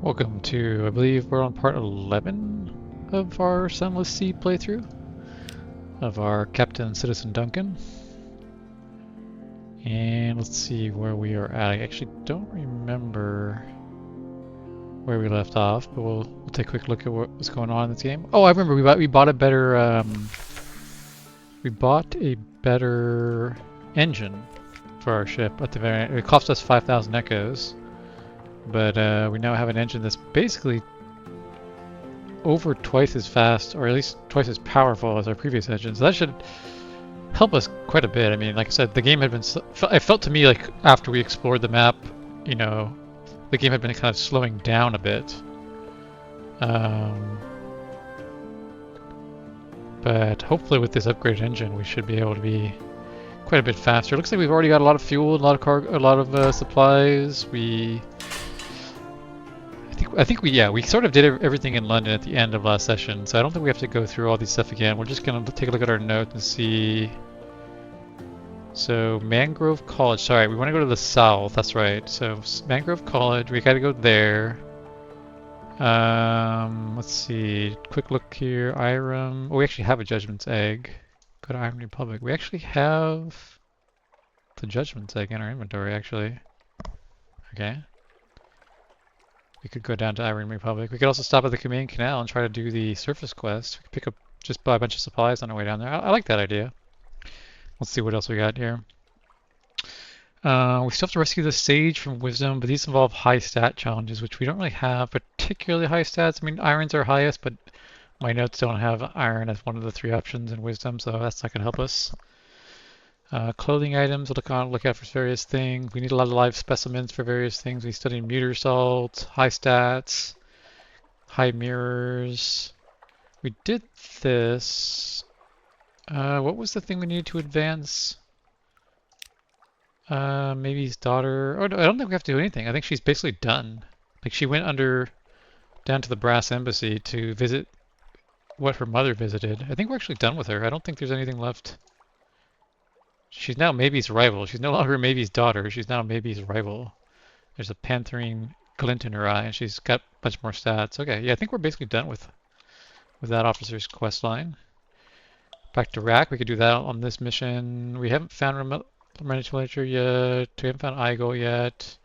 Welcome to, I believe we're on part 11 of our Sunless Sea playthrough of our Captain Citizen Duncan. And let's see where we are at. I actually don't remember where we left off, but we'll take a quick look at what's going on in this game. Oh, I remember we bought a better engine for our ship at the very end. It cost us 5,000 echoes, but we now have an engine that's basically over twice as fast, or at least twice as powerful as our previous engine. So that should help us quite a bit. I mean, like I said, the game had been. It felt to me like after we explored the map, you know, the game had been kind of slowing down a bit. Um, but hopefully, with this upgraded engine, we should be able to be quite a bit faster. It looks like we've already got a lot of fuel, a lot of cargo, a lot of supplies. We sort of did everything in London at the end of last session, so I don't think we have to go through all these stuff again. We're just gonna take a look at our notes and see. So Mangrove College. Sorry, we want to go to the south. That's right. So Mangrove College. We got to go there. Let's see. Quick look here. Irem. Oh, we actually have a Judgment's Egg. Go to Iron Republic. We actually have the Judgment's Egg in our inventory. Actually. Okay. We could go down to Iron Republic. We could also stop at the Command Canal and try to do the surface quest. We could pick up, just buy a bunch of supplies on our way down there. I like that idea. Let's see what else we got here. We still have to rescue the Sage from Wisdom, but these involve high stat challenges, which we don't really have particularly high stats. I mean, Iron's our highest, but my notes don't have Iron as one of the three options in Wisdom, so that's not going to help us. Clothing items, we'll look at for various things. We need a lot of live specimens for various things. We studied meteor salt, high stats, high mirrors. We did this. What was the thing we needed to advance? Maybe his daughter. Oh, no, I don't think we have to do anything. I think she's basically done. Like she went down to the Brass Embassy to visit what her mother visited. I think we're actually done with her. I don't think there's anything left. She's now Maybe's rival. She's no longer Maybe's daughter. She's now Maybe's rival. There's a pantherine glint in her eye, and she's got a bunch more stats. Okay, yeah, I think we're basically done with that officer's quest line. Back to Rack, we could do that on this mission. We haven't found manipulator yet. We haven't found Igel yet.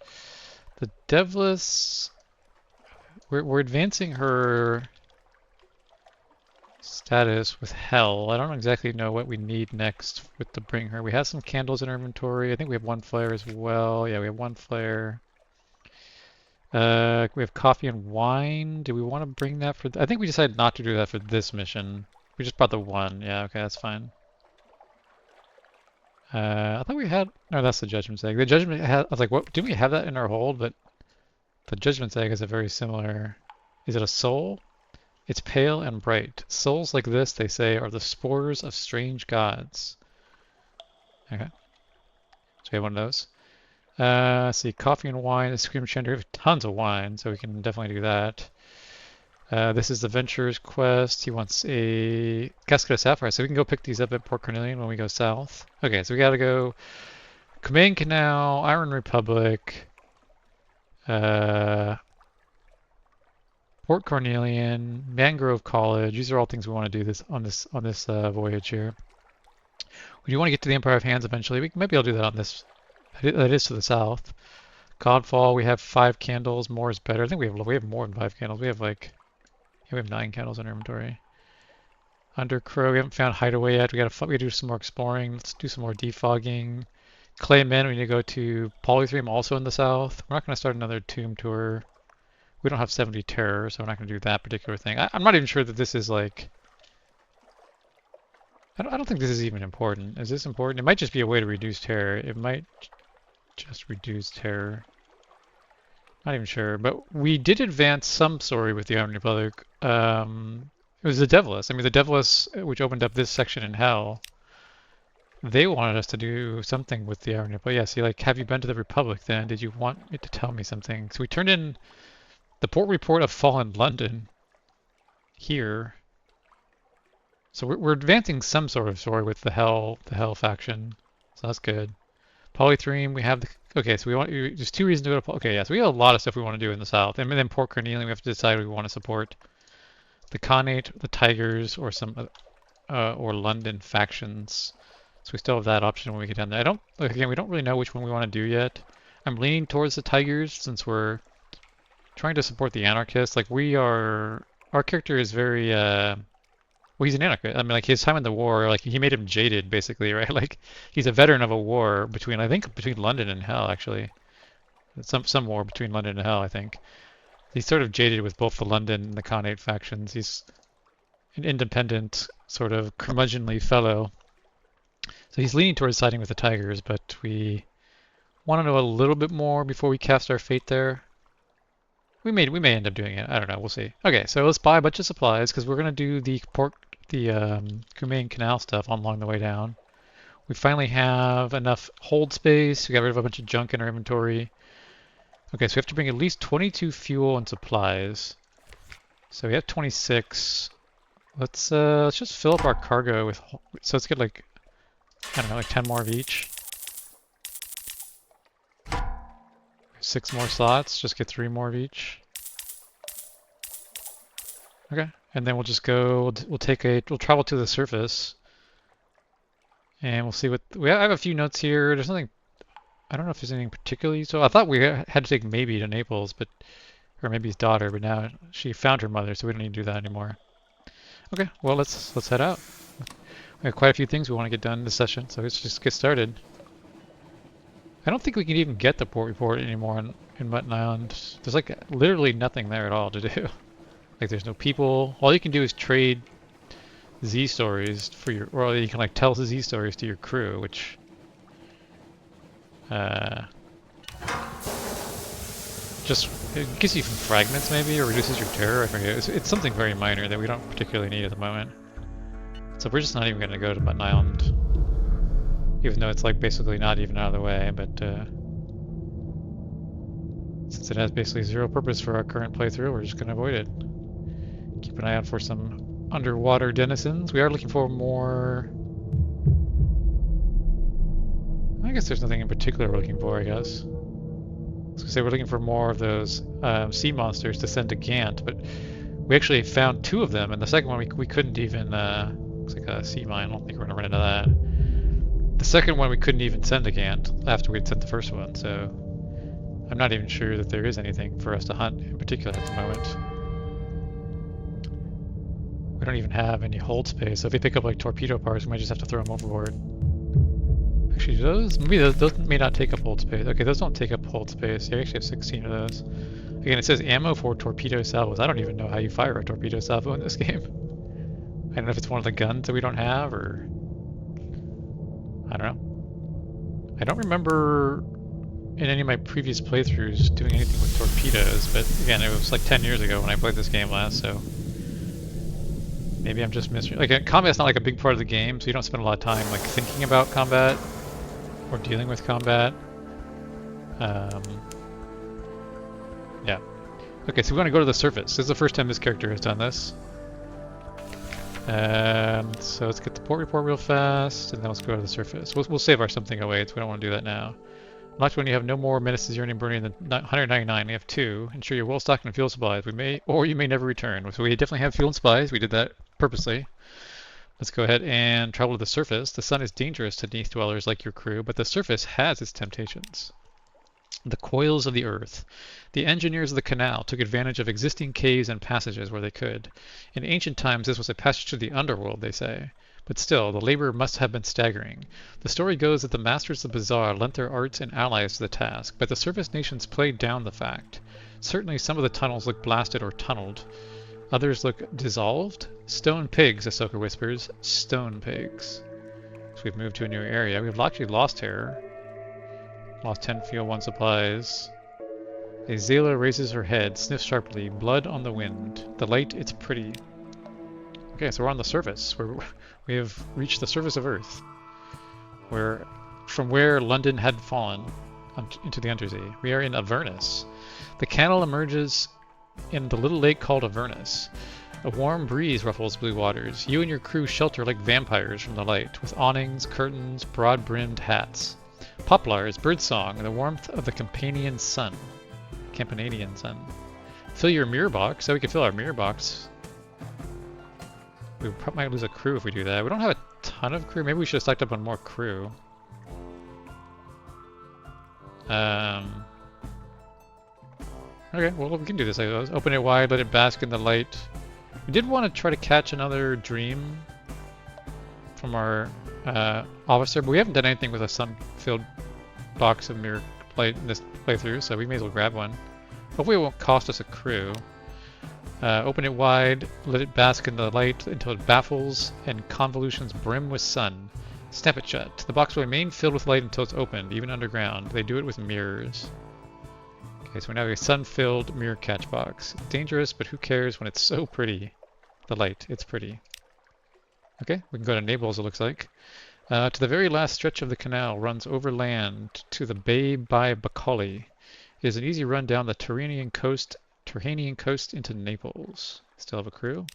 The Devless, we're advancing her status with Hell. I don't exactly know what we need next to bring her. We have some candles in our inventory. I think we have one flare as well. Yeah, we have one flare. We have coffee and wine. Do we want to bring that for? I think we decided not to do that for this mission. We just brought the one. Yeah, okay, that's fine. I thought we had. No, that's the Judgment's Egg. The Judgment I was like, what? Didn't we have that in our hold? But the Judgment's Egg is a very similar. Is it a soul? It's pale and bright. Souls like this, they say, are the spores of strange gods. Okay. So we have one of those. Let's see, coffee and wine. The Scream Chandler. We have tons of wine, so we can definitely do that. This is the Ventures quest. He wants a casket of sapphire, so we can go pick these up at Port Cornelian when we go south. Okay, so we gotta go Command Canal, Iron Republic, uh, Port Cornelian, Mangrove College. These are all things we want to do on this voyage here. We do want to get to the Empire of Hands eventually. We might be able to do that on this. That is to the south. Godfall. We have 5 candles. More is better. I think we have more than 5 candles. We have like. Yeah, we have 9 candles in our inventory. Undercrow, we haven't found Hideaway yet. We gotta do some more exploring. Let's do some more defogging. Clayman, we need to go to Polythreum, also in the south. We're not gonna start another tomb tour. We don't have 70 terror, so we're not gonna do that particular thing. I'm not even sure that this is like. I don't think this is even important. Is this important? It might just be a way to reduce terror. It might just reduce terror. Not even sure, but we did advance some story with the Iron Republic. It was the Devless. I mean, the Devless, which opened up this section in Hell, they wanted us to do something with the Iron Republic. Yeah, see, like, have you been to the Republic then? Did you want it to tell me something? So we turned in the port report of Fallen London here. So we're advancing some sort of story with the Hell faction. So that's good. Polythreme, we have the... Okay, so we want... There's two reasons to go to... Okay, yeah, so we have a lot of stuff we want to do in the south. And then Port Carnelian, we have to decide if we want to support the Khanate, the Tigers, or some... or London factions. So we still have that option when we get down there. I don't... Again, we don't really know which one we want to do yet. I'm leaning towards the Tigers since we're trying to support the anarchists. Like, we are... Our character is very... Well, he's an anarchist. I mean, like, his time in the war, like, he made him jaded, basically, right? Like, he's a veteran of a war between, I think, between London and Hell, actually. Some war between London and Hell, I think. He's sort of jaded with both the London and the Khanate factions. He's an independent, sort of curmudgeonly fellow. So he's leaning towards siding with the Tigers, but we want to know a little bit more before we cast our fate there. We may end up doing it. I don't know. We'll see. Okay, so let's buy a bunch of supplies because we're gonna do the Kumain Canal stuff along the way down. We finally have enough hold space. We got rid of a bunch of junk in our inventory. Okay, so we have to bring at least 22 fuel and supplies. So we have 26. Let's just fill up our cargo with. So let's get like, I don't know, like 10 more of each. 6 more slots, just get 3 more of each. Okay, and then we'll just go, we'll travel to the surface. And we'll see what, I have a few notes here. There's nothing, I don't know if there's anything particularly, so I thought we had to take Maybe to Naples, but, or maybe his daughter, but now she found her mother, so we don't need to do that anymore. Okay, well let's head out. We have quite a few things we want to get done this session, so let's just get started. I don't think we can even get the port report anymore in Mutton Island. There's like literally nothing there at all to do. Like there's no people. All you can do is trade Z stories for your, or you can like tell Z stories to your crew, which just it gives you some fragments maybe, or reduces your terror. I forget. It's something very minor that we don't particularly need at the moment. So we're just not even going to go to Mutton Island. Even though it's like basically not even out of the way, but since it has basically zero purpose for our current playthrough, we're just going to avoid it. Keep an eye out for some underwater denizens. We are looking for more... I guess there's nothing in particular we're looking for, I guess. I was going to say we're looking for more of those sea monsters to send to Gant, but we actually found 2 of them, and the second one we couldn't even... looks like a sea mine. I don't think we're going to run into that. The second one we couldn't even send to Gant after we'd sent the first one, so I'm not even sure that there is anything for us to hunt in particular at the moment. We don't even have any hold space, so if we pick up like torpedo parts, we might just have to throw them overboard. Actually, maybe those may not take up hold space. Okay, those don't take up hold space. You actually have 16 of those. Again, it says ammo for torpedo salvos. I don't even know how you fire a torpedo salvo in this game. I don't know if it's one of the guns that we don't have, or... I don't know. I don't remember in any of my previous playthroughs doing anything with torpedoes, but again, it was like 10 years ago when I played this game last, so maybe I'm just missing. Like, combat's not like a big part of the game, so you don't spend a lot of time like thinking about combat or dealing with combat. Yeah. Okay, so we want to go to the surface. This is the first time this character has done this. So let's get the port report real fast, and then let's go to the surface. We'll save our something away, so we don't want to do that now. Locked when you have no more menaces yearning burning than 199. We have 2. Ensure you're well stocked in fuel supplies. You may never return. So we definitely have fuel and supplies. We did that purposely. Let's go ahead and travel to the surface. The sun is dangerous to Neath dwellers like your crew, but the surface has its temptations. The coils of the earth. The engineers of the canal took advantage of existing caves and passages where they could. In ancient times this was a passage to the underworld, they say. But still, the labor must have been staggering. The story goes that the masters of the bazaar lent their arts and allies to the task, but the surface nations played down the fact. Certainly some of the tunnels look blasted or tunneled. Others look dissolved? Stone pigs, Ahsoka whispers. Stone pigs. So we've moved to a new area. We've actually lost terror. Lost 10 fuel, 1 supplies. Azela raises her head, sniffs sharply. Blood on the wind. The light, it's pretty. Okay, so we're on the surface. We have reached the surface of Earth. From where London had fallen into the Unterzee. We are in Avernus. The canal emerges in the little lake called Avernus. A warm breeze ruffles blue waters. You and your crew shelter like vampires from the light, with awnings, curtains, broad-brimmed hats. Poplars, birdsong, and the warmth of the Campanian sun. Campanadian sun. Fill your mirror box. So we can fill our mirror box. We might lose a crew if we do that. We don't have a ton of crew. Maybe we should have stacked up on more crew. Okay, well, we can do this, I suppose. Open it wide, let it bask in the light. We did want to try to catch another dream from our officer, but we haven't done anything with a sun-filled box of mirror light in this playthrough, so we may as well grab one. Hopefully it won't cost us a crew. Open it wide, let it bask in the light until it baffles and convolutions brim with sun. Snap it shut. The box will remain filled with light until it's opened, even underground. They do it with mirrors. Okay, so we now have a sun-filled mirror catch box. It's dangerous, but who cares when it's so pretty? The light, it's pretty. Okay, we can go to Naples, it looks like. To the very last stretch of the canal runs over land to the bay by Bacoli. It is an easy run down the Tyrrhenian coast into Naples. Still have a crew.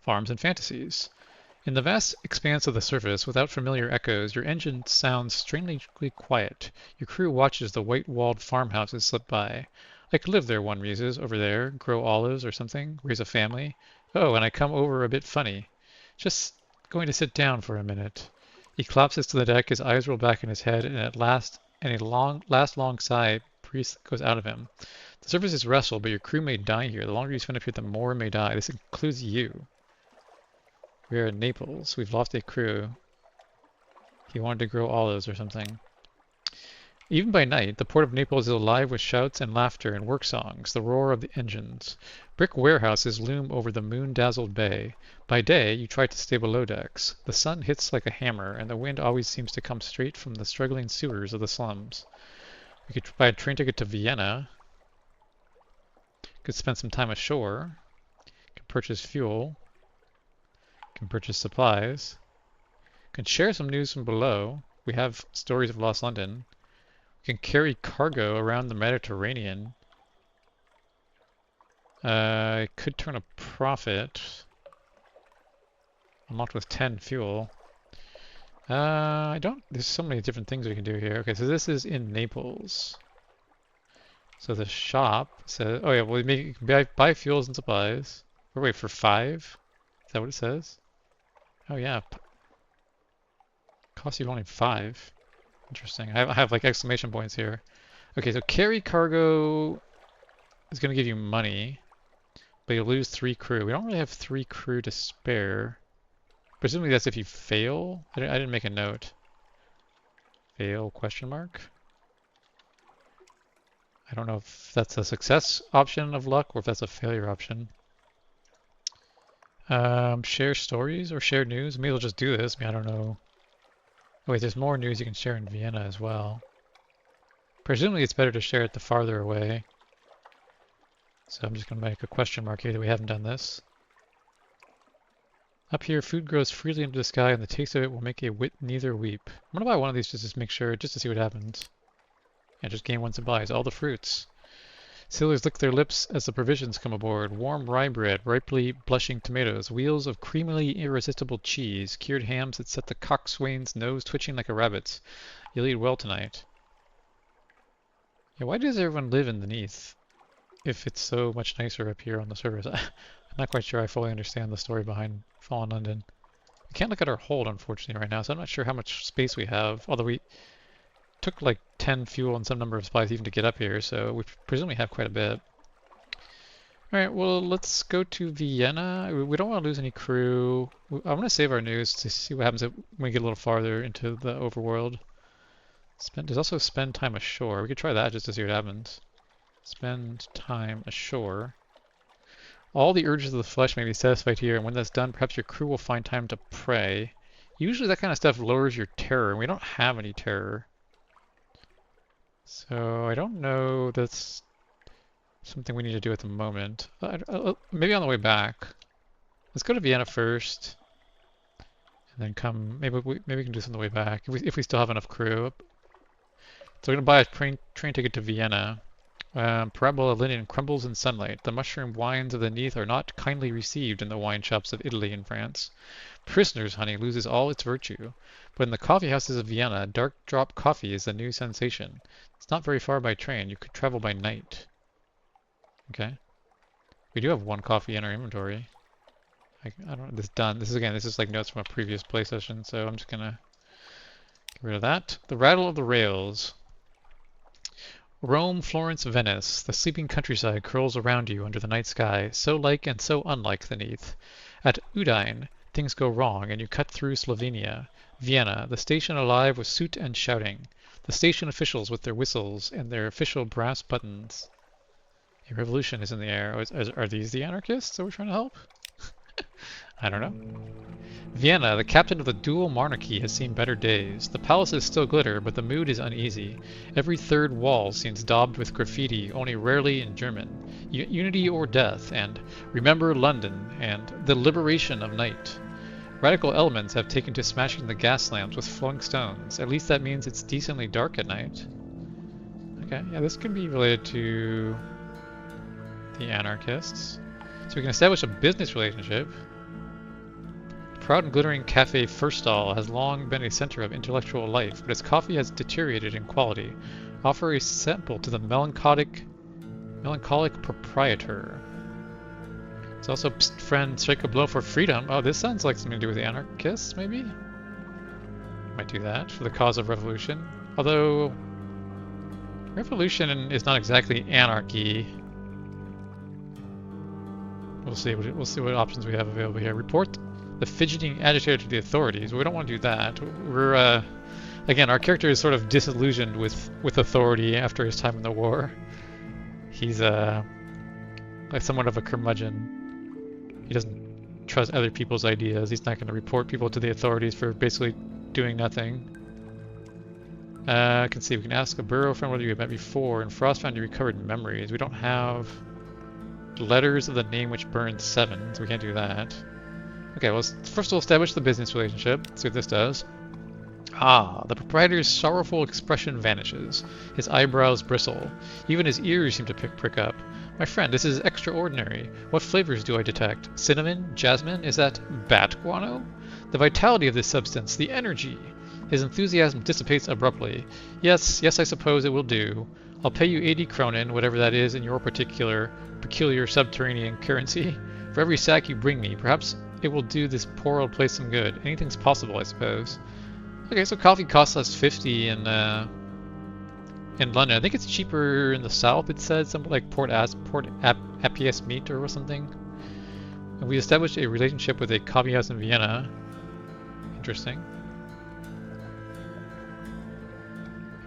Farms and fantasies. In the vast expanse of the surface, without familiar echoes, your engine sounds strangely quiet. Your crew watches the white-walled farmhouses slip by. I could live there, one muses, over there, grow olives or something, raise a family. Oh, and I come over a bit funny. Just going to sit down for a minute. He collapses to the deck, his eyes roll back in his head, and at last, a long sigh goes out of him. The surface is restful, but your crew may die here. The longer you spend up here, the more may die. This includes you. We are in Naples. We've lost a crew. He wanted to grow olives or something. Even by night, the port of Naples is alive with shouts and laughter and work songs, the roar of the engines. Brick warehouses loom over the moon-dazzled bay. By day, you try to stay below decks. The sun hits like a hammer, and the wind always seems to come straight from the struggling sewers of the slums. We could buy a train ticket to Vienna. Could spend some time ashore. Could purchase fuel. Can purchase supplies. Can share some news from below. We have stories of Lost London. We can carry cargo around the Mediterranean. I could turn a profit. I'm locked with 10 fuel. There's so many different things we can do here. Okay, so this is in Naples. So the shop says, oh yeah, well, you can buy fuels and supplies. Or wait, for 5? Is that what it says? Oh yeah. Costs you only 5. Interesting. I have like exclamation points here. Okay, so carry cargo is going to give you money, but you'll lose 3 crew. We don't really have 3 crew to spare. Presumably that's if you fail. I didn't make a note. Fail question mark? I don't know if that's a success option of luck or if that's a failure option. Share stories or share news? Maybe we'll just do this. I mean, I don't know. Oh, wait, there's more news you can share in Vienna as well. Presumably it's better to share it the farther away. So I'm just going to make a question mark here that we haven't done this. Up here, food grows freely into the sky and the taste of it will make a wit neither weep. I'm going to buy one of these just to make sure, just to see what happens. Yeah, just gain 1 supplies. All the fruits. Sailors lick their lips as the provisions come aboard. Warm rye bread, ripely blushing tomatoes, wheels of creamily irresistible cheese, cured hams that set the coxswain's nose twitching like a rabbit's. You'll eat well tonight. Yeah, why does everyone live in the Neath if it's so much nicer up here on the surface? I'm not quite sure I fully understand the story behind Fallen London. We can't look at our hold, unfortunately, right now, so I'm not sure how much space we have, although we took like 10 fuel and some number of supplies even to get up here, so we presumably have quite a bit. Alright, well, let's go to Vienna. We don't want to lose any crew. I want to save our news to see what happens when we get a little farther into the overworld. There's also spend time ashore. We could try that just to see what happens. Spend time ashore. All the urges of the flesh may be satisfied here, and when that's done, perhaps your crew will find time to pray. Usually that kind of stuff lowers your terror, and we don't have any terror. So I don't know that's something we need to do at the moment. Maybe on the way back. Let's go to Vienna first, and then come. Maybe we can do this on the way back if we still have enough crew. So we're gonna buy a train ticket to Vienna. Parabola linen crumbles in sunlight. The mushroom wines of the Neath are not kindly received in the wine shops of Italy and France. Prisoner's honey loses all its virtue. But in the coffee houses of Vienna, dark drop coffee is the new sensation. It's not very far by train. You could travel by night. Okay. We do have one coffee in our inventory. I don't know. This done. This is like notes from a previous play session, so I'm just gonna get rid of that. The rattle of the rails. Rome, Florence, Venice. The sleeping countryside curls around you under the night sky, so like and so unlike the Neath. At Udine, things go wrong, and you cut through Slovenia. Vienna, the station alive with soot and shouting. The station officials with their whistles and their official brass buttons. A revolution is in the air. Are these the anarchists that we're trying to help? I don't know. Vienna, the captain of the dual monarchy, has seen better days. The palaces still glitter, but the mood is uneasy. Every third wall seems daubed with graffiti, only rarely in German. Unity or death, and Remember London, and The Liberation of Night. Radical elements have taken to smashing the gas lamps with flowing stones. At least that means it's decently dark at night. Okay, yeah, this could be related to the anarchists. So we can establish a business relationship. The proud and glittering cafe Firstall has long been a center of intellectual life, but its coffee has deteriorated in quality. Offer a sample to the melancholic proprietor. It's also friend strike a blow for freedom. Oh, this sounds like something to do with the anarchists, maybe? Might do that for the cause of revolution. Although revolution is not exactly anarchy. We'll see what options we have available here. Report the fidgeting agitator to the authorities. We don't want to do that. We're again, our character is sort of disillusioned with authority after his time in the war. He's like somewhat of a curmudgeon. He doesn't trust other people's ideas. He's not going to report people to the authorities for basically doing nothing. I can see we can ask a borough friend whether you met before. In Frostbound, you recovered memories. We don't have letters of the name which burns 7, so we can't do that. Okay, well, first we'll establish the business relationship. Let's see what this does. Ah, the proprietor's sorrowful expression vanishes. His eyebrows bristle. Even his ears seem to prick up. My friend, this is extraordinary. What flavors do I detect? Cinnamon? Jasmine? Is that bat guano? The vitality of this substance, the energy. His enthusiasm dissipates abruptly. Yes, I suppose it will do. I'll pay you 80 kronen, whatever that is in your peculiar subterranean currency, for every sack you bring me. Perhaps it will do this poor old place some good. Anything's possible, I suppose. Okay, so coffee costs us 50 in London. I think it's cheaper in the south, it said, something like Port Appius Meat or something. And we established a relationship with a coffee house in Vienna. Interesting.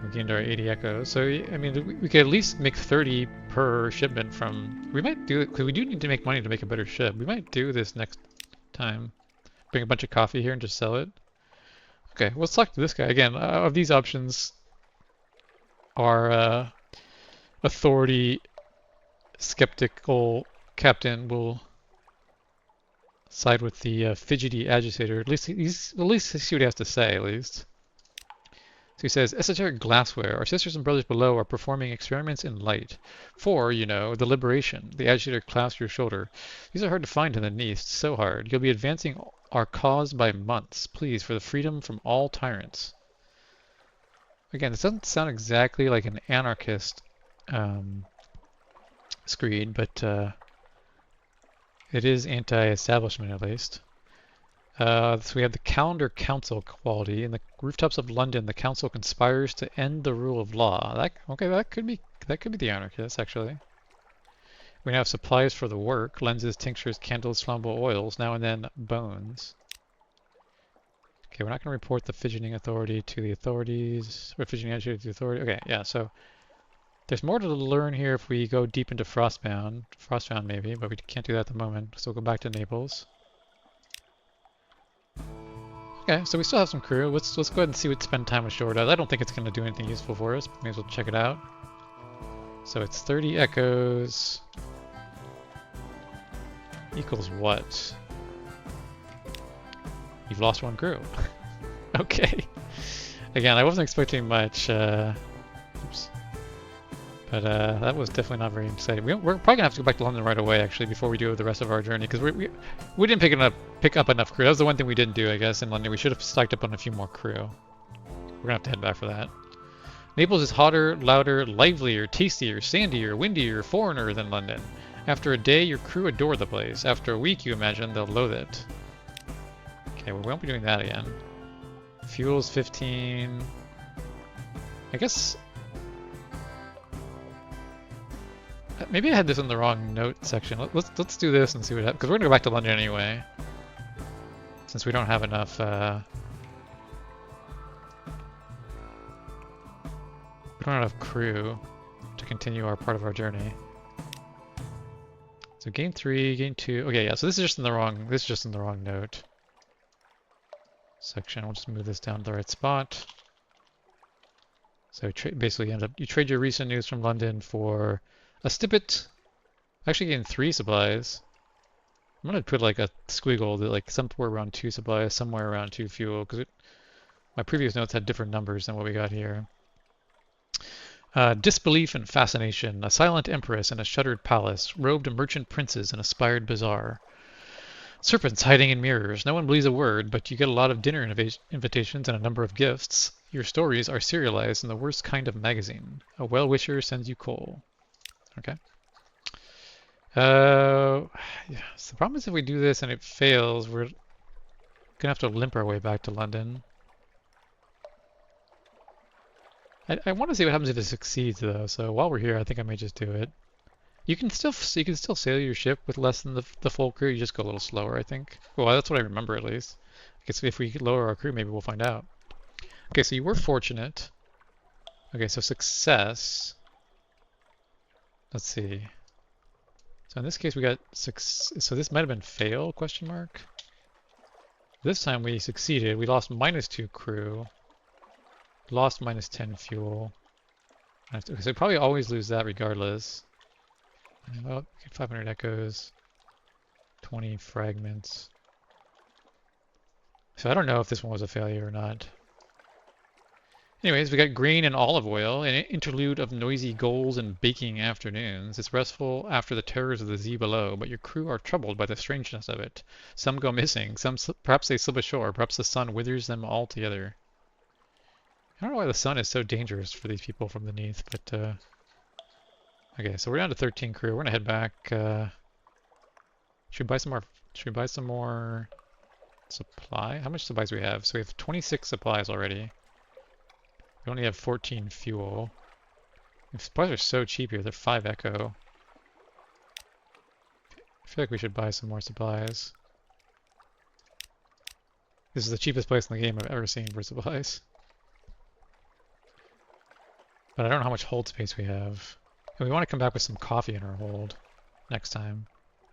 We gained our 80 echoes. So, I mean, we could at least make 30 per shipment from... We might do it, because we do need to make money to make a better ship. We might do this next time. Bring a bunch of coffee here and just sell it. Okay, let's select this guy. Again, of these options, our authority skeptical captain will side with the fidgety agitator. At least see what he has to say, at least. So he says, esoteric glassware. Our sisters and brothers below are performing experiments in light. For, you know, the liberation. The agitator clasps your shoulder. These are hard to find in the Neath. So hard. You'll be advancing our cause by months. Please, for the freedom from all tyrants. Again, this doesn't sound exactly like an anarchist screed, but it is anti-establishment at least. So we have the calendar council quality. In the rooftops of London, the council conspires to end the rule of law. That could be the anarchists actually. We now have supplies for the work: lenses, tinctures, candles, flammable oils. Now and then, bones. Okay, we're not going to report the fidgeting authority to the authorities. Or fidgeting agitator to the authority. Okay, yeah. So there's more to learn here if we go deep into Frostbound. Frostbound maybe, but we can't do that at the moment. So we'll go back to Naples. Okay, so we still have some crew. Let's go ahead and see what spend time with shore does. I don't think it's going to do anything useful for us. May as well check it out. So it's 30 echoes equals what? You've lost 1 crew. Okay. Again, I wasn't expecting much. Oops. But that was definitely not very exciting. We're probably gonna have to go back to London right away, actually, before we do the rest of our journey, because we didn't pick up enough crew. That was the one thing we didn't do, I guess, in London. We should have stocked up on a few more crew. We're gonna have to head back for that. Naples is hotter, louder, livelier, tastier, sandier, windier, foreigner than London. After a day, your crew adore the place. After a week, you imagine they'll loathe it. Okay, well, we won't be doing that again. Fuel's 15. I guess... Maybe I had this in the wrong note section. Let's do this and see what happens. Because we're going to go back to London anyway. Since we don't have enough... we don't have enough crew to continue our part of our journey. So gain 3, gain 2. Okay, yeah. So this is just in the wrong. This is just in the wrong note section. We'll just move this down to the right spot. So basically, you trade your recent news from London for a snippet. Actually, gain 3 supplies. I'm gonna put like a squiggle that like somewhere around 2 supplies, somewhere around 2 fuel, because my previous notes had different numbers than what we got here. Disbelief and fascination, a silent empress in a shuttered palace, robed merchant princes in a spired bazaar. Serpents hiding in mirrors, no one believes a word, but you get a lot of dinner invitations and a number of gifts. Your stories are serialized in the worst kind of magazine. A well-wisher sends you coal. Okay. Yeah, so the problem is if we do this and it fails, we're gonna have to limp our way back to London. I want to see what happens if it succeeds, though. So while we're here, I think I may just do it. You can still sail your ship with less than the full crew. You just go a little slower, I think. Well, that's what I remember at least. I guess if we lower our crew, maybe we'll find out. Okay, so you were fortunate. Okay, so success. Let's see. So in this case, we got six. So this might have been fail? Question mark. This time we succeeded. We lost -2 crew. Lost -10 fuel. Okay, so probably always lose that regardless. Well, 500 echoes, 20 fragments. So I don't know if this one was a failure or not. Anyways, we got grain and olive oil, an interlude of noisy goals and baking afternoons. It's restful after the terrors of the sea below, but your crew are troubled by the strangeness of it. Some go missing, perhaps they slip ashore, perhaps the sun withers them altogether. I don't know why the sun is so dangerous for these people from beneath, but okay, so we're down to 13 crew. We're gonna head back. Should we buy some more? Should we buy some more supply? How much supplies do we have? So we have 26 supplies already. We only have 14 fuel. The supplies are so cheap here. They're 5 echo. I feel like we should buy some more supplies. This is the cheapest place in the game I've ever seen for supplies. But I don't know how much hold space we have. And we want to come back with some coffee in our hold next time.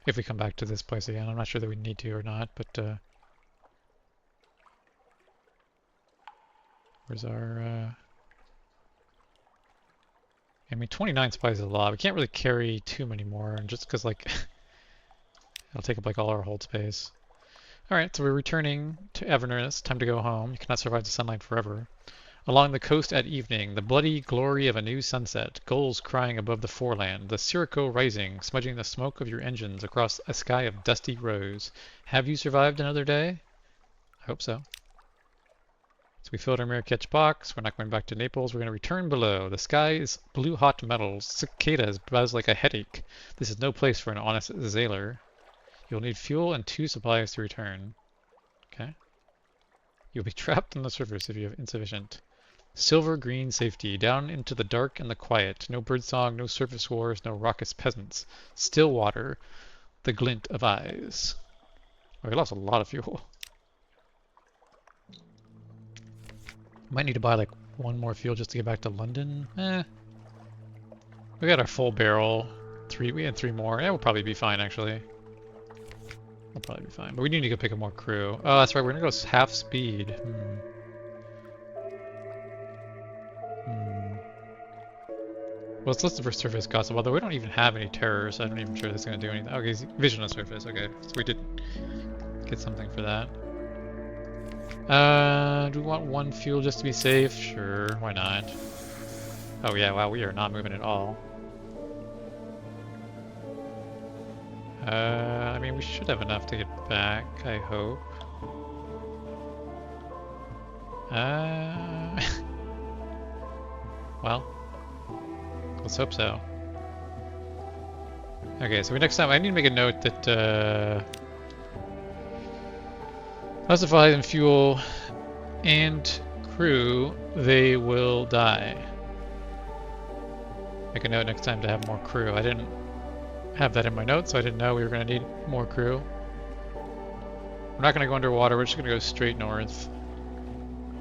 If we come back to this place again. I'm not sure that we need to or not, but where's our I mean 29 supplies is a lot. We can't really carry too many more just because like it'll take up like all our hold space. Alright, so we're returning to Everness. Time to go home. You cannot survive the sunlight forever. Along the coast at evening, the bloody glory of a new sunset, gulls crying above the foreland, the sirocco rising, smudging the smoke of your engines across a sky of dusty rose. Have you survived another day? I hope so. So we filled our mirror catch box. We're not going back to Naples. We're going to return below. The sky is blue hot metals. Cicadas buzz like a headache. This is no place for an honest sailor. You'll need fuel and 2 supplies to return. Okay. You'll be trapped on the surface if you have insufficient. Silver green safety, down into the dark and the quiet. No birdsong, no surface wars, no raucous peasants. Still water, the glint of eyes. Oh, we lost a lot of fuel. Might need to buy like 1 more fuel just to get back to London. We got our full barrel. We had 3 more. Yeah, we'll probably be fine actually. We'll probably be fine. But we need to go pick up more crew. Oh, that's right. We're gonna go half speed. Well, let's listen for surface gossip, although we don't even have any terrors, so I'm not even sure that's going to do anything. Okay, vision on surface, okay. So we did get something for that. Do we want 1 fuel just to be safe? Sure, why not? Oh yeah, wow, we are not moving at all. I mean, we should have enough to get back, I hope. Uh, well, let's hope so. Okay, so next time I need to make a note that classified in fuel and crew, they will die. Make a note next time to have more crew. I didn't have that in my notes, so I didn't know we were going to need more crew. We're not going to go underwater, we're just going to go straight north.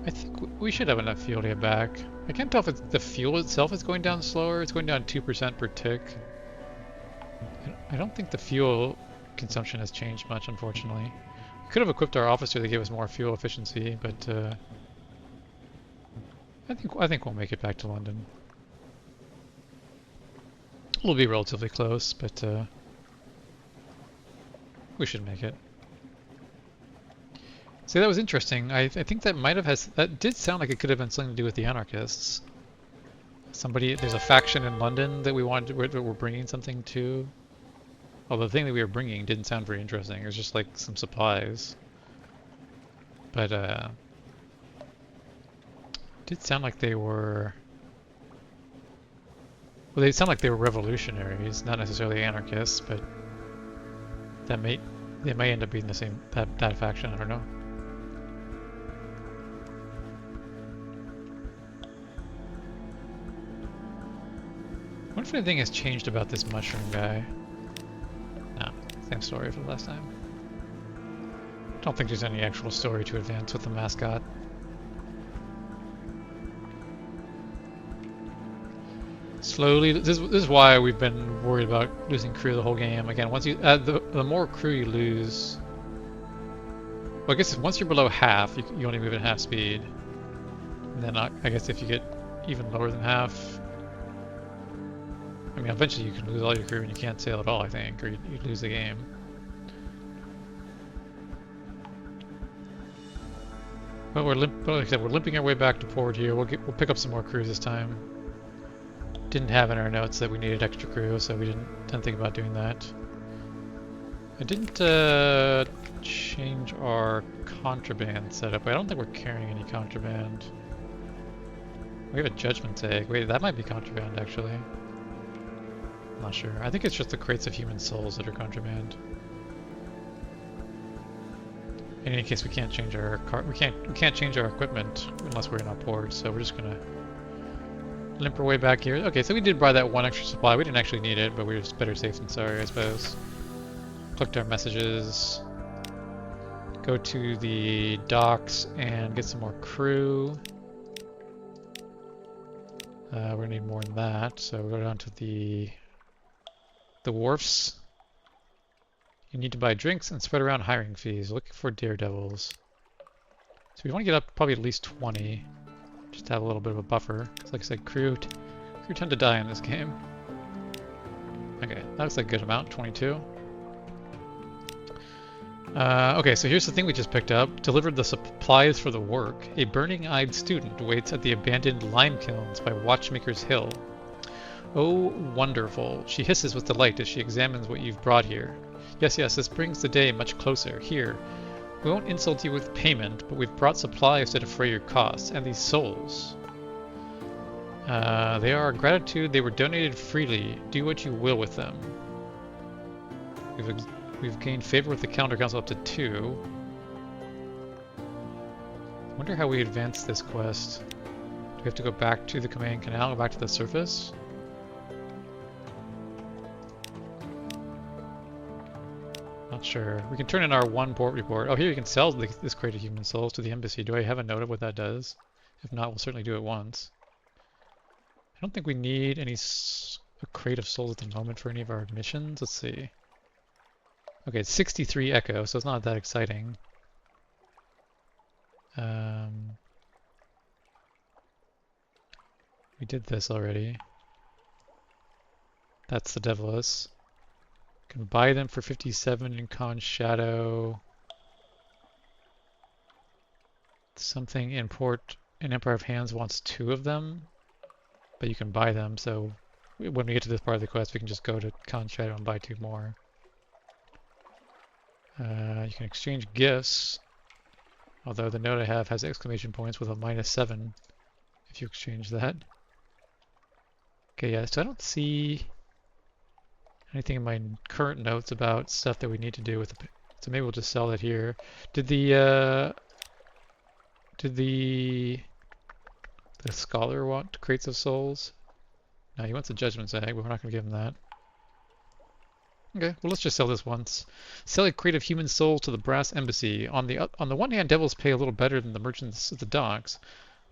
I think we should have enough fuel to get back. I can't tell if it's the fuel itself is going down slower. It's going down 2% per tick. I don't think the fuel consumption has changed much, unfortunately. We could have equipped our officer to give us more fuel efficiency, but I think we'll make it back to London. We'll be relatively close, but we should make it. See, that was interesting. I think that might have that did sound like it could have been something to do with the anarchists. There's a faction in London that we're bringing something to. Although the thing that we were bringing didn't sound very interesting. It was just like some supplies. But it did sound like they were. Well, they sound like they were revolutionaries, not necessarily anarchists, but they may end up being the same that faction. I don't know. I wonder if anything has changed about this mushroom guy. No, same story for the last time. Don't think there's any actual story to advance with the mascot. Slowly, this is why we've been worried about losing crew the whole game. Again, once you the more crew you lose, well, I guess once you're below half, you only move at half speed. And then I guess if you get even lower than half, I mean, eventually you can lose all your crew and you can't sail at all, I think, or you lose the game. But like I said, we're limping our way back to port here. We'll pick up some more crews this time. Didn't have in our notes that we needed extra crew, so we didn't think about doing that. I didn't change our contraband setup. I don't think we're carrying any contraband. We have a judgment egg. Wait, that might be contraband, actually. I'm not sure. I think it's just the crates of human souls that are contraband. In any case, we can't change our we can't change our equipment unless we're in our port. So we're just gonna limp our way back here. Okay, so we did buy that one extra supply. We didn't actually need it, but we were just better safe than sorry, I suppose. Collect our messages. Go to the docks and get some more crew. We're gonna need more than that, so we'll go down to the wharfs. You need to buy drinks and spread around hiring fees. Looking for daredevils. So we want to get up probably at least 20, just to have a little bit of a buffer. Because like I said, crew tend to die in this game. Okay, that looks like a good amount, 22. Okay, so here's the thing we just picked up. Delivered the supplies for the work. A burning-eyed student waits at the abandoned lime kilns by Watchmaker's Hill. Oh, wonderful. She hisses with delight as she examines what you've brought here. Yes, yes, this brings the day much closer. Here, we won't insult you with payment, but we've brought supplies to defray your costs, and these souls. They are our gratitude. They were donated freely. Do what you will with them. We've gained favor with the Calendar Council up to 2. I wonder how we advance this quest. Do we have to go back to the command canal, go back to the surface? Not sure. We can turn in our one port report. Oh, here you can sell this crate of human souls to the embassy. Do I have a note of what that does? If not, we'll certainly do it once. I don't think we need a crate of souls at the moment for any of our missions. Let's see. Okay, it's 63 echo, so it's not that exciting. We did this already. That's the Devilis. Can buy them for 57 in Con Shadow. Something in Empire of Hands wants 2 of them, but you can buy them, so when we get to this part of the quest we can just go to Con Shadow and buy 2 more. You can exchange gifts, although the note I have has exclamation points with a -7 if you exchange that. Okay, yeah, so I don't see anything in my current notes about stuff that we need to do with the... So maybe we'll just sell it here. Did the scholar want crates of souls? No, he wants a judgment egg, but we're not going to give him that. Okay, well let's just sell this once. Sell a crate of human souls to the brass embassy. On the one hand, devils pay a little better than the merchants at the docks.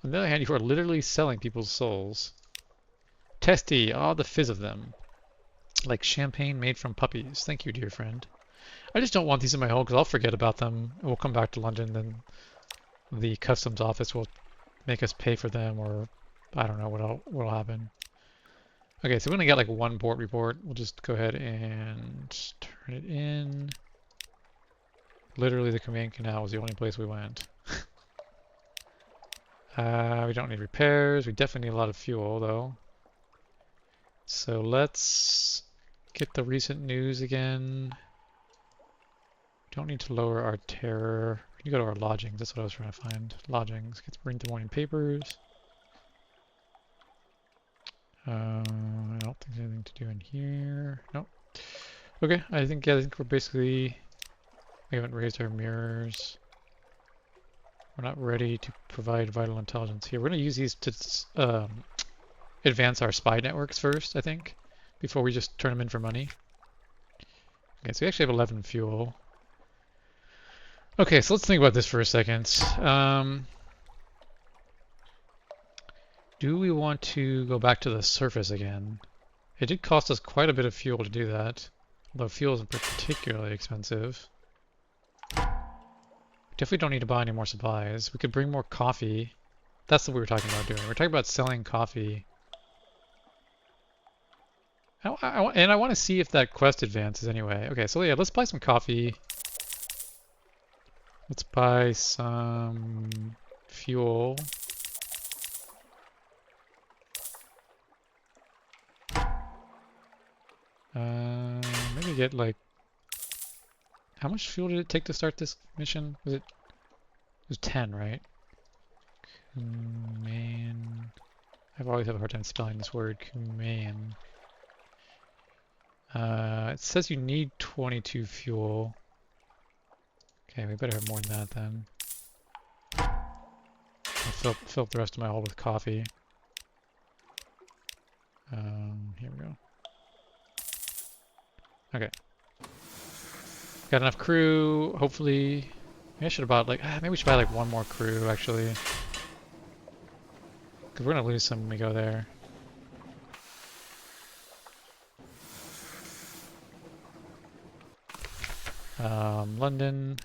On the other hand, you are literally selling people's souls. Testy, ah, the fizz of them. Like champagne made from puppies. Thank you, dear friend. I just don't want these in my home because I'll forget about them. We'll come back to London, then the customs office will make us pay for them, or I don't know what'll happen. Okay, so we only got like one port report. We'll just go ahead and turn it in. Literally, the command canal was the only place we went. We don't need repairs. We definitely need a lot of fuel, though. So let's get the recent news again. Don't need to lower our terror. We can go to our lodgings. That's what I was trying to find. Lodgings. Let's bring the morning papers. I don't think there's anything to do in here. Nope. Okay, I think we're basically... We haven't raised our mirrors. We're not ready to provide vital intelligence here. We're going to use these to advance our spy networks first, I think, before we just turn them in for money. Okay, so we actually have 11 fuel. Okay, so let's think about this for a second. Do we want to go back to the surface again? It did cost us quite a bit of fuel to do that, although fuel isn't particularly expensive. Definitely don't need to buy any more supplies. We could bring more coffee. That's what we were talking about doing. We're talking about selling coffee. And I want to see if that quest advances anyway. Okay, so yeah, let's buy some coffee. Let's buy some fuel. Maybe get like... How much fuel did it take to start this mission? It was 10, right? Kuman. I've always had a hard time spelling this word. Kuman. It says you need 22 fuel. Okay, we better have more than that then. I'll fill up the rest of my hold with coffee. Here we go. Okay. Got enough crew, hopefully. Maybe I should have bought like, maybe we should buy like one more crew actually. Because we're going to lose some when we go there. London,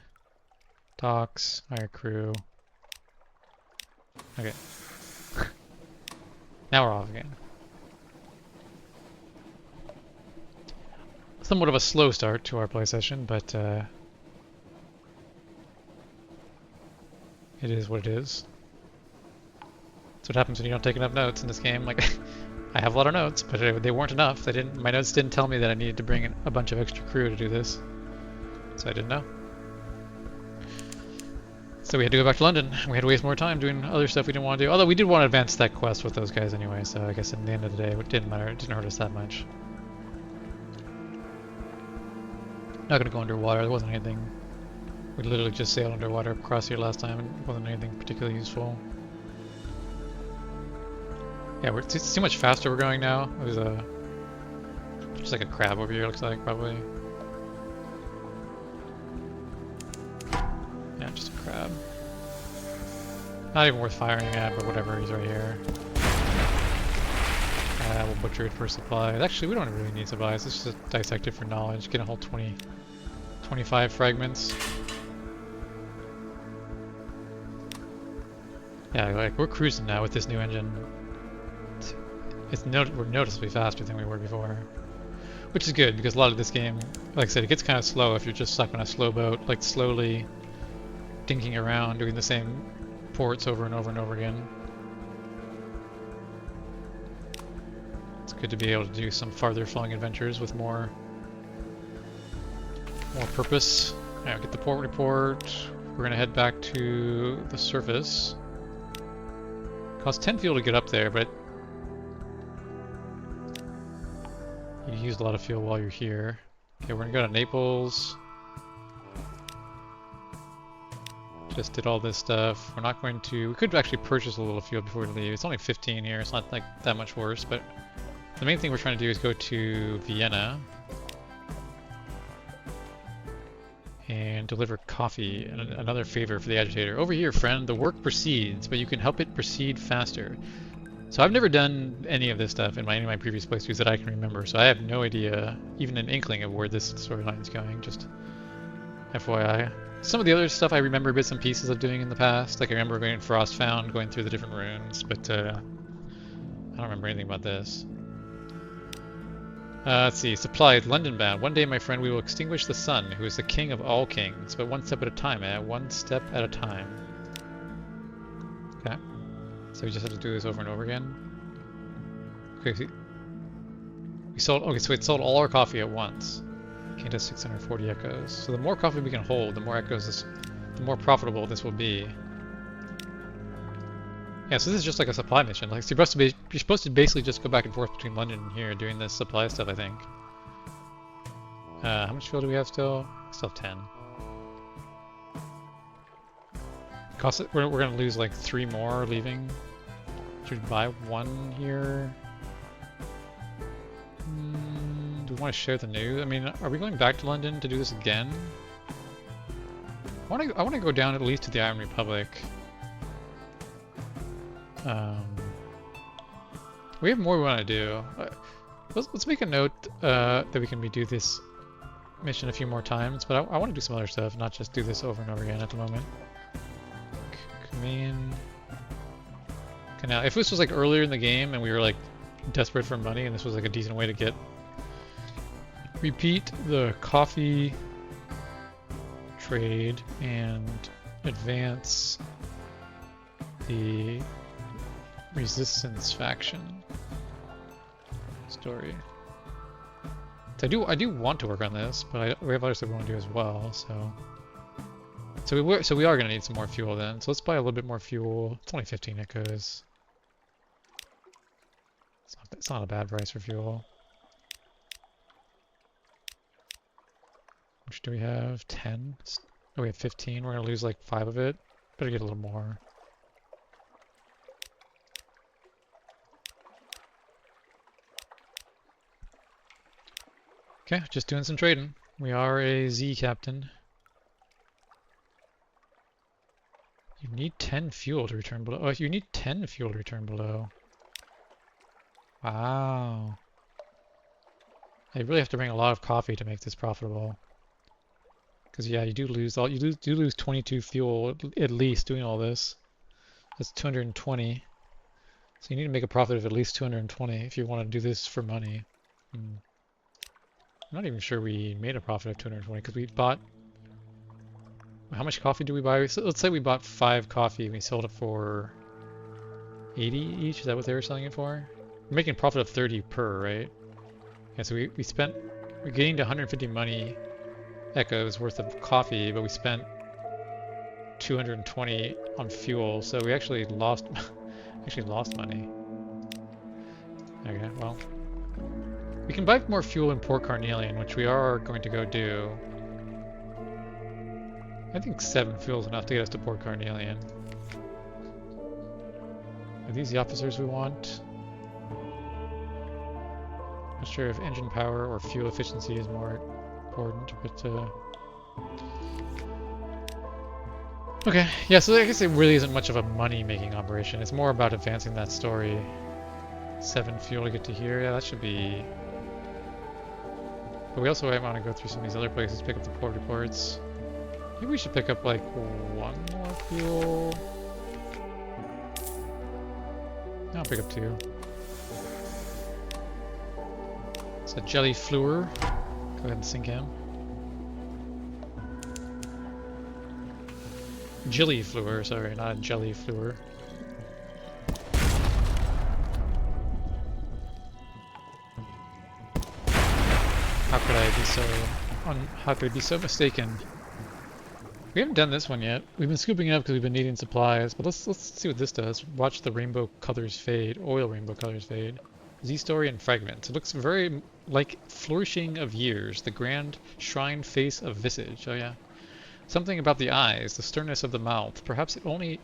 docks, hire crew. Okay. Now we're off again. Somewhat of a slow start to our play session, but it is what it is. That's what happens when you don't take enough notes in this game. Like, I have a lot of notes, but they weren't enough. My notes didn't tell me that I needed to bring in a bunch of extra crew to do this, so I didn't know. So we had to go back to London. We had to waste more time doing other stuff we didn't want to do. Although we did want to advance that quest with those guys anyway, so I guess in the end of the day, it didn't matter. It didn't hurt us that much. Not gonna go underwater. There wasn't anything. We literally just sailed underwater across here last time, and it wasn't anything particularly useful. Yeah, see how much faster we're going now. There's just like a crab over here. Looks like probably. Yeah, just a crab. Not even worth firing at, but whatever. He's right here. We'll butcher it for supplies. Actually, we don't really need supplies. Let's just dissect it for knowledge. Get a whole 25 fragments. Yeah, like we're cruising now with this new engine. We're noticeably faster than we were before, which is good because a lot of this game, like I said, it gets kind of slow if you're just stuck on a slow boat, like slowly dinking around doing the same ports over and over and over again. It's good to be able to do some farther flowing adventures with more purpose Alright, get the port report. We're gonna head back to the surface. Costs 10 fuel to get up there, but you used a lot of fuel while you're here. Okay, we're gonna go to Naples. Just did all this stuff. We're not going to... We could actually purchase a little fuel before we leave. It's only 15 here. It's not like that much worse, but the main thing we're trying to do is go to Vienna and deliver coffee and another favor for the agitator. Over here, friend, the work proceeds, but you can help it proceed faster. So I've never done any of this stuff in any of my previous playthroughs that I can remember, so I have no idea, even an inkling of where this storyline is going, just FYI. Some of the other stuff I remember bits and pieces of doing in the past, like I remember going Frostfound, going through the different runes, but I don't remember anything about this. Let's see, supplied, London bound. One day, my friend, we will extinguish the sun, who is the king of all kings, but one step at a time, one step at a time. Okay. So we just have to do this over and over again. Okay, we sold, okay, so it sold all our coffee at once. Gained us 640 echoes. So the more coffee we can hold, the more echoes the more profitable this will be. Yeah, so this is just like a supply mission. Like you're supposed to basically just go back and forth between London and here doing this supply stuff, I think. How much fuel do we have still? Still 10. We're gonna lose like 3 more leaving. Should we buy 1 here? Do we want to share the news? I mean, are we going back to London to do this again? I want to go down at least to the Iron Republic. We have more we want to do. Let's make a note that we can do this mission a few more times, but I want to do some other stuff, not just do this over and over again at the moment. Command. Okay, now if this was like earlier in the game and we were like desperate for money and this was like a decent way to repeat the coffee trade and advance the resistance faction story. So I do want to work on this, but we have other stuff we want to do as well. So we are going to need some more fuel then. So let's buy a little bit more fuel. It's only 15 echoes. It's not a bad price for fuel. Which do we have? 10? Oh, we have 15. We're going to lose like 5 of it. Better get a little more. Okay, just doing some trading. We are a Z captain. You need 10 fuel to return below. Oh, you need 10 fuel to return below. Wow. I really have to bring a lot of coffee to make this profitable. Because yeah, you do lose 22 fuel at least doing all this. That's 220. So you need to make a profit of at least 220 if you want to do this for money. I'm not even sure we made a profit of 220 because we bought... How much coffee do we buy? So let's say we bought 5 coffee and we sold it for 80 each. Is that what they were selling it for? We're making a profit of 30 per, right? Yeah, so we gained 150 money echoes worth of coffee, but we spent 220 on fuel, so we actually lost money. Okay, well, we can buy more fuel in Port Carnelian, which we are going to go do. I think 7 fuel is enough to get us to Port Carnelian. Are these the officers we want? Not sure if engine power or fuel efficiency is more important, but okay, yeah, so I guess it really isn't much of a money-making operation. It's more about advancing that story. 7 fuel to get to here, yeah, that should be... But we also might want to go through some of these other places, pick up the port reports. Maybe we should pick up, like, 1 more fuel. I'll pick up 2. It's a jelly fluor. Go ahead and sink him. Jelly fluor, sorry, not a jelly fluor. How could I be so mistaken? We haven't done this one yet. We've been scooping it up because we've been needing supplies, but let's see what this does. Watch the rainbow colors fade, oil rainbow colors fade. Z-story and fragments. It looks very like flourishing of years, the grand shrine face of visage. Oh yeah. Something about the eyes, the sternness of the mouth. Perhaps it only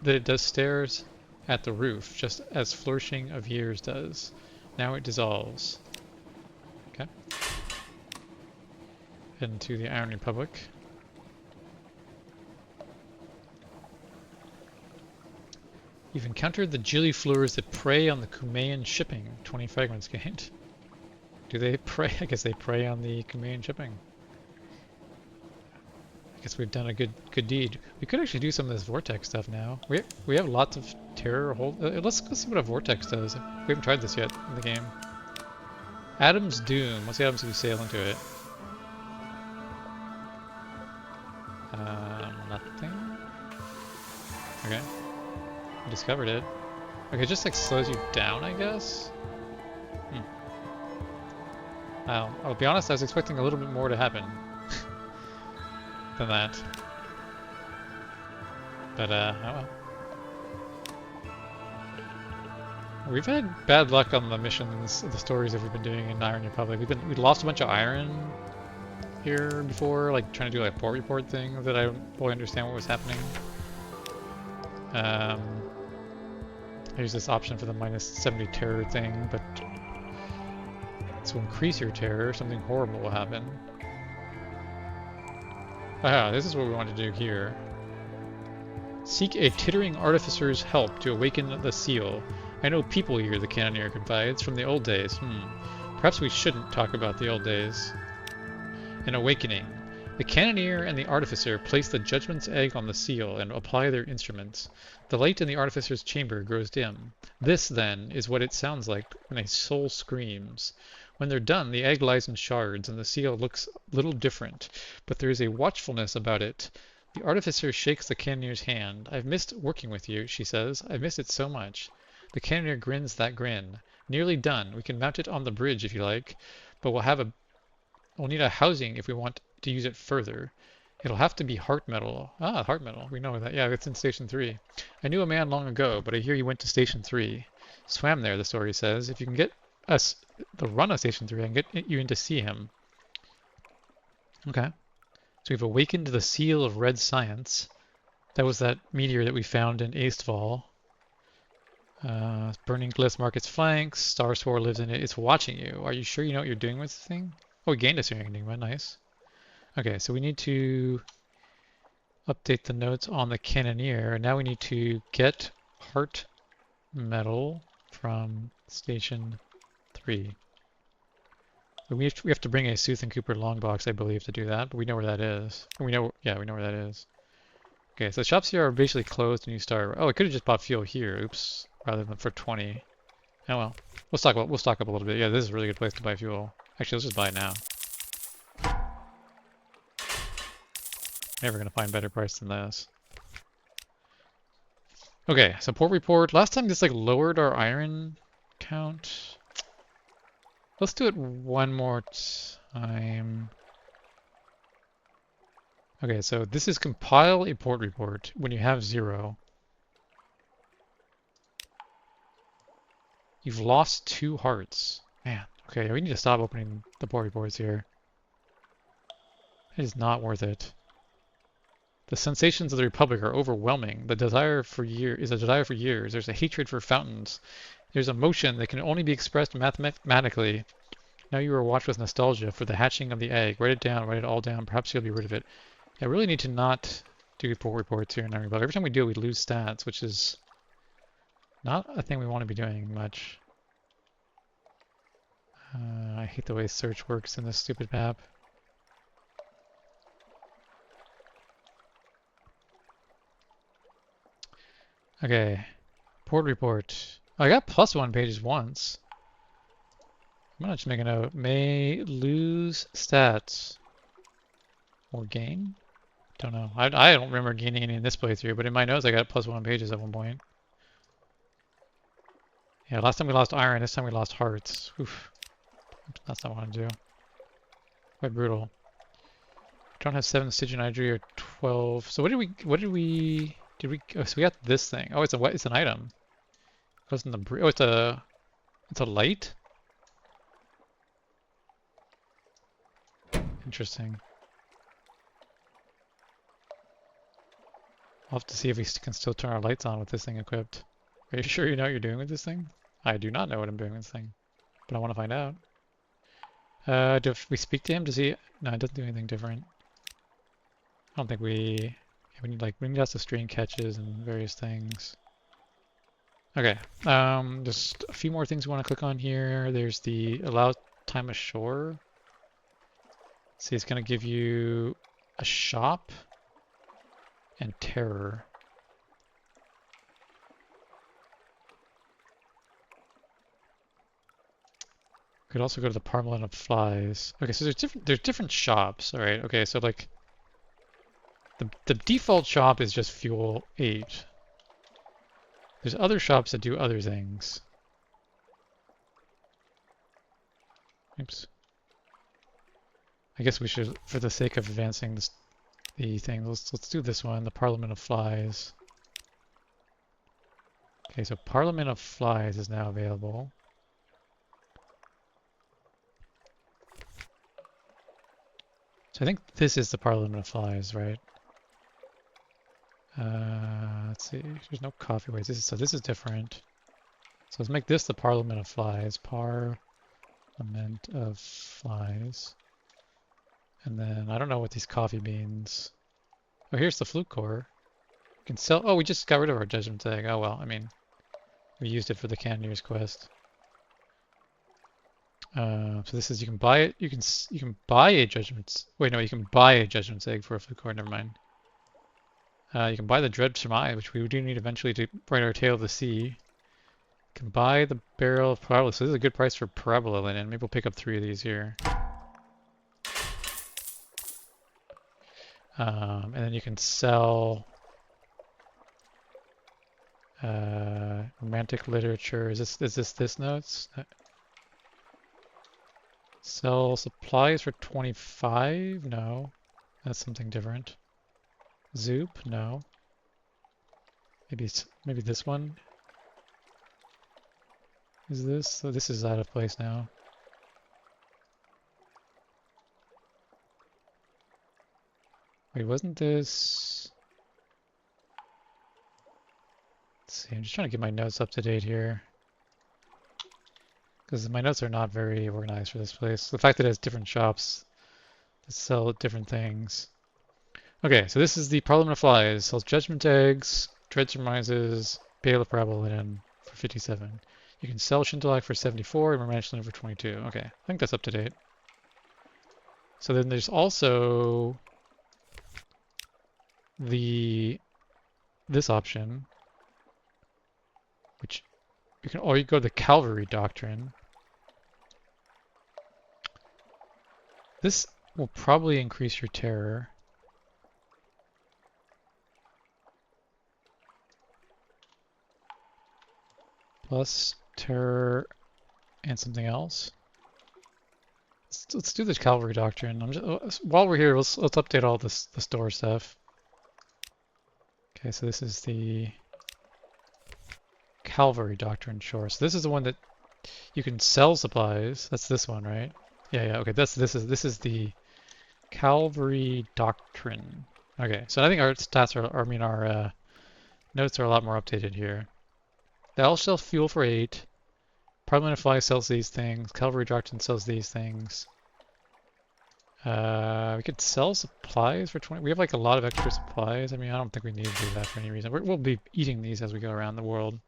that it does stares at the roof, just as flourishing of years does. Now it dissolves. Okay. Head into the Iron Republic. You've encountered the gillifleurs that prey on the Kumean shipping. 20 fragments gained. Do they prey? I guess they prey on the Kumean shipping. I guess we've done a good deed. We could actually do some of this vortex stuff now. We have lots of terror. Let's go see what a vortex does. We haven't tried this yet in the game. Adam's Doom. What's the Adams if you sail into it? Nothing. Okay. Discovered it. Okay, it just like slows you down, I guess. I'll be honest, I was expecting a little bit more to happen than that. But oh well. We've had bad luck on the missions, the stories that we've been doing in Iron Republic. We lost a bunch of iron here before, like trying to do like a port report thing that I don't fully understand what was happening. There's this option for the -70 terror thing, but to increase your terror, something horrible will happen. Ah, this is what we want to do here. Seek a tittering artificer's help to awaken the seal. I know people here, the cannoneer confides, from the old days. Perhaps we shouldn't talk about the old days. An awakening. The cannoneer and the artificer place the judgment's egg on the seal and apply their instruments. The light in the artificer's chamber grows dim. This, then, is what it sounds like when a soul screams. When they're done, the egg lies in shards, and the seal looks a little different, but there is a watchfulness about it. The artificer shakes the cannoneer's hand. I've missed working with you, she says. I've missed it so much. The cannoneer grins that grin. Nearly done. We can mount it on the bridge if you like, but we'll need a housing if we want to use it further. It'll have to be heart metal. Ah, heart metal. We know that. Yeah, it's in Station 3. I knew a man long ago, but I hear he went to Station 3. Swam there, the story says. If you can get us the run of Station 3, I can get you in to see him. Okay. So we've awakened the seal of red science. That was that meteor that we found in Eastval. Burning glyphs mark its flanks. Star Spore lives in it. It's watching you. Are you sure you know what you're doing with this thing? Oh, we gained a Searing Enigma. Nice. Okay, so we need to update the notes on the cannoneer. Now we need to get heart metal from Station 3. We have to bring a Sooth and Cooper long box, I believe, to do that, but we know where that is. We know where that is. Okay, so the shops here are basically closed when you start. Oh, I could have just bought fuel here. Oops, rather than for 20. Oh well, we'll stock up a little bit. Yeah, this is a really good place to buy fuel. Actually, let's just buy it now. Never gonna find better price than this. Okay, so port report. Last time this like lowered our iron count. Let's do it one more time. Okay, so this is compile a port report when you have 0. You've lost 2 hearts. Man, okay, we need to stop opening the port reports here. It is not worth it. The sensations of the Republic are overwhelming. The desire for years is a desire for years. There's a hatred for fountains. There's emotion that can only be expressed mathematically. Now you are watched with nostalgia for the hatching of the egg. Write it down, write it all down. Perhaps you'll be rid of it. I really need to not do port reports here in Iron Republic. Every time we do, we lose stats, which is not a thing we want to be doing much. I hate the way search works in this stupid map. Okay, port report. I got +1 pages once. I'm gonna just make a note. May lose stats or gain? Don't know. I don't remember gaining any in this playthrough, but in my notes I got +1 pages at one point. Yeah, last time we lost iron, this time we lost hearts. Oof. That's not what I want to do. Quite brutal. Don't have 7 Stygian Idri or 12. So oh, so we got this thing. Oh, it's an item. It wasn't oh, it's a light? Interesting. I'll have to see if we can still turn our lights on with this thing equipped. Are you sure you know what you're doing with this thing? I do not know what I'm doing with this thing, but I want to find out. Do we speak to him? Does he? No, it doesn't do anything different. I don't think we we need lots of string catches and various things. Okay, just a few more things we want to click on here. There's the allow time ashore. See, it's going to give you a shop and terror. Could also go to the Parliament of Flies. Okay, so there's different shops. All right. Okay, so like the default shop is just fuel 8. There's other shops that do other things. Oops. I guess we should, for the sake of advancing the thing, let's do this one, the Parliament of Flies. Okay, so Parliament of Flies is now available. So I think this is the Parliament of Flies, right? Let's see. There's no coffee ways. So this is different. So let's make this the Parliament of Flies. Parliament of Flies. And then I don't know what these coffee beans. Oh, here's the flute core. We can sell. Oh, we just got rid of our judgment egg. Oh well. I mean, we used it for the Cannoneer's quest. So this is you can buy it. You can buy a judgment. Wait, no, you can buy a judgment egg for a flute core. Never mind. You can buy the Dread Surmise, which we do need eventually to write our Tale of the Sea. You can buy the Barrel of Parabola. So this is a good price for Parabola linen. Maybe we'll pick up 3 of these here. And then you can sell romantic literature. Is this notes? Sell supplies for 25? No. That's something different. Zoop? No. Maybe this one? Is this? So this is out of place now. Wait, wasn't this... Let's see, I'm just trying to get my notes up to date here. Because my notes are not very organized for this place. The fact that it has different shops that sell different things. Okay, so this is the Parliament of Flies. Sells Judgment Eggs, Dread Surmises, Bale of Parabola Linen for 57. You can sell Shintalak for 74 and Romantic Linen for 22. Okay, I think that's up to date. So then there's also this option, which you can, or you go to the Calvary Doctrine. This will probably increase your terror. Plus terror and something else. Let's do the Calvary Doctrine. While we're here, let's update all the store stuff. Okay, so this is the Calvary Doctrine, sure. So this is the one that you can sell supplies. That's this one, right? Yeah. Okay, this is the Calvary Doctrine. Okay, so I think our stats our notes are a lot more updated here. They all sell fuel for 8. Parliament of Flies sells these things. Calvary Doctrine sells these things. We could sell supplies for 20. We have like a lot of extra supplies. I mean, I don't think we need to do that for any reason. We'll be eating these as we go around the world.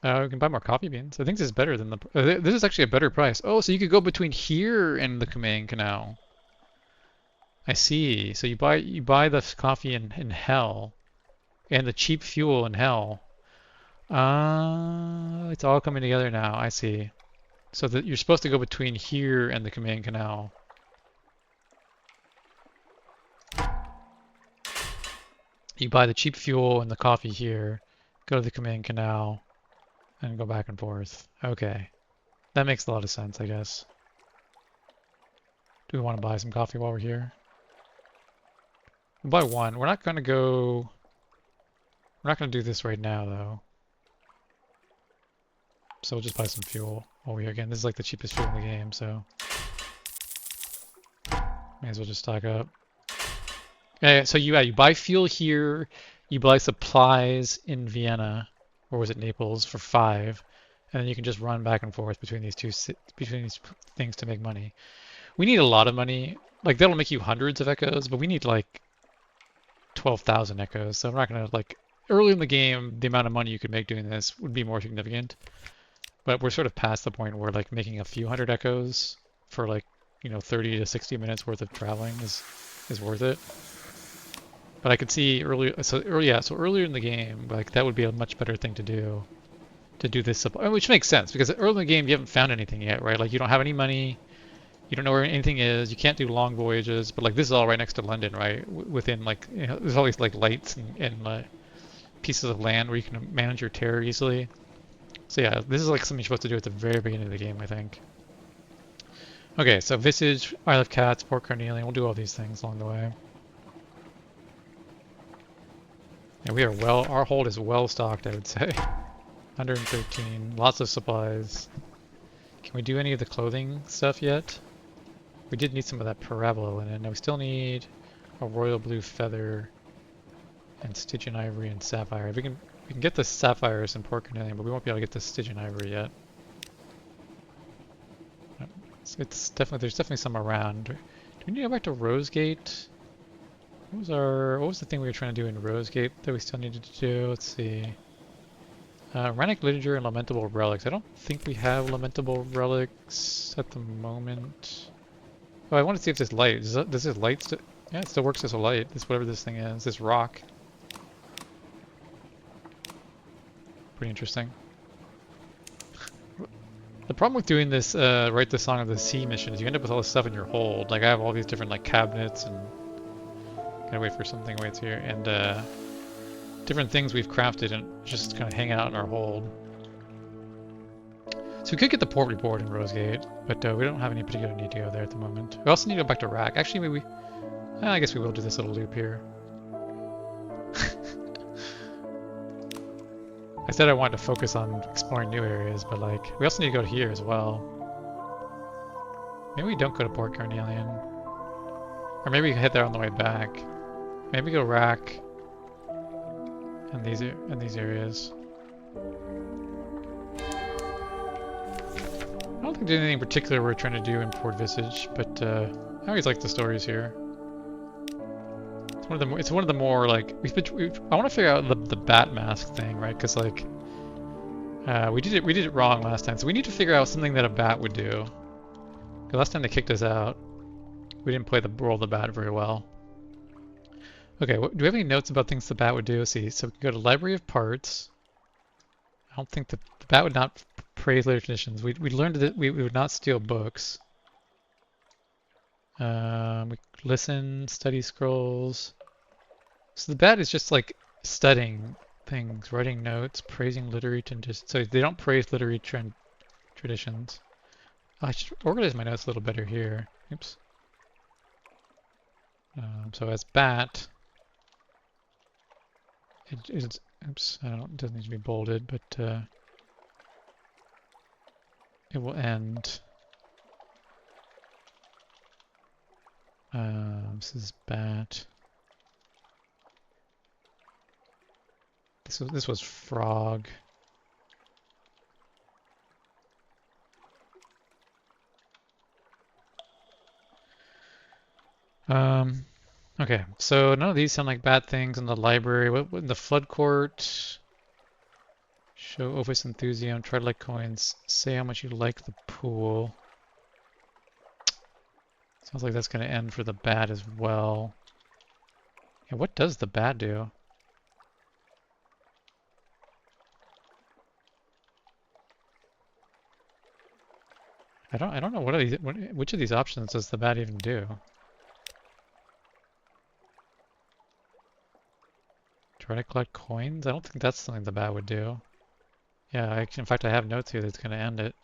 We can buy more coffee beans. I think this is better than this is actually a better price. Oh, so you could go between here and the Kumain Canal. I see. So you buy the coffee in hell, and the cheap fuel in hell. It's all coming together now. I see. So that you're supposed to go between here and the Kumain Canal. You buy the cheap fuel and the coffee here, go to the Kumain Canal, and go back and forth. Okay. That makes a lot of sense, I guess. Do we want to buy some coffee while we're here? We'll buy one. We're not going to go... We're not going to do this right now, though. So we'll just buy some fuel while we're here. Again, this is like the cheapest fuel in the game, so... May as well just stock up. Yeah, so you buy fuel here, you buy supplies in Vienna, or was it Naples, for 5, and then you can just run back and forth between these things to make money. We need a lot of money. Like, that'll make you hundreds of echoes, but we need like 12,000 echoes, so I'm not gonna like... Early in the game, the amount of money you could make doing this would be more significant, but we're sort of past the point where like making a few hundred echoes for like, 30 to 60 minutes worth of traveling is worth it. But I could see earlier, so earlier in the game, like that would be a much better thing to do this supply, which makes sense because early in the game you haven't found anything yet, right? Like you don't have any money, you don't know where anything is, you can't do long voyages, but like this is all right next to London, right? Within like, there's all these like lights and pieces of land where you can manage your terror easily. So yeah, this is like something you're supposed to do at the very beginning of the game, I think. Okay, so Visage, Isle of Cats, Port Carnelian, we'll do all these things along the way. And we are our hold is well stocked, I would say. 113, lots of supplies. Can we do any of the clothing stuff yet? We did need some of that parabola linen. Now we still need a royal blue feather and Stygian ivory and sapphire. We can get the sapphires in Port Carnelian, but we won't be able to get the Stygian ivory yet. It's definitely, there's definitely some around. Do we need to go back to Rosegate? What was the thing we were trying to do in Rosegate that we still needed to do? Let's see. Runic literature and lamentable relics. I don't think we have lamentable relics at the moment. Oh, I want to see if this light, does this light still, yeah, it still works as a light. This, whatever this thing is, this rock. Pretty interesting. The problem with doing this, Write the Song of the Sea mission is you end up with all this stuff in your hold. Like I have all these different like cabinets and gotta wait for something waits here, and different things we've crafted and just kind of hang out in our hold. So we could get the port report in Rosegate, but we don't have any particular need to go there at the moment. We also need to go back to Rack. Actually, maybe I guess we will do this little loop here. I said I wanted to focus on exploring new areas, but like we also need to go here as well. Maybe we don't go to Port Carnelian, or maybe we can hit there on the way back. Maybe go Rack and these areas. I don't think there's anything particular we're trying to do in Port Visage, but I always like the stories here. It's one of the more like I want to figure out the bat mask thing, right? Because like we did it wrong last time, so we need to figure out something that a bat would do. Because last time they kicked us out, we didn't play the role of the bat very well. Okay, do we have any notes about things the bat would do? Let's see, so we can go to Library of Parts. I don't think the bat would not praise later traditions. We learned that we would not steal books. We listen, study scrolls. So the bat is just like studying things, writing notes, praising literary traditions. So they don't praise literary traditions. Oh, I should organize my notes a little better here. Oops. So as bat, oops, it doesn't need to be bolded, but it will end. This is bat. This was frog. Okay, so none of these sound like bad things in the library. What in the flood court? Show office enthusiasm, try to like coins, say how much you like the pool. Sounds like that's going to end for the bat as well. Yeah, what does the bat do? I don't know which of these options does the bat even do? Try to collect coins? I don't think that's something the bat would do. Yeah, in fact I have notes here that's going to end it.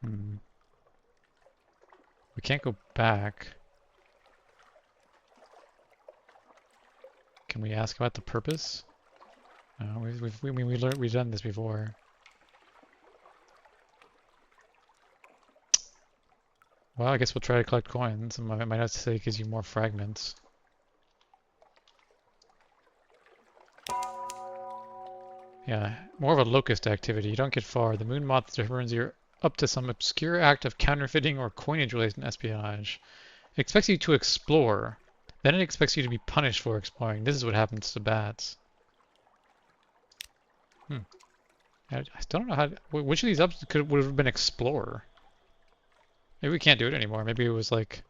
Hmm. We can't go back. Can we ask about the purpose? No, we've done this before. Well, I guess we'll try to collect coins. I might have to say it gives you more fragments. Yeah, more of a locust activity. You don't get far. The moon moth determines you're up to some obscure act of counterfeiting or coinage-related espionage. It expects you to explore. Then it expects you to be punished for exploring. This is what happens to bats. I still don't know how. Which of these would have been explore? Maybe we can't do it anymore. Maybe it was like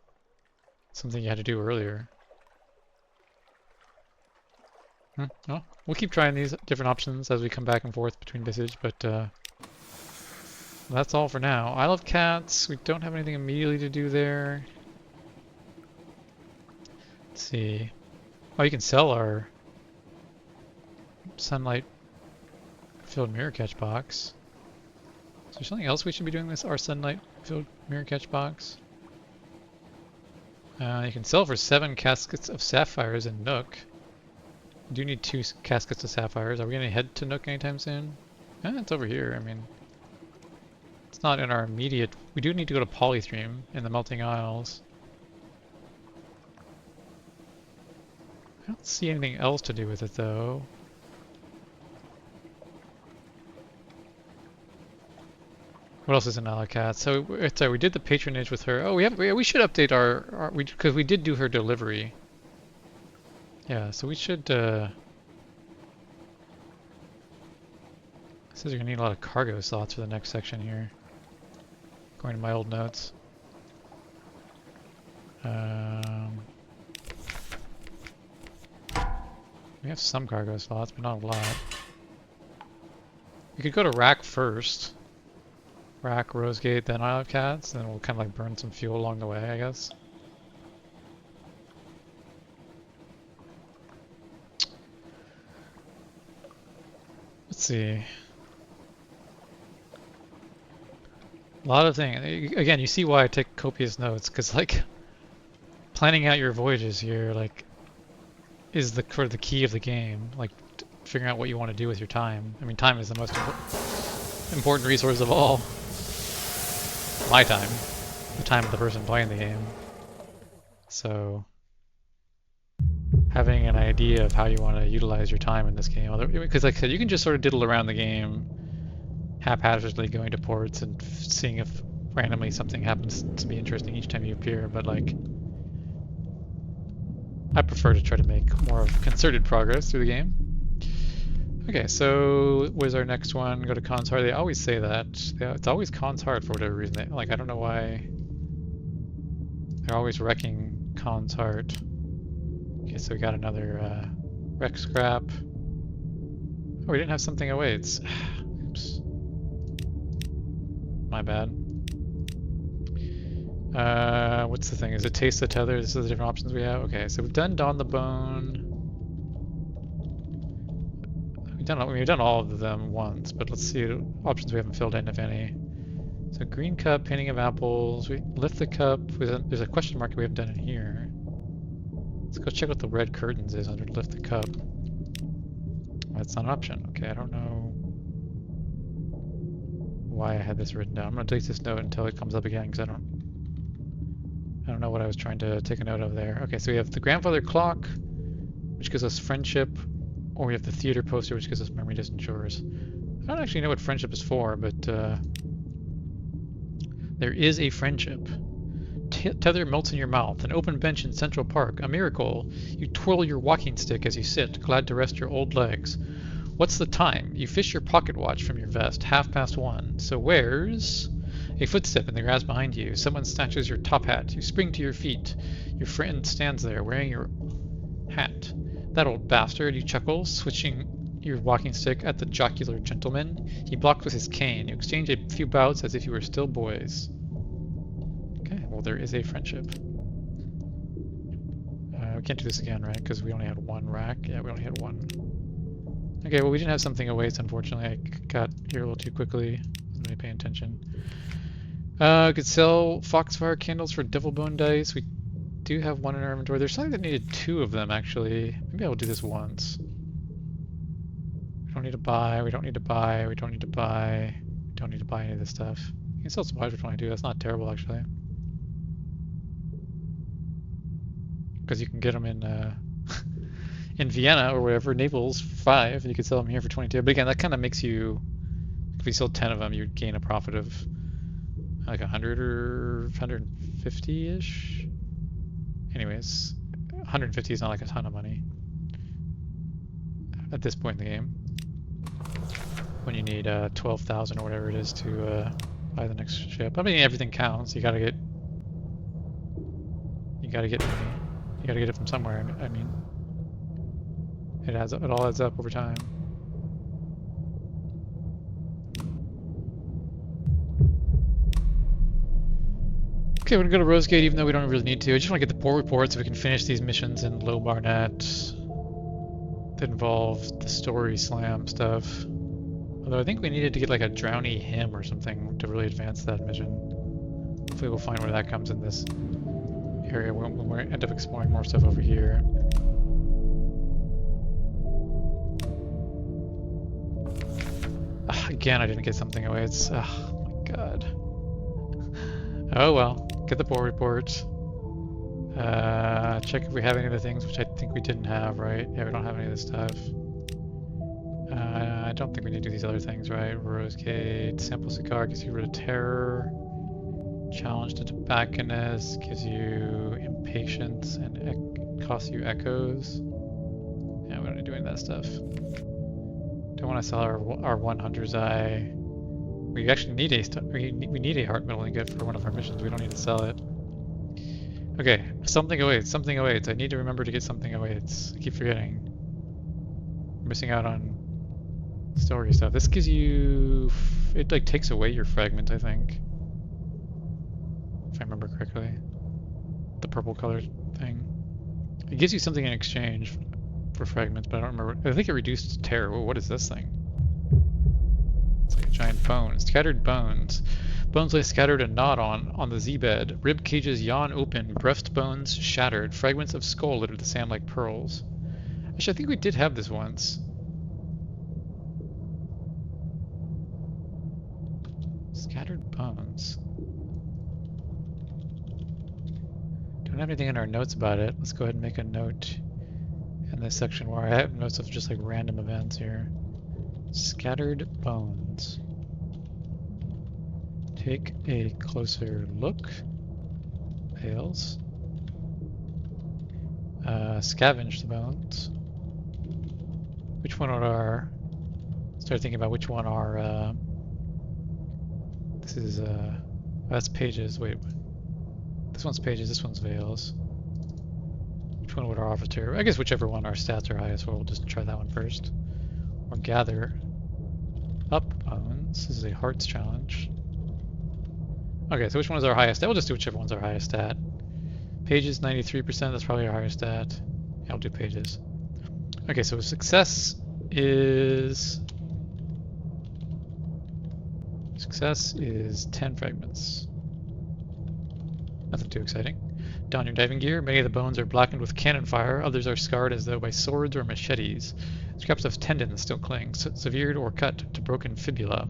something you had to do earlier. No, we'll keep trying these different options as we come back and forth between Visage, but that's all for now. Isle of Cats, we don't have anything immediately to do there. Let's see. Oh, you can sell our sunlight-filled mirror catch box. Is there something else we should be doing with our sunlight-filled mirror catch box? You can sell for 7 caskets of sapphires in Nook. We do need 2 caskets of sapphires. Are we going to head to Nook anytime soon? It's over here. I mean, it's not in our immediate... We do need to go to Polythreme in the Melting Isles. I don't see anything else to do with it, though. What else is in Alacat? So, sorry, we did the patronage with her. Oh, we should update because we did do her delivery. Yeah, so we should, it says you're gonna need a lot of cargo slots for the next section here. Going to my old notes. We have some cargo slots, but not a lot. We could go to Rack first. Rack, Rosegate, then Isle of Cats, and then we'll kind of like burn some fuel along the way, I guess. Let's see. A lot of things. Again, you see why I take copious notes, because like planning out your voyages here, like, is the key of the game. Like figuring out what you want to do with your time. I mean, time is the most important resource of all. My time, the time of the person playing the game. So having an idea of how you want to utilize your time in this game, because like I said, you can just sort of diddle around the game, haphazardly going to ports and seeing if randomly something happens to be interesting each time you appear, but like I prefer to try to make more of concerted progress through the game. Okay, so where's our next one? Go to Khan's Heart. They always say that. It's always Khan's Heart for whatever reason. Like, I don't know why. They're always wrecking Khan's Heart. Okay, so we got another wreck scrap. Oh, we didn't have something awaits. Oops. My bad. What's the thing? Is it Taste the Tether? This is the different options we have? Okay, so we've done Dawn the Bone. We've done all of them once, but let's see what options we haven't filled in, if any. So green cup, painting of apples. We lift the cup. There's a question mark we haven't done in here. Let's go check what the red curtains is under lift the cup. That's not an option. Okay, I don't know why I had this written down. I'm gonna delete this note until it comes up again because I don't know what I was trying to take a note of there. Okay, so we have the grandfather clock, which gives us friendship. Or we have the theater poster, which gives us memory distant shores. I don't actually know what friendship is for, but there is a friendship. Tether melts in your mouth. An open bench in Central Park. A miracle. You twirl your walking stick as you sit, glad to rest your old legs. What's the time? You fish your pocket watch from your vest. 1:30. So where's... A footstep in the grass behind you. Someone snatches your top hat. You spring to your feet. Your friend stands there, wearing your hat. That old bastard, you chuckle, switching your walking stick at the jocular gentleman. He blocked with his cane. You exchange a few bouts as if you were still boys. Okay, well there is a friendship. We can't do this again, right? Because we only had one rack. Yeah, we only had one. Okay, well we didn't have something awaits, unfortunately. I got here a little too quickly. Wasn't really paying attention. Could sell foxfire candles for devil bone dice. We do have one in our inventory. There's something that needed two of them, actually. Maybe I'll do this once. We don't need to buy, we don't need to buy, we don't need to buy, we don't need to buy any of this stuff. You can sell supplies for 22. That's not terrible, actually. Because you can get them in Vienna or wherever, Naples, for 5, and you could sell them here for 22. But again, that kind of makes you, if you sold 10 of them, you'd gain a profit of like 100 or 150-ish. Anyways, 150 is not like a ton of money at this point in the game. When you need 12,000 or whatever it is to buy the next ship. I mean, everything counts. You gotta get money. You gotta get it from somewhere. I mean, it adds up. It all adds up over time. Okay, we're gonna go to Rosegate, even though we don't really need to. I just want to get the port report so we can finish these missions in Low Barnett that involve the story slam stuff. Although I think we needed to get like a drowny hymn or something to really advance that mission. Hopefully we'll find where that comes in this area when we end up exploring more stuff over here. Again, I didn't get something away. It's, oh my god. Oh well, get the port report. Check if we have any of the things, which I think we didn't have, right? Yeah, we don't have any of this stuff. I don't think we need to do these other things, right? Rosegate, sample cigar gives you rid of terror. Challenge to tobacconist gives you impatience and costs you echoes. Yeah, we don't need to do any of that stuff. Don't want to sell our 100's eye. We actually need we need a heart metal ingot for one of our missions. We don't need to sell it. Okay, something awaits. Something awaits. I need to remember to get something awaits. I keep forgetting. I'm missing out on story stuff. This gives you. It like takes away your fragment, I think. If I remember correctly. The purple color thing. It gives you something in exchange for fragments, but I don't remember. I think it reduced terror. Whoa, what is this thing? It's like a giant bone. Scattered bones. Bones lay scattered and gnawed on the Z-bed. Rib cages yawn open, breastbones shattered. Fragments of skull littered the sand like pearls. Actually, I think we did have this once. Scattered bones. Don't have anything in our notes about it. Let's go ahead and make a note in this section where I have notes of just like random events here. Scattered bones. Take a closer look. Fails. Scavenge the bones. Which one are our... Start thinking about which one are... This is... that's pages. Wait. This one's pages, this one's veils. Which one would our officer... I guess whichever one our stats are highest, we'll just try that one first. Or gather up bones. This is a hearts challenge. Okay, so which one is our highest stat? We'll just do whichever one's our highest stat. Pages, 93%, that's probably our highest stat. Yeah, I'll do pages. Okay, so success is... Success is 10 fragments. Nothing too exciting. Don your diving gear. Many of the bones are blackened with cannon fire. Others are scarred as though by swords or machetes. Scraps of tendons still cling, severed or cut to broken fibula.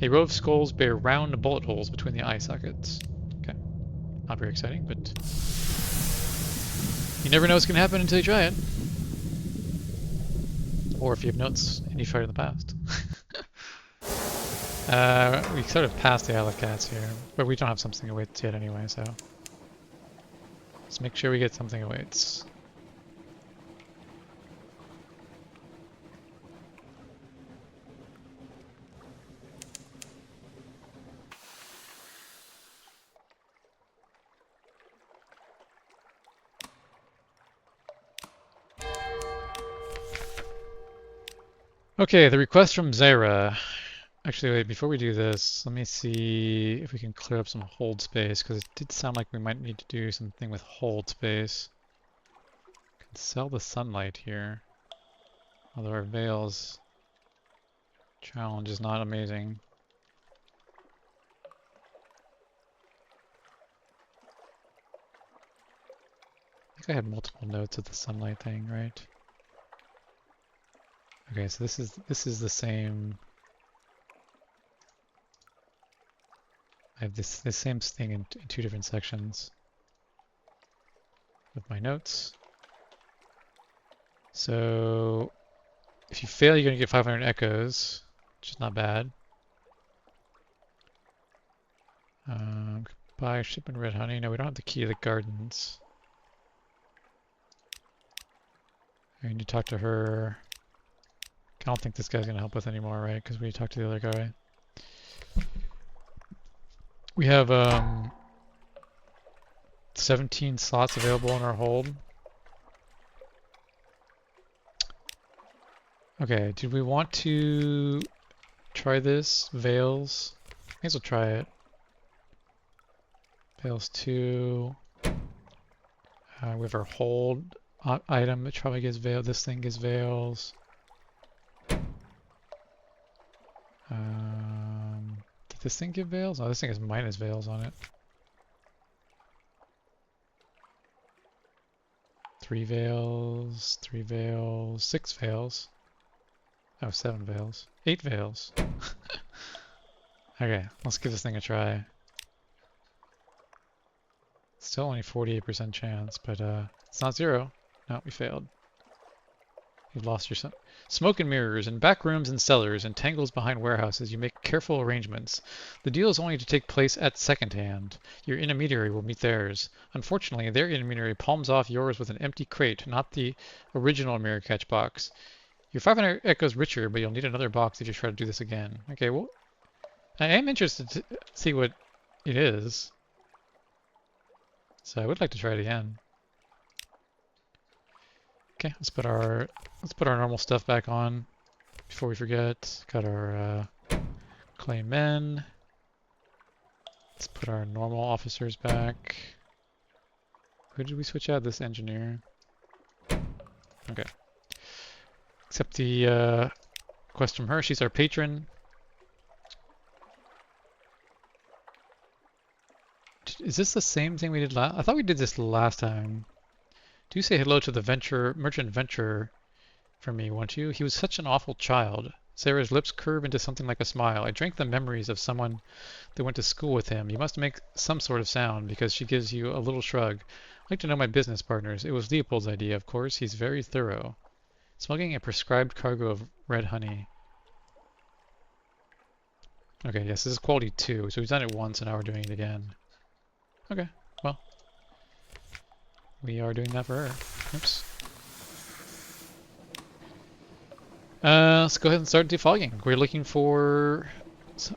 A row of skulls bear round bullet holes between the eye sockets. Okay. Not very exciting, but... You never know what's going to happen until you try it. Or if you have notes and you tried it in the past. We sort of passed the Isle of Cats here, but we don't have something awaits yet anyway, so... Let's make sure we get something awaits. Okay, the request from Zara. Actually, wait, before we do this, let me see if we can clear up some hold space, because it did sound like we might need to do something with hold space. Can sell the sunlight here. Although our veils challenge is not amazing. think I had multiple notes of the sunlight thing, right? Okay, so this is the same. I have this same thing in two different sections with my notes. So if you fail, you're gonna get 500 echoes, which is not bad. Buy shipment red honey. No, we don't have the key to the gardens. I need to talk to her. I don't think this guy's gonna help with anymore, right? Because we talked to the other guy. We have 17 slots available in our hold. Okay, do we want to try this? Veils? I guess we'll try it. Veils 2. We have our hold item, which probably gives veil. This thing gives veils. Did this thing give veils? Oh, this thing has minus veils on it. 3 veils, 3 veils, 6 veils. Oh, 7 veils. 8 veils. Okay, let's give this thing a try. Still only 48% chance, but it's not 0. No, we failed. You've lost your son. Smoke and mirrors, in back rooms and cellars, and tangles behind warehouses, you make careful arrangements. The deal is only to take place at second hand. Your intermediary will meet theirs. Unfortunately, their intermediary palms off yours with an empty crate, not the original mirror catch box. Your 500 echoes richer, but you'll need another box if you try to do this again. Okay, well, I am interested to see what it is. So I would like to try it again. Okay, let's put our normal stuff back on before we forget. Got our clay men. Let's put our normal officers back. Who did we switch out? This engineer. Okay. Accept the quest from her. She's our patron. Is this the same thing we did last? I thought we did this last time. Do say hello to the merchant venturer for me, won't you? He was such an awful child. Sarah's lips curve into something like a smile. I drank the memories of someone that went to school with him. You must make some sort of sound, because she gives you a little shrug. I'd like to know my business partners. It was Leopold's idea, of course. He's very thorough. Smuggling a prescribed cargo of red honey. Okay, yes, this is quality 2. So we've done it once, and now we're doing it again. Okay, well. We are doing that for her. Oops. Let's go ahead and start defogging. We're looking for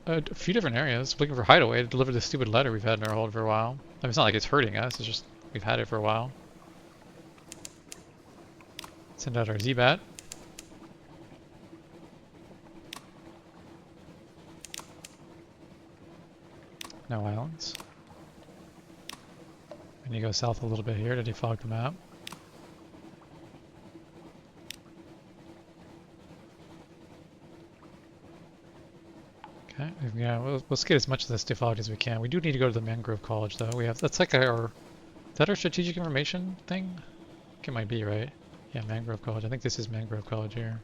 a few different areas. We're looking for Hideaway to deliver this stupid letter we've had in our hold for a while. I mean, it's not like it's hurting us, it's just we've had it for a while. Send out our Z-Bat. No islands. We need to go south a little bit here to defog the map. Okay, yeah, let's get as much of this defogged as we can. We do need to go to the Mangrove College, though. That's like our, is that our strategic information thing? I think it might be, right? Yeah, Mangrove College. I think this is Mangrove College here.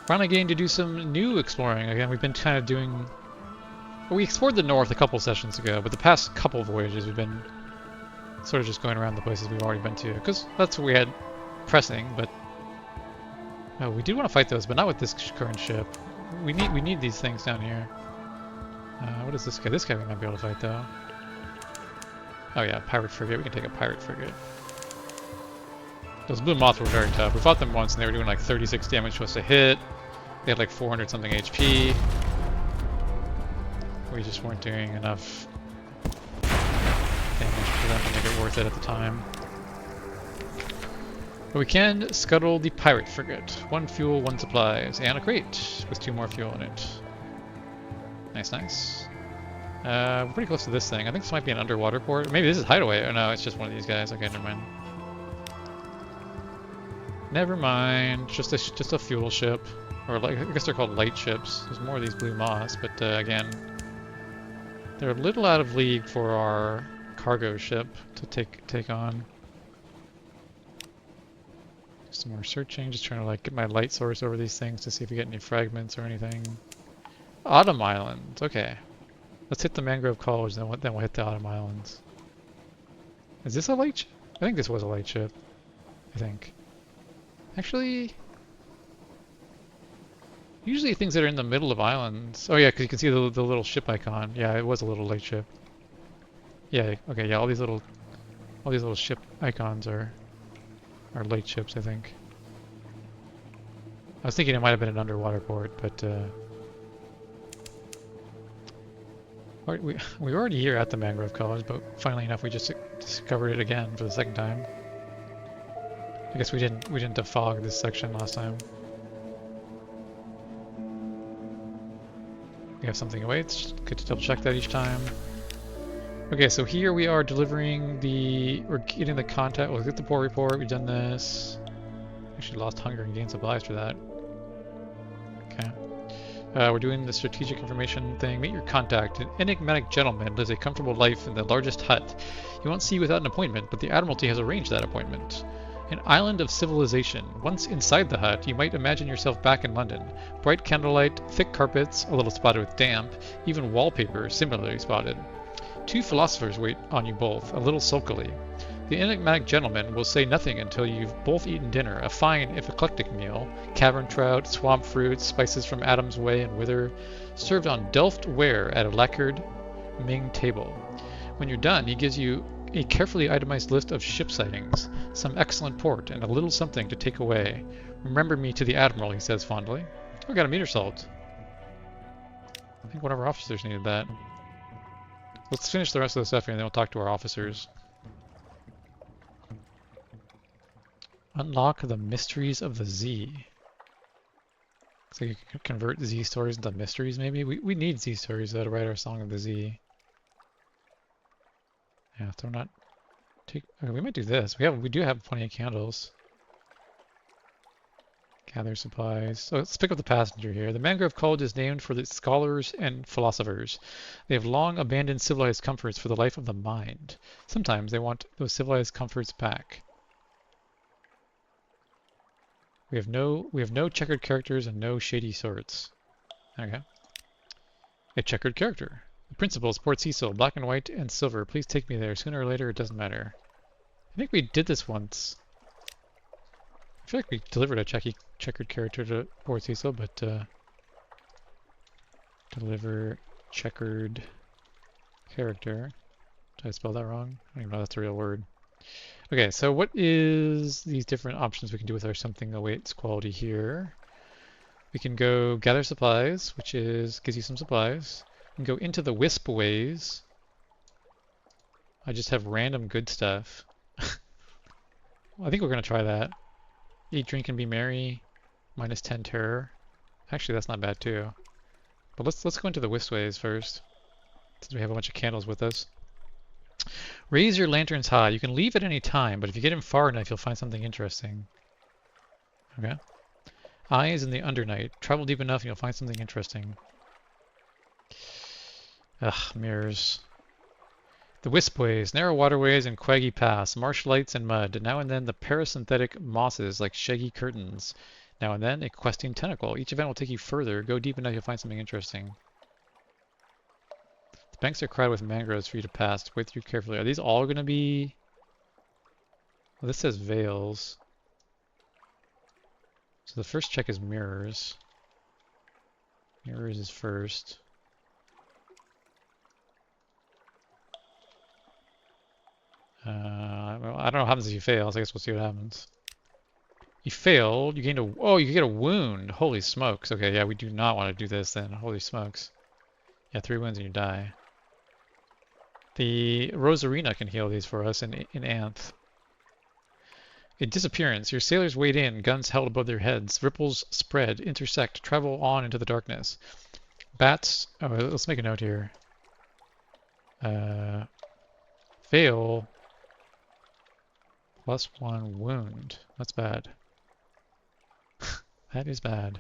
Finally getting to do some new exploring. Again, we've been kind of doing... Well, we explored the north a couple sessions ago, but the past couple voyages we've been sort of just going around the places we've already been to, because that's what we had pressing, but... Oh, we do want to fight those, but not with this current ship. We need these things down here. What is this guy? This guy we might be able to fight, though. Oh yeah, pirate frigate. We can take a pirate frigate. Those blue moths were very tough. We fought them once and they were doing like 36 damage to us a hit. They had like 400 something HP. We just weren't doing enough damage for them to make it worth it at the time. But we can scuttle the pirate frigate. 1 fuel, 1 supplies, and a crate with 2 more fuel in it. Nice, nice. We're pretty close to this thing. I think this might be an underwater port. Maybe this is Hideaway. Oh no, it's just one of these guys. Okay, never mind. Never mind. Just a fuel ship, or like I guess they're called light ships. There's more of these blue moths, but again, They're a little out of league for our cargo ship to take on. Some more searching, just trying to like get my light source over these things to see if we get any fragments or anything. Autumn Islands, okay. Let's hit the Mangrove College, then we'll hit the Autumn Islands. Is this a light ship? I think this was a light ship. I think. Actually, usually things that are in the middle of islands. Oh yeah, because you can see the little ship icon. Yeah, it was a little light ship. Yeah, okay, yeah, all these little ship icons are light ships, I think. I was thinking it might have been an underwater port, but we were already here at the Mangrove College, but funnily enough, we just discovered it again for the second time. I guess we didn't defog this section last time. We have something away. It's good to double check that each time. Okay, so here we are delivering we're getting the contact. We'll get the port report. We've done this. Actually lost hunger and gained supplies for that. Okay. We're doing the strategic information thing. Meet your contact. An enigmatic gentleman lives a comfortable life in the largest hut. You won't see without an appointment, but the Admiralty has arranged that appointment. An island of civilization. Once inside the hut, you might imagine yourself back in London. Bright candlelight, thick carpets, a little spotted with damp, even wallpaper similarly spotted. Two philosophers wait on you both, a little sulkily. The enigmatic gentleman will say nothing until you've both eaten dinner, a fine if eclectic meal, cavern trout, swamp fruit, spices from Adam's Way and Wither, served on Delft ware at a lacquered Ming table. When you're done, he gives you a carefully itemized list of ship sightings, some excellent port, and a little something to take away. Remember me to the Admiral, he says fondly. Oh, got a meter salt. I think one of our officers needed that. Let's finish the rest of the stuff here and then we'll talk to our officers. Unlock the mysteries of the Z. So you can convert Z stories into mysteries maybe? We need Z stories though to write our Song of the Z. Yeah, so we're not... Okay, we might do this. We do have plenty of candles. Gather supplies. So let's pick up the passenger here. The Mangrove College is named for its scholars and philosophers. They have long abandoned civilized comforts for the life of the mind. Sometimes they want those civilized comforts back. We have no checkered characters and no shady sorts. Okay. A checkered character. The principal is Port Cecil, black and white and silver. Please take me there. Sooner or later, it doesn't matter. I think we did this once. I feel like we delivered a checkered character to Port Cecil, but deliver checkered character. Did I spell that wrong? I don't even know if that's a real word. Okay, so what is these different options we can do with our something awaits quality here? We can go gather supplies, which gives you some supplies. We can go into the wisp ways. I just have random good stuff. I think we're gonna try that. Eat, drink, and be merry. Minus 10 terror. Actually, that's not bad too. But let's go into the wisp ways first, since we have a bunch of candles with us. Raise your lanterns high. You can leave at any time, but if you get in far enough, you'll find something interesting. Okay. Eyes in the undernight. Travel deep enough and you'll find something interesting. Ugh, mirrors. The wispways, narrow waterways and quaggy paths, marsh lights and mud. Now and then the parasynthetic mosses like shaggy curtains. Now and then a questing tentacle. Each event will take you further. Go deep enough, you'll find something interesting. The banks are crowded with mangroves for you to pass. Wade through carefully. Are these all going to be... Well, this says veils. So the first check is mirrors. Mirrors is first. Well, I don't know what happens if you fail, so I guess we'll see what happens. You failed, you gained a... Oh, you get a wound! Holy smokes. Okay, yeah, we do not want to do this then. Holy smokes. Yeah, 3 wounds and you die. The Rosarina can heal these for us in Anth. A disappearance. Your sailors wade in, guns held above their heads. Ripples spread, intersect, travel on into the darkness. Bats... Oh, let's make a note here. Fail... +1 wound. That's bad. That is bad.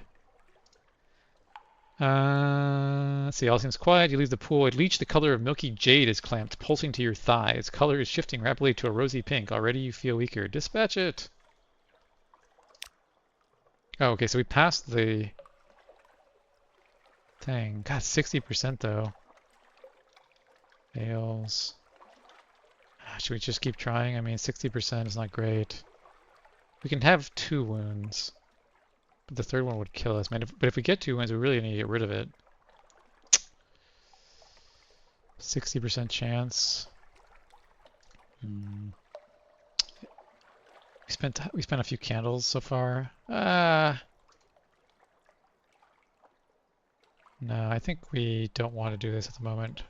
Let's see, all seems quiet. You leave the pool. A leech the color of milky jade is clamped, pulsing to your thigh. Its color is shifting rapidly to a rosy pink. Already you feel weaker. Dispatch it! Oh, okay, so we passed the thing. God, 60% though. Fails. Should we just keep trying? I mean, 60% is not great. We can have 2 wounds. But the third one would kill us. Man, but if we get 2 wounds, we really need to get rid of it. 60% chance. We spent a few candles so far. No, I think we don't want to do this at the moment.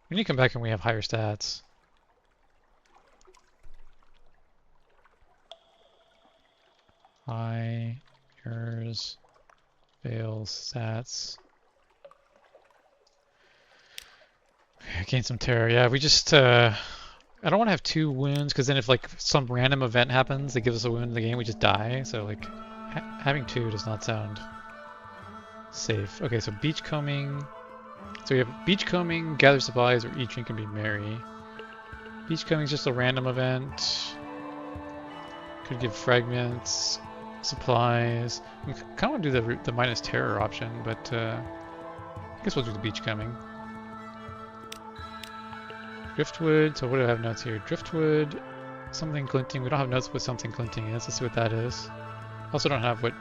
We need to come back and we have higher stats. High, yours, fails, stats. Okay, gain some terror. Yeah, we just, I don't want to have 2 wounds, because then if like some random event happens that gives us a wound in the game, we just die. So like, having 2 does not sound safe. Okay, so beachcombing. So we have beachcombing, gather supplies, or eat, drink, and be merry. Beachcombing is just a random event. Could give fragments, supplies. I kind of want to do the minus terror option, but I guess we'll do the beachcombing. Driftwood, so what do I have notes here? Driftwood, something glinting. We don't have notes with something glinting. Let's see what that is. Also don't have what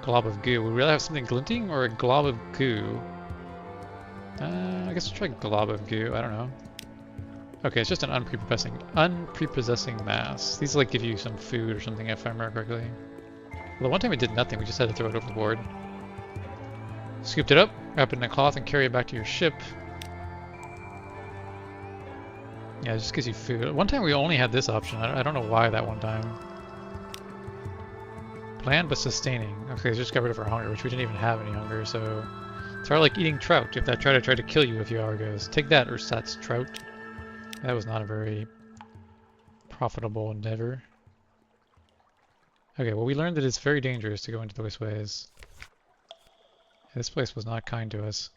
glob of goo. Would we rather have something glinting or a glob of goo? I guess we'll try glob of goo. I don't know. Okay, it's just an unprepossessing mass. These like give you some food or something if I remember correctly. Well, the one time it did nothing, we just had to throw it overboard. Scooped it up, wrap it in a cloth, and carry it back to your ship. Yeah, it just gives you food. One time we only had this option. I don't know why that one time. Bland but sustaining. Okay, so just got rid of our hunger, which we didn't even have any hunger, so... It's hard like eating trout if that trout tried to kill you a few hours ago. Take that, Ursat's trout. That was not a very profitable endeavor. Okay, well we learned that it's very dangerous to go into those ways. This place was not kind to us.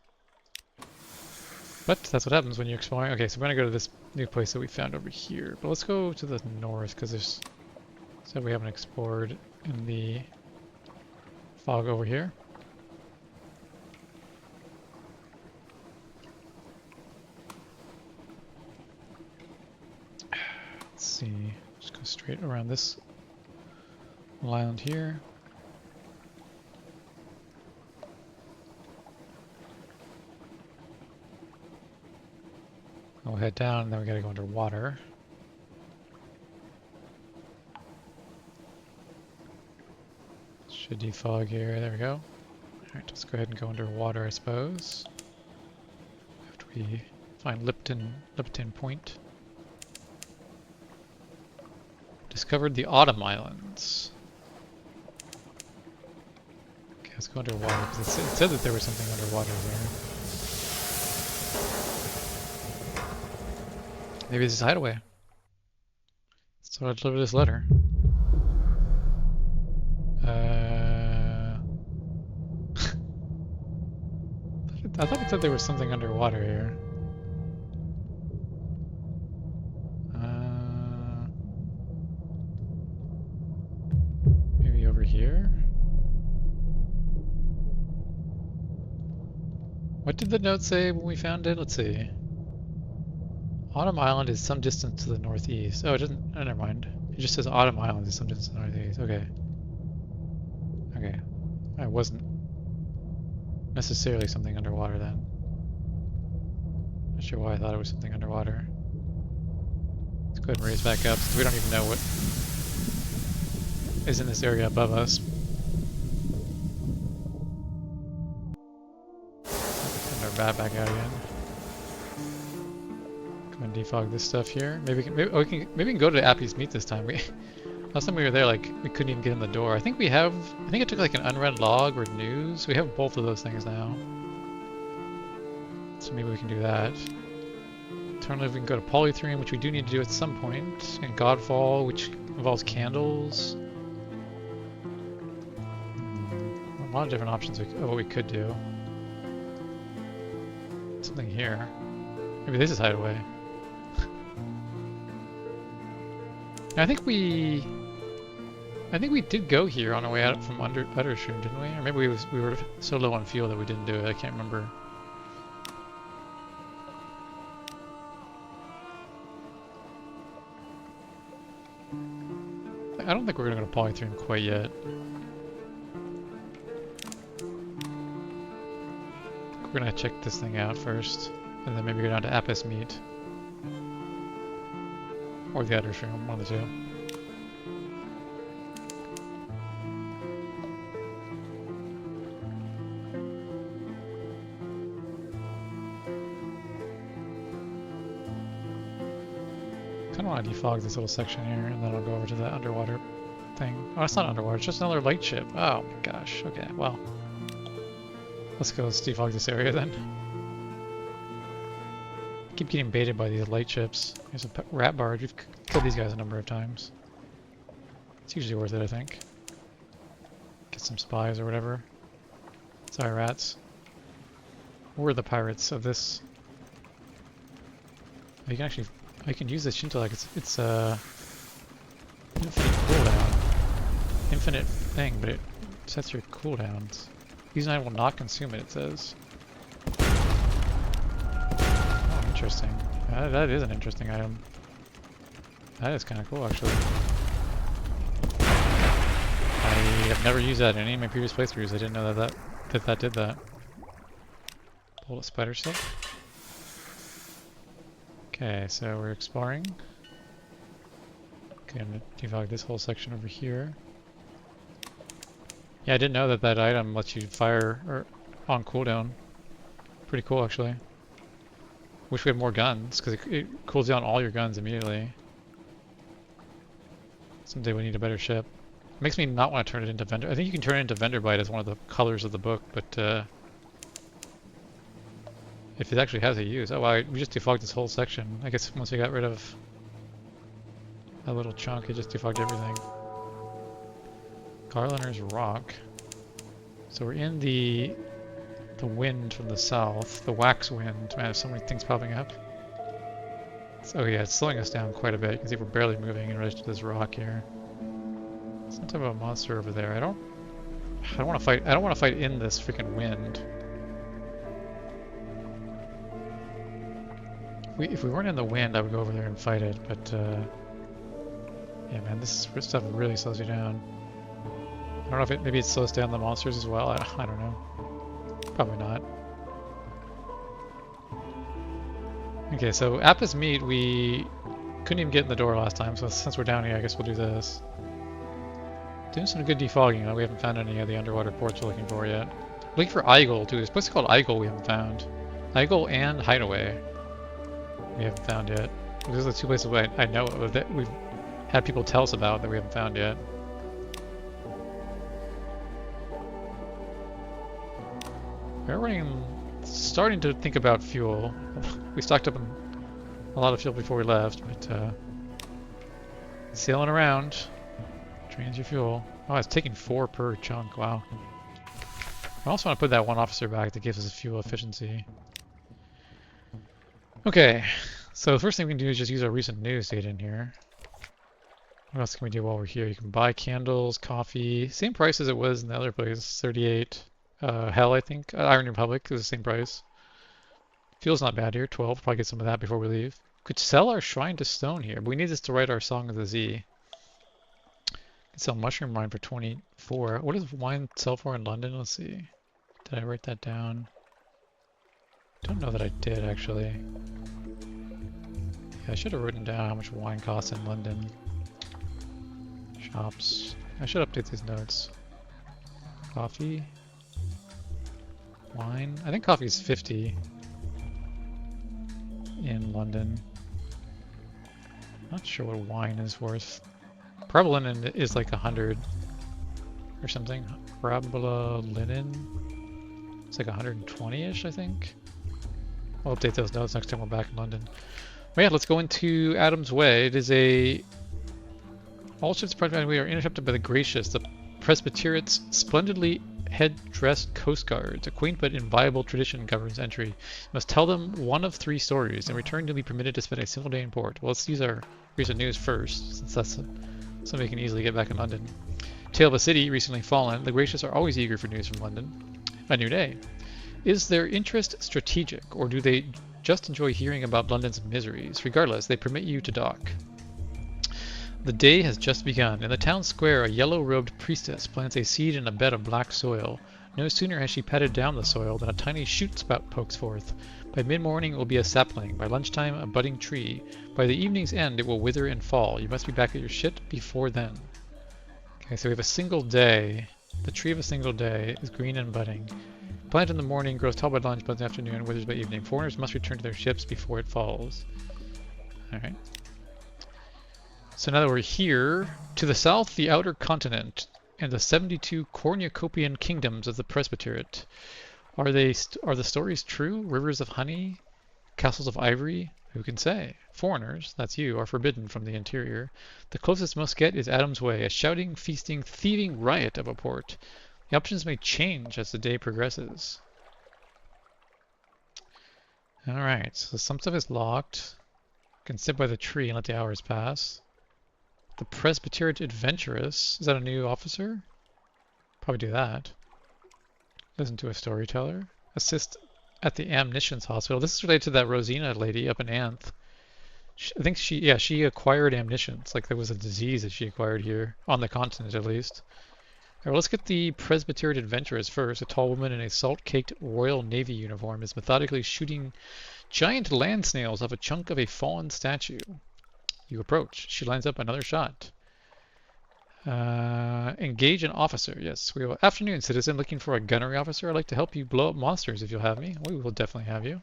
But that's what happens when you're exploring. Okay, so we're gonna go to this new place that we found over here. But let's go to the north, because there's stuff we haven't explored in the fog over here. Let's see, just go straight around this island here. We'll head down, and then we gotta go underwater. Should defog here, there we go. Alright, let's go ahead and go underwater, I suppose. After we find Lipton Point. Discovered the Autumn Islands. Okay, let's go underwater, because it said that there was something underwater there. Maybe this is hideaway. So I'll deliver this letter. I thought it said there was something underwater here. Maybe over here? What did the note say when we found it? Let's see. Autumn Island is some distance to the northeast. Oh, it doesn't. Oh, never mind. It just says Autumn Island is some distance to the northeast. Okay. Okay. I wasn't necessarily something underwater then. Not sure why I thought it was something underwater. Let's go ahead and raise back up since we don't even know what is in this area above us. Send our bat back out again. Come and defog this stuff here. Maybe we can go to Appy's Meet this time. Last time we were there, like we couldn't even get in the door. I think it took like an unread log or news. We have both of those things now. So maybe we can do that. Alternatively, we can go to Polythrium, which we do need to do at some point, and Godfall, which involves candles. A lot of different options of what we could do. something here. Maybe this is hideaway. I think we did go here on our way out from Uttershoom, didn't we? Or maybe we were so low on fuel that we didn't do it. I can't remember. I don't think we're gonna go to Polythreum quite yet. We're gonna check this thing out first, and then maybe go down to Apis Meat. Or the Uttershoom, one of the two. I kind of want to defog this little section here, and then I'll go over to the underwater thing. Oh, it's not underwater, it's just another lightship. Oh my gosh, okay, well. Let's defog this area then. Keep getting baited by these lightships. There's a rat barge, we've killed these guys a number of times. It's usually worth it, I think. Get some spies or whatever. Sorry, rats. We're the pirates of this. You can actually... I can use this Shinto like it's infinite cooldown. Infinite thing, but it sets your cooldowns. These items will not consume it, it says. Oh, interesting. That is an interesting item. That is kind of cool, actually. I have never used that in any of my previous playthroughs. I didn't know that did that. Bullet spider silk. Okay, so we're exploring. Okay, I'm gonna defog this whole section over here. Yeah, I didn't know that item lets you fire on cooldown. Pretty cool, actually. Wish we had more guns, because it cools down all your guns immediately. Someday we need a better ship. It makes me not want to turn it into Vendor. I think you can turn it into Vendor Bite as one of the colors of the book, but if it actually has a use. Oh wow, we just defogged this whole section. I guess once we got rid of that little chunk, it just defogged everything. Garliner's Rock. So we're in the wind from the south, the wax wind. Man, there's so many things popping up. Oh yeah, it's slowing us down quite a bit. You can see we're barely moving in relation to this rock here. Some type of a monster over there. I don't want to fight. I don't want to fight in this freaking wind. If we weren't in the wind, I would go over there and fight it, but yeah, man, this stuff really slows you down. I don't know if maybe it slows down the monsters as well. I don't know. Probably not. Okay, so Apis Meat, we couldn't even get in the door last time, so since we're down here, I guess we'll do this. Doing some good defogging, though. We haven't found any of the underwater ports we're looking for yet. Looking for Igel, too. There's a place called Igel we haven't found. Igel and Hideaway we haven't found yet. Those are the two places I know of that we've had people tell us about that we haven't found yet. We're starting to think about fuel. We stocked up on a lot of fuel before we left, but sailing around drains your fuel. Oh, it's taking 4 per chunk. Wow. I also want to put that one officer back that gives us fuel efficiency. Okay, so the first thing we can do is just use our recent news data in here. What else can we do while we're here? You can buy candles, coffee, same price as it was in the other place, 38. Hell, I think. Iron Republic is the same price. Fuel's not bad here, 12. Probably get some of that before we leave. Could sell our Shrine to Stone here, but we need this to write our Song of the Z. Could sell Mushroom Wine for 24. What does wine sell for in London? Let's see. Did I write that down? Don't know that I did, actually. Yeah, I should have written down how much wine costs in London. Shops. I should update these notes. Coffee. Wine. I think coffee is 50 in London. Not sure what wine is worth. Prabalinen is like 100 or something. Prabalinen. It's like 120-ish, I think. I'll update those notes next time we're back in London. But yeah, let's go into Adam's Way. It is a... All ships present we are intercepted by the Gracious, the Presbytero's splendidly head-dressed coast guards. A quaint but inviolable tradition governs entry. You must tell them one of 3 stories. In return, you'll be permitted to spend a single day in port. Well, let's use our recent news first, since that's so we can easily get back in London. Tale of a city recently fallen. The gracious are always eager for news from London. A new day. Is their interest strategic, or do they just enjoy hearing about London's miseries? Regardless, they permit you to dock. The day has just begun. In the town square, a yellow-robed priestess plants a seed in a bed of black soil. No sooner has she patted down the soil than a tiny shoot spout pokes forth. By mid-morning it will be a sapling. By lunchtime, a budding tree. By the evening's end, it will wither and fall. You must be back at your ship before then. Okay, so we have a single day. The tree of a single day is green and budding. Plant in the morning, grows tall by lunch, buds in the afternoon, withers by evening. Foreigners must return to their ships before it falls. Alright. So now that we're here, to the south, the outer continent and the 72 cornucopian kingdoms of the Presbyteriate. Are the stories true? Rivers of honey? Castles of ivory? Who can say? Foreigners, that's you, are forbidden from the interior. The closest must get is Adam's Way, a shouting, feasting, thieving riot of a port. The options may change as the day progresses. Alright, so some stuff is locked. You can sit by the tree and let the hours pass. The Presbyterian Adventurous. Is that a new officer? Probably do that. Listen to a storyteller. Assist at the Amnitions Hospital. This is related to that Rosina lady up in Anth. I think she acquired amnitions. Like there was a disease that she acquired here, on the continent at least. Alright, well, let's get the Presbyterian Adventurous first. A tall woman in a salt-caked Royal Navy uniform is methodically shooting giant land snails off a chunk of a fallen statue. You approach. She lines up another shot. Engage an officer. Yes, we will. Afternoon, citizen. Looking for a gunnery officer? I'd like to help you blow up monsters if you'll have me. We will definitely have you.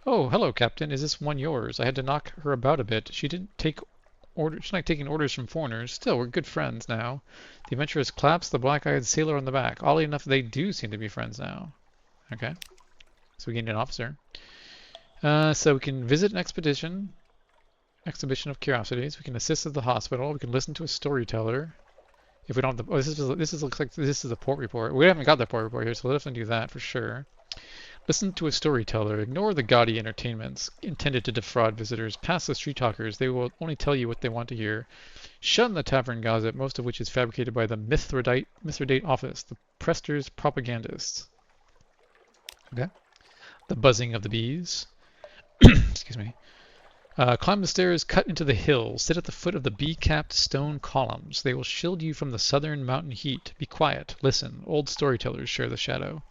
Oh, hello, Captain. Is this one yours? I had to knock her about a bit. She didn't take orders. She's not taking orders from foreigners. Still, we're good friends now. The adventuress claps the black-eyed sailor on the back. Oddly enough, they do seem to be friends now. Okay. So we gained an officer. So we can visit an exhibition of curiosities. We can assist at the hospital. We can listen to a storyteller. If we don't have the, looks like this is a port report. We haven't got that port report here, so we'll definitely do that for sure. Listen to a storyteller. Ignore the gaudy entertainments intended to defraud visitors. Pass the street talkers. They will only tell you what they want to hear. Shun the tavern gossip, most of which is fabricated by the Mithridate office, the Prester's propagandists. Okay. The buzzing of the bees. Excuse me. Climb the stairs cut into the hill. Sit at the foot of the bee-capped stone columns. They will shield you from the southern mountain heat. Be quiet. Listen. Old storytellers share the shadow.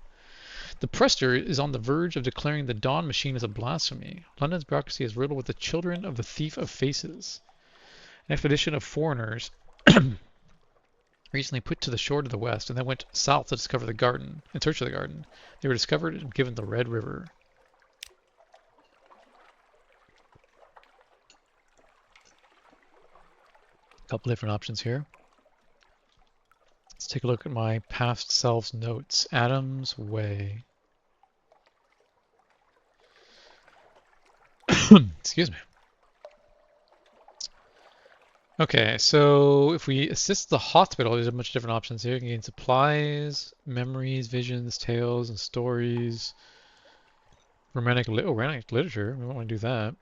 The Prester is on the verge of declaring the Dawn Machine as a blasphemy. London's bureaucracy is riddled with the children of the Thief of Faces. An expedition of foreigners recently put to the shore to the west and then went south to discover the garden, in search of the garden. They were discovered and given the Red River. Couple different options here. Let's take a look at my past self's notes. Adam's Way. Excuse me. Okay, so if we assist the hospital, there's a bunch of different options here. You can gain supplies, memories, visions, tales, and stories. Romantic literature. We want to do that.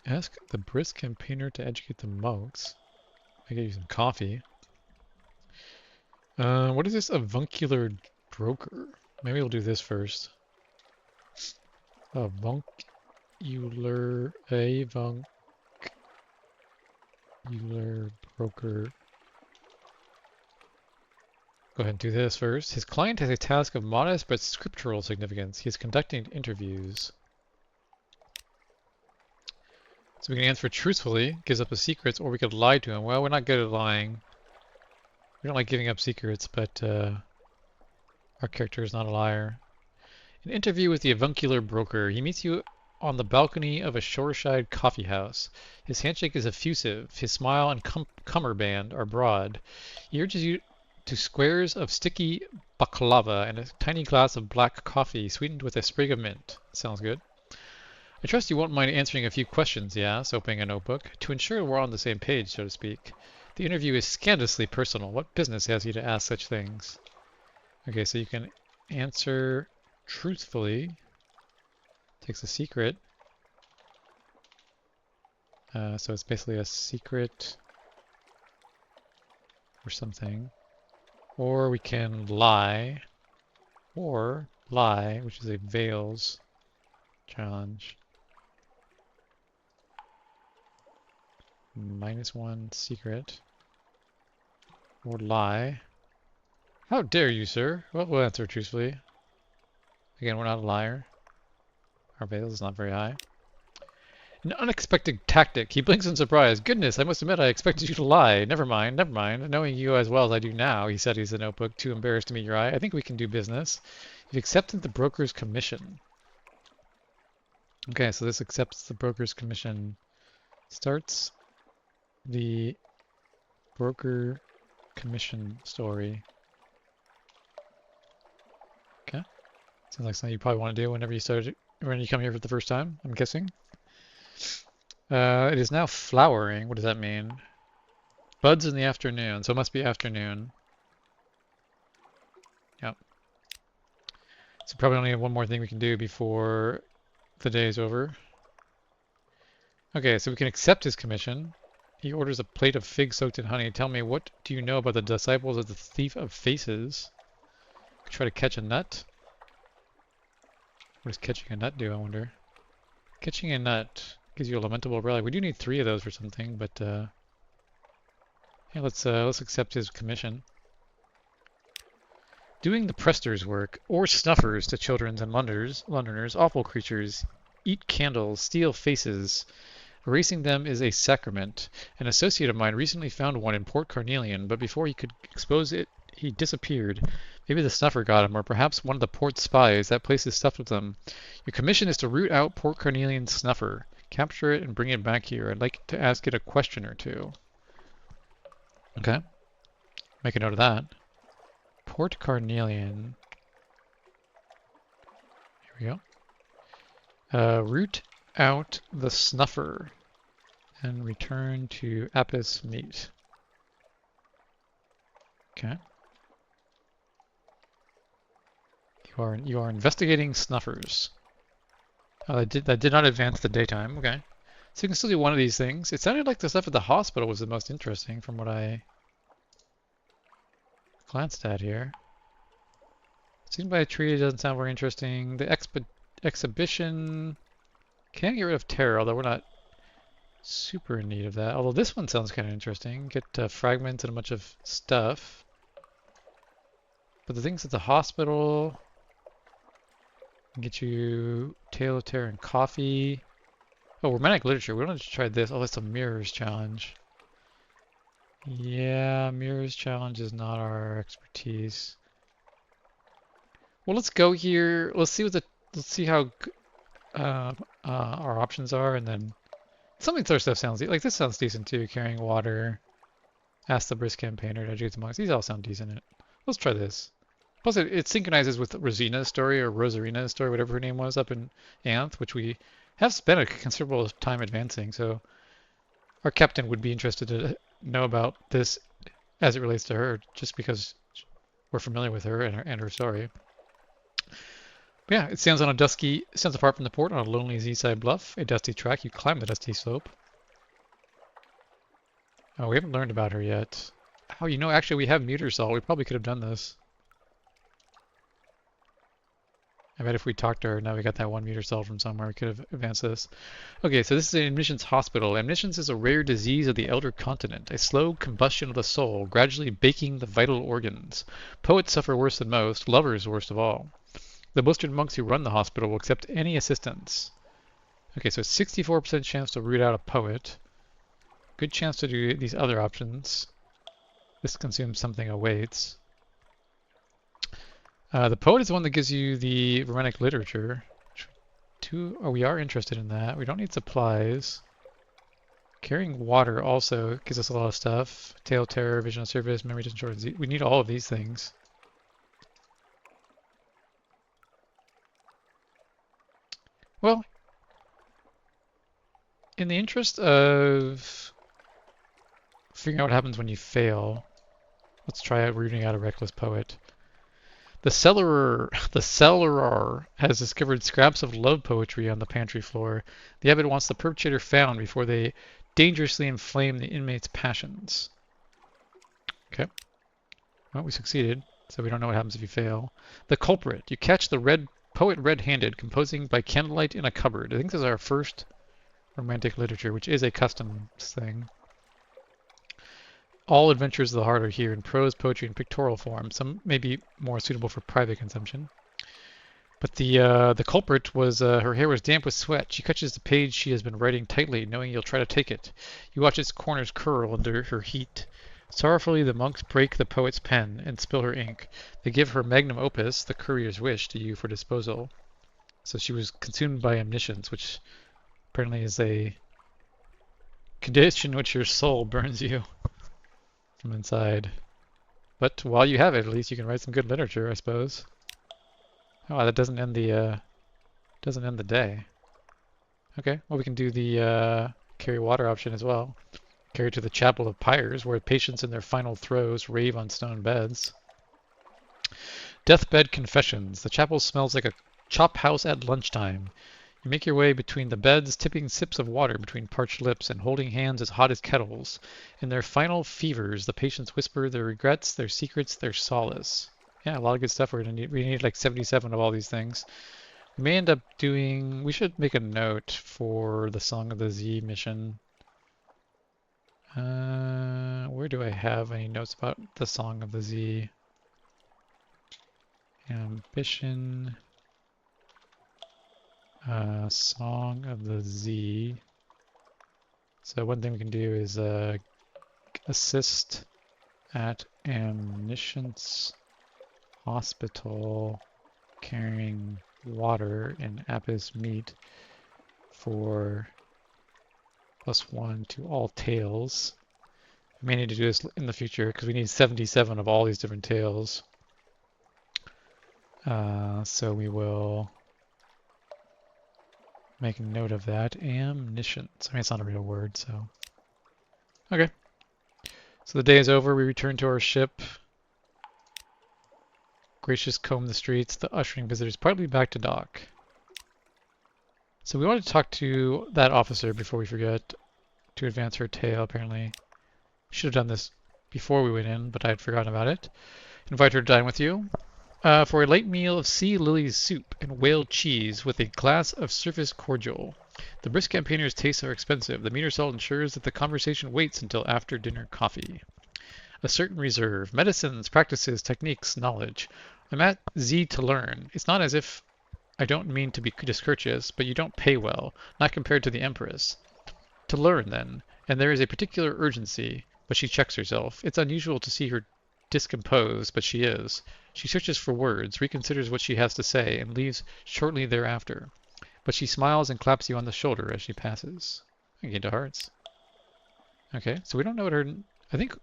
Ask the brisk campaigner to educate the monks. I get you some coffee. What is this avuncular broker? Maybe we'll do this first. Avuncular broker. Go ahead and do this first. His client has a task of modest but scriptural significance. He is conducting interviews. So we can answer truthfully, gives up his secrets, or we could lie to him. Well, we're not good at lying. We don't like giving up secrets, but our character is not a liar. An interview with the avuncular broker. He meets you on the balcony of a shoreside coffee house. His handshake is effusive. His smile and cummerbund are broad. He urges you to squares of sticky baklava and a tiny glass of black coffee sweetened with a sprig of mint. Sounds good. I trust you won't mind answering a few questions, he asks, opening a notebook, to ensure we're on the same page, so to speak. The interview is scandalously personal. What business has he to ask such things? Okay, so you can answer truthfully. Takes a secret. So it's basically a secret or something. Or we can lie. Or lie, which is a veils challenge. -1 secret. Or lie. How dare you, sir? Well, we'll answer truthfully. Again, we're not a liar. Our veils is not very high. An unexpected tactic. He blinks in surprise. Goodness, I must admit I expected you to lie. Never mind, never mind. Knowing you as well as I do now, he studies the notebook, too embarrassed to meet your eye. I think we can do business. You've accepted the broker's commission. Okay, so this accepts the broker's commission. Starts the broker commission story. Okay. Sounds like something you probably want to do whenever when you come here for the first time, I'm guessing. It is now flowering. What does that mean? Buds in the afternoon, so it must be afternoon. Yep. So probably only have one more thing we can do before the day is over. Okay, so we can accept his commission. He orders a plate of figs soaked in honey. Tell me, what do you know about the disciples of the Thief of Faces? Try to catch a nut? What does catching a nut do, I wonder? Catching a nut gives you a lamentable relic. We do need 3 of those for something, but yeah, let's accept his commission. Doing the Prester's work, or snuffers to children and Londoners, awful creatures, eat candles, steal faces. Erasing them is a sacrament. An associate of mine recently found one in Port Carnelian, but before he could expose it, he disappeared. Maybe the snuffer got him, or perhaps one of the port spies. That place is stuffed with them. Your commission is to root out Port Carnelian's snuffer. Capture it and bring it back here. I'd like to ask it a question or two. Okay. Make a note of that. Port Carnelian. Here we go. Root out the snuffer and return to Apis meet. Okay. You are investigating snuffers. That did not advance the daytime. Okay. So you can still do one of these things. It sounded like the stuff at the hospital was the most interesting from what I glanced at here. Seen by a tree doesn't sound very interesting. The exhibition can get rid of terror, although we're not super in need of that. Although this one sounds kind of interesting. Get fragments and a bunch of stuff. But the things at the hospital get you Tale of Terror and coffee. Oh, romantic literature. We want to try this. Oh, that's a mirrors challenge. Yeah, mirrors challenge is not our expertise. Well, let's go here. Let's see how our options are, and then some of the other stuff sounds like this sounds decent too. Carrying water, ask the brisk campaigner to educate the monks. These all sound decent. Let's try this. Plus, it synchronizes with Rosina's story or Rosarina's story, whatever her name was, up in Anth, which we have spent a considerable time advancing. So our captain would be interested to know about this as it relates to her, just because we're familiar with her and her story. But yeah, it stands apart from the port on a lonely seaside bluff, a dusty track. You climb the dusty slope. Oh, we haven't learned about her yet. Oh, actually we have meter salt. We probably could have done this. I bet if we talked to her, now we got that 1 meter salt from somewhere, we could have advanced this. Okay, so this is an admissions hospital. Admissions is a rare disease of the elder continent, a slow combustion of the soul, gradually baking the vital organs. Poets suffer worse than most, lovers worst of all. The blistered monks who run the hospital will accept any assistance. Okay, so 64% chance to root out a poet. Good chance to do these other options. This consumes something awaits. The poet is the one that gives you the romantic literature. Oh, we are interested in that. We don't need supplies. Carrying water also gives us a lot of stuff. Tale of Terror, Vision of Service, Memory to Short. We need all of these things. Well, in the interest of figuring out what happens when you fail, let's try out rooting out a reckless poet. The cellarer has discovered scraps of love poetry on the pantry floor. The abbot wants the perpetrator found before they dangerously inflame the inmate's passions. Okay. Well, we succeeded, so we don't know what happens if you fail. The culprit. You catch the poet red-handed, composing by candlelight in a cupboard. I think this is our first romantic literature, which is a customs thing. All adventures of the heart are here in prose, poetry, and pictorial form. Some may be more suitable for private consumption. But the culprit was her hair was damp with sweat. She catches the page she has been writing tightly, knowing you'll try to take it. You watch its corners curl under her heat. Sorrowfully, the monks break the poet's pen and spill her ink. They give her magnum opus, the courier's wish, to you for disposal. So she was consumed by omniscience, which apparently is a condition in which your soul burns you from inside. But while you have it, at least you can write some good literature, I suppose. Oh, that doesn't end the day. Okay, well we can do the carry water option as well. Carry to the Chapel of Pyres, where patients in their final throes rave on stone beds. Deathbed Confessions. The chapel smells like a chop house at lunchtime. You make your way between the beds, tipping sips of water between parched lips and holding hands as hot as kettles. In their final fevers, the patients whisper their regrets, their secrets, their solace. Yeah, a lot of good stuff. We need like 77 of all these things. We may end up doing... We should make a note for the Song of the Z mission. Where do I have any notes about the Song of the Z? Ambition. Song of the Z. So one thing we can do is assist at Omniscience Hospital carrying water and Apis meat for +1 to all tales. We may need to do this in the future because we need 77 of all these different tales. So we will make a note of that. Omniscience. I mean, it's not a real word, so. Okay. So the day is over. We return to our ship. Gracious comb the streets. The ushering visitors partly back to dock. So we want to talk to that officer before we forget to advance her tale, apparently. Should have done this before we went in, but I had forgotten about it. Invite her to dine with you. For a late meal of sea lilies soup and whale cheese with a glass of surface cordial. The brisk campaigners' tastes are expensive. The meter salt ensures that the conversation waits until after dinner coffee. A certain reserve. Medicines, practices, techniques, knowledge. I'm at Z to learn. It's not as if I don't mean to be discourteous, but you don't pay well, not compared to the Empress. To learn, then, and there is a particular urgency, but she checks herself. It's unusual to see her discomposed, but she is. She searches for words, reconsiders what she has to say, and leaves shortly thereafter. But she smiles and claps you on the shoulder as she passes. Again to hearts. Okay, so we don't know what her... I think,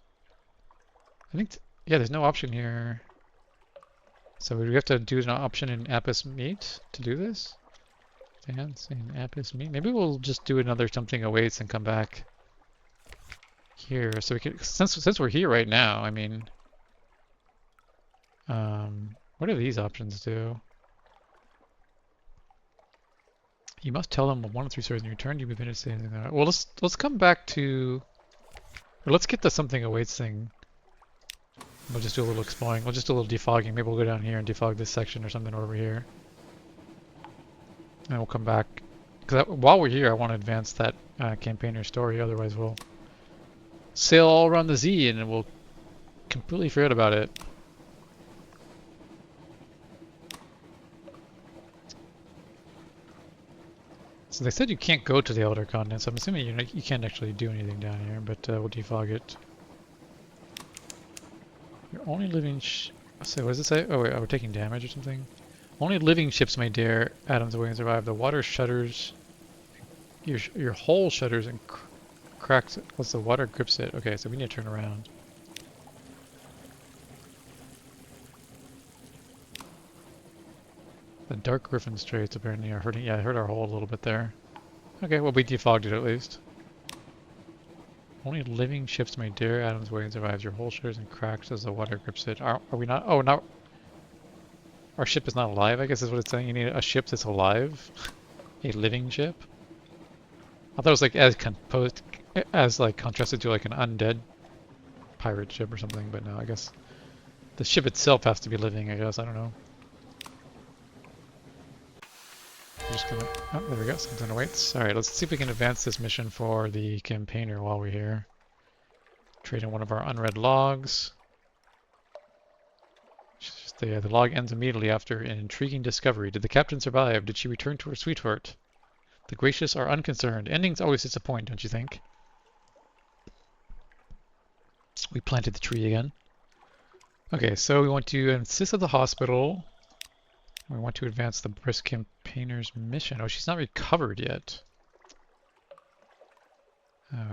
yeah, there's no option here. So we have to do an option in Apis meet to do this? Dance in Apis meet? Maybe we'll just do another something awaits and come back here. So we can, since we're here right now, I mean... what do these options do? You must tell them 1 of 3 stories in your turn. You move in to say anything like that. Well, let's come back to... Or let's get the something awaits thing. We'll just do a little exploring. We'll just do a little defogging. Maybe we'll go down here and defog this section or something over here. And we'll come back. Because while we're here, I want to advance that campaigner story. Otherwise, we'll sail all around the Z and we'll completely forget about it. So they said you can't go to the Elder Continent, so I'm assuming you can't actually do anything down here, but we'll defog it. Your only living so what does it say? Oh wait, we're taking damage or something? Only living ships may dare Adam's way and survive. The water shudders, your hull shudders and cracks it. Plus the water grips it. Okay, so we need to turn around. The Dark Griffin Straits apparently are hurting. Yeah, I hurt our hull a little bit there. Okay, well we defogged it at least. Only living ships may dare Adam's way and survive. Your hull shudders and cracks as the water grips it. Are we not? Oh, now. Our ship is not alive, I guess is what it's saying. You need a ship that's alive. A living ship. I thought it was like as composed, as like contrasted to like an undead pirate ship or something, but no, I guess the ship itself has to be living, I guess. I don't know. I'm just gonna... Oh, there we go. Something awaits. Alright, let's see if we can advance this mission for the campaigner while we're here. Trade in one of our unread logs. The log ends immediately after an intriguing discovery. Did the captain survive? Did she return to her sweetheart? The gracious are unconcerned. Endings always disappoint, don't you think? We planted the tree again. Okay, so we want to assist at the hospital. We want to advance the brisk campaigner's mission. Oh, she's not recovered yet.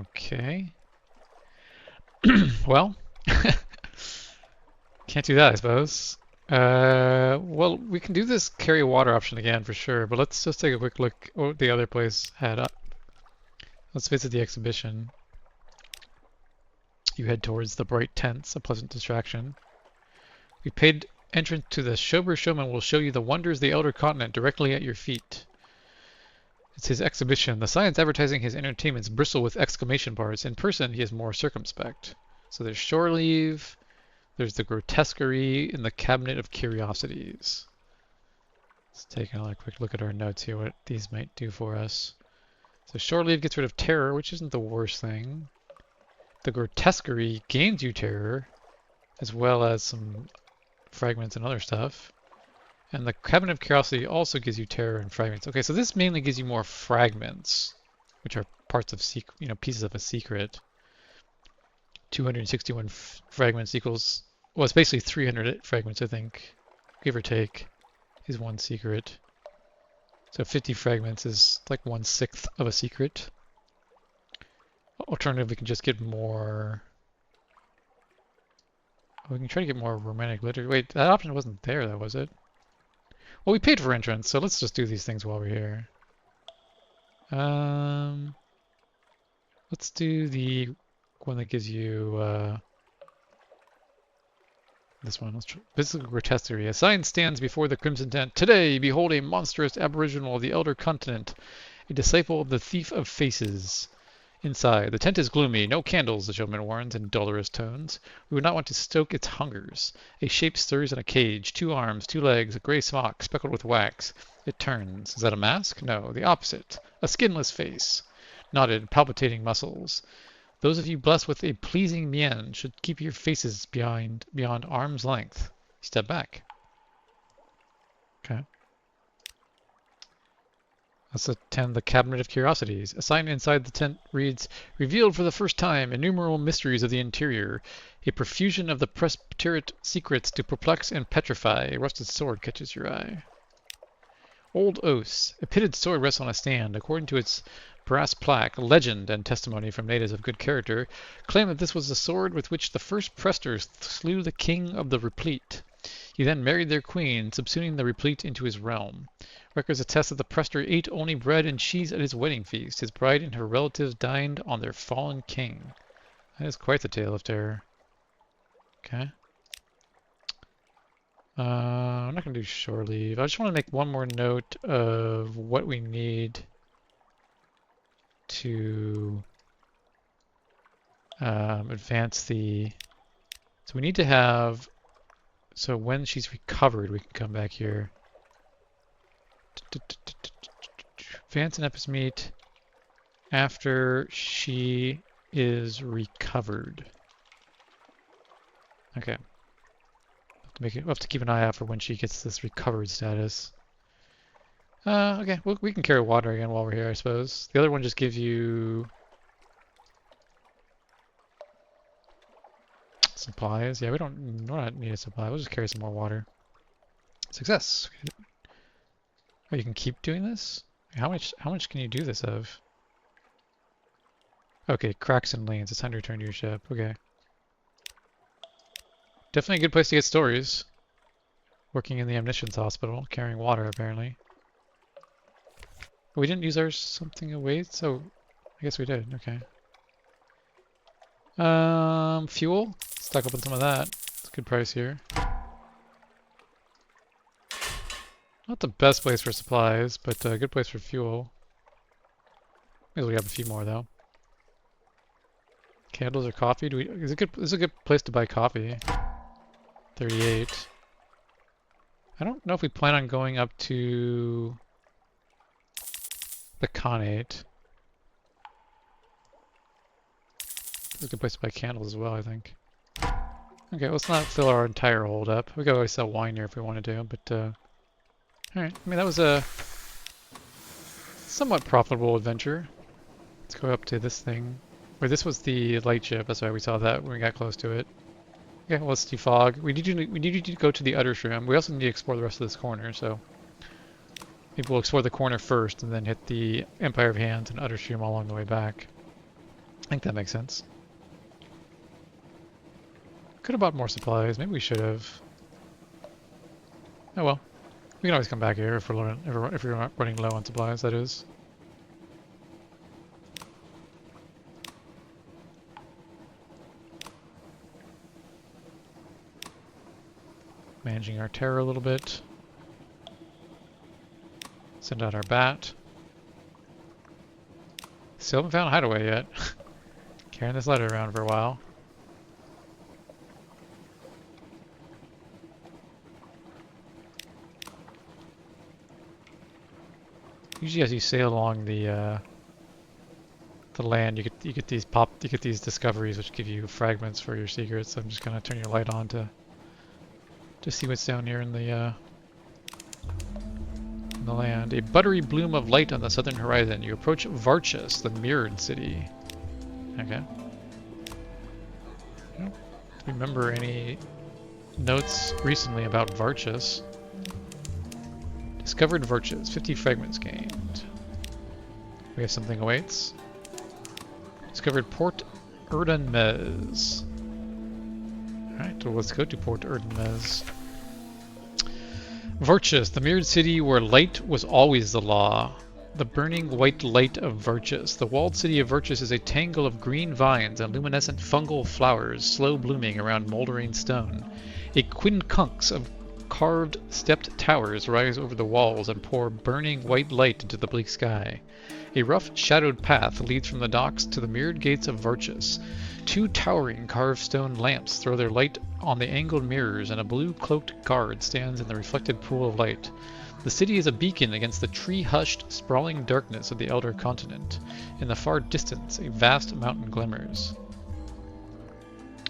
Okay. Well, can't do that, I suppose. Well, we can do this carry water option again for sure, but let's just take a quick look at what the other place had up. Let's visit the exhibition. You head towards the bright tents, a pleasant distraction. We paid entrance to the Sober Showman will show you the wonders of the Elder Continent directly at your feet. It's his exhibition. The signs advertising his entertainments bristle with exclamation marks. In person, he is more circumspect. So there's shore leave, there's the grotesquerie in the cabinet of curiosities. Let's take a quick look at our notes here, what these might do for us. So shore leave gets rid of terror, which isn't the worst thing. The grotesquerie gains you terror, as well as some fragments and other stuff. And the Cabinet of Curiosity also gives you terror and fragments. Okay, so this mainly gives you more fragments, which are parts of pieces of a secret. 261 fragments equals, well, it's basically 300 fragments, I think, give or take, is one secret. So 50 fragments is like 1/6 of a secret. Alternatively, we can just get more. We can try to get more romantic literature. Wait, that option wasn't there, though, was it? Well, we paid for entrance, so let's just do these things while we're here. Let's do the one that gives you this one. Let's try physical grotesquerie. A sign stands before the crimson tent. Today, behold a monstrous aboriginal of the Elder Continent, a disciple of the Thief of Faces. Inside, the tent is gloomy. No candles, the showman warns in dolorous tones. We would not want to stoke its hungers. A shape stirs in a cage. 2 arms, 2 legs, a gray smock speckled with wax. It turns. Is that a mask? No, the opposite. A skinless face. Knotted, palpitating muscles. Those of you blessed with a pleasing mien should keep your faces beyond arm's length. Step back. Okay. Let's attend the Cabinet of Curiosities. A sign inside the tent reads, Revealed for the first time, innumerable mysteries of the interior. A profusion of the presbyterate secrets to perplex and petrify. A rusted sword catches your eye. Old Os. A pitted sword rests on a stand. According to its brass plaque, legend and testimony from natives of good character claim that this was the sword with which the first presters slew the king of the Replete. He then married their queen, subsuming the Replete into his realm. Records attest that the Prester ate only bread and cheese at his wedding feast. His bride and her relatives dined on their fallen king. That is quite the tale of terror. Okay. I'm not going to do shore leave. I just want to make one more note of what we need to advance the... So we need to have... So when she's recovered, we can come back here. Advance an episode after she is recovered. Okay. We'll have to keep an eye out for when she gets this recovered status. Okay, well, we can carry water again while we're here, I suppose. The other one just gives you supplies. Yeah, we're not need a supply. We'll just carry some more water. Success. Oh, you can keep doing this? How much can you do this of? Okay, cracks and lanes. It's time to return to your ship. Okay. Definitely a good place to get stories. Working in the Omniscience Hospital, carrying water apparently. We didn't use our something away, so I guess we did. Okay. Fuel. Stock up on some of that. It's a good price here. Not the best place for supplies, but a good place for fuel. Maybe we have a few more though. Candles or coffee? Is it good? This is a good place to buy coffee. 38. I don't know if we plan on going up to the Khanate. It's a good place to buy candles as well, I think. Okay, let's not fill our entire hold up. We could always sell wine here if we wanted to, but alright. I mean, that was a somewhat profitable adventure. Let's go up to this thing. Where this was the light ship, that's why we saw that when we got close to it. Okay, well, let's defog. We need to go to the Uttershroom. We also need to explore the rest of this corner, so maybe we'll explore the corner first and then hit the Empire of Hands and Uttershroom all along the way back. I think that makes sense. Could have bought more supplies. Maybe we should have. Oh well. We can always come back here if we're running low on supplies, that is. Managing our terror a little bit. Send out our bat. Still haven't found a hideaway yet. Carrying this letter around for a while. Usually, as you sail along the land, you get these discoveries which give you fragments for your secrets. So I'm just gonna turn your light on to see what's down here in the land. A buttery bloom of light on the southern horizon. You approach Varchus, the mirrored city. Okay. I don't remember any notes recently about Varchus. Discovered Varchus. 50 fragments gained. We have something awaits. Discovered Port Erdenmez. Alright, well, let's go to Port Erdenmez. Varchus, the mirrored city where light was always the law. The burning white light of Varchus. The walled city of Varchus is a tangle of green vines and luminescent fungal flowers slow blooming around moldering stone. A quincunx of carved stepped towers rise over the walls and pour burning white light into the bleak sky. A rough shadowed path leads from the docks to the mirrored gates of Varchus. Two towering carved stone lamps throw their light on the angled mirrors, and a blue-cloaked guard stands in the reflected pool of light. The city is a beacon against the tree-hushed, sprawling darkness of the Elder Continent. In the far distance, a vast mountain glimmers.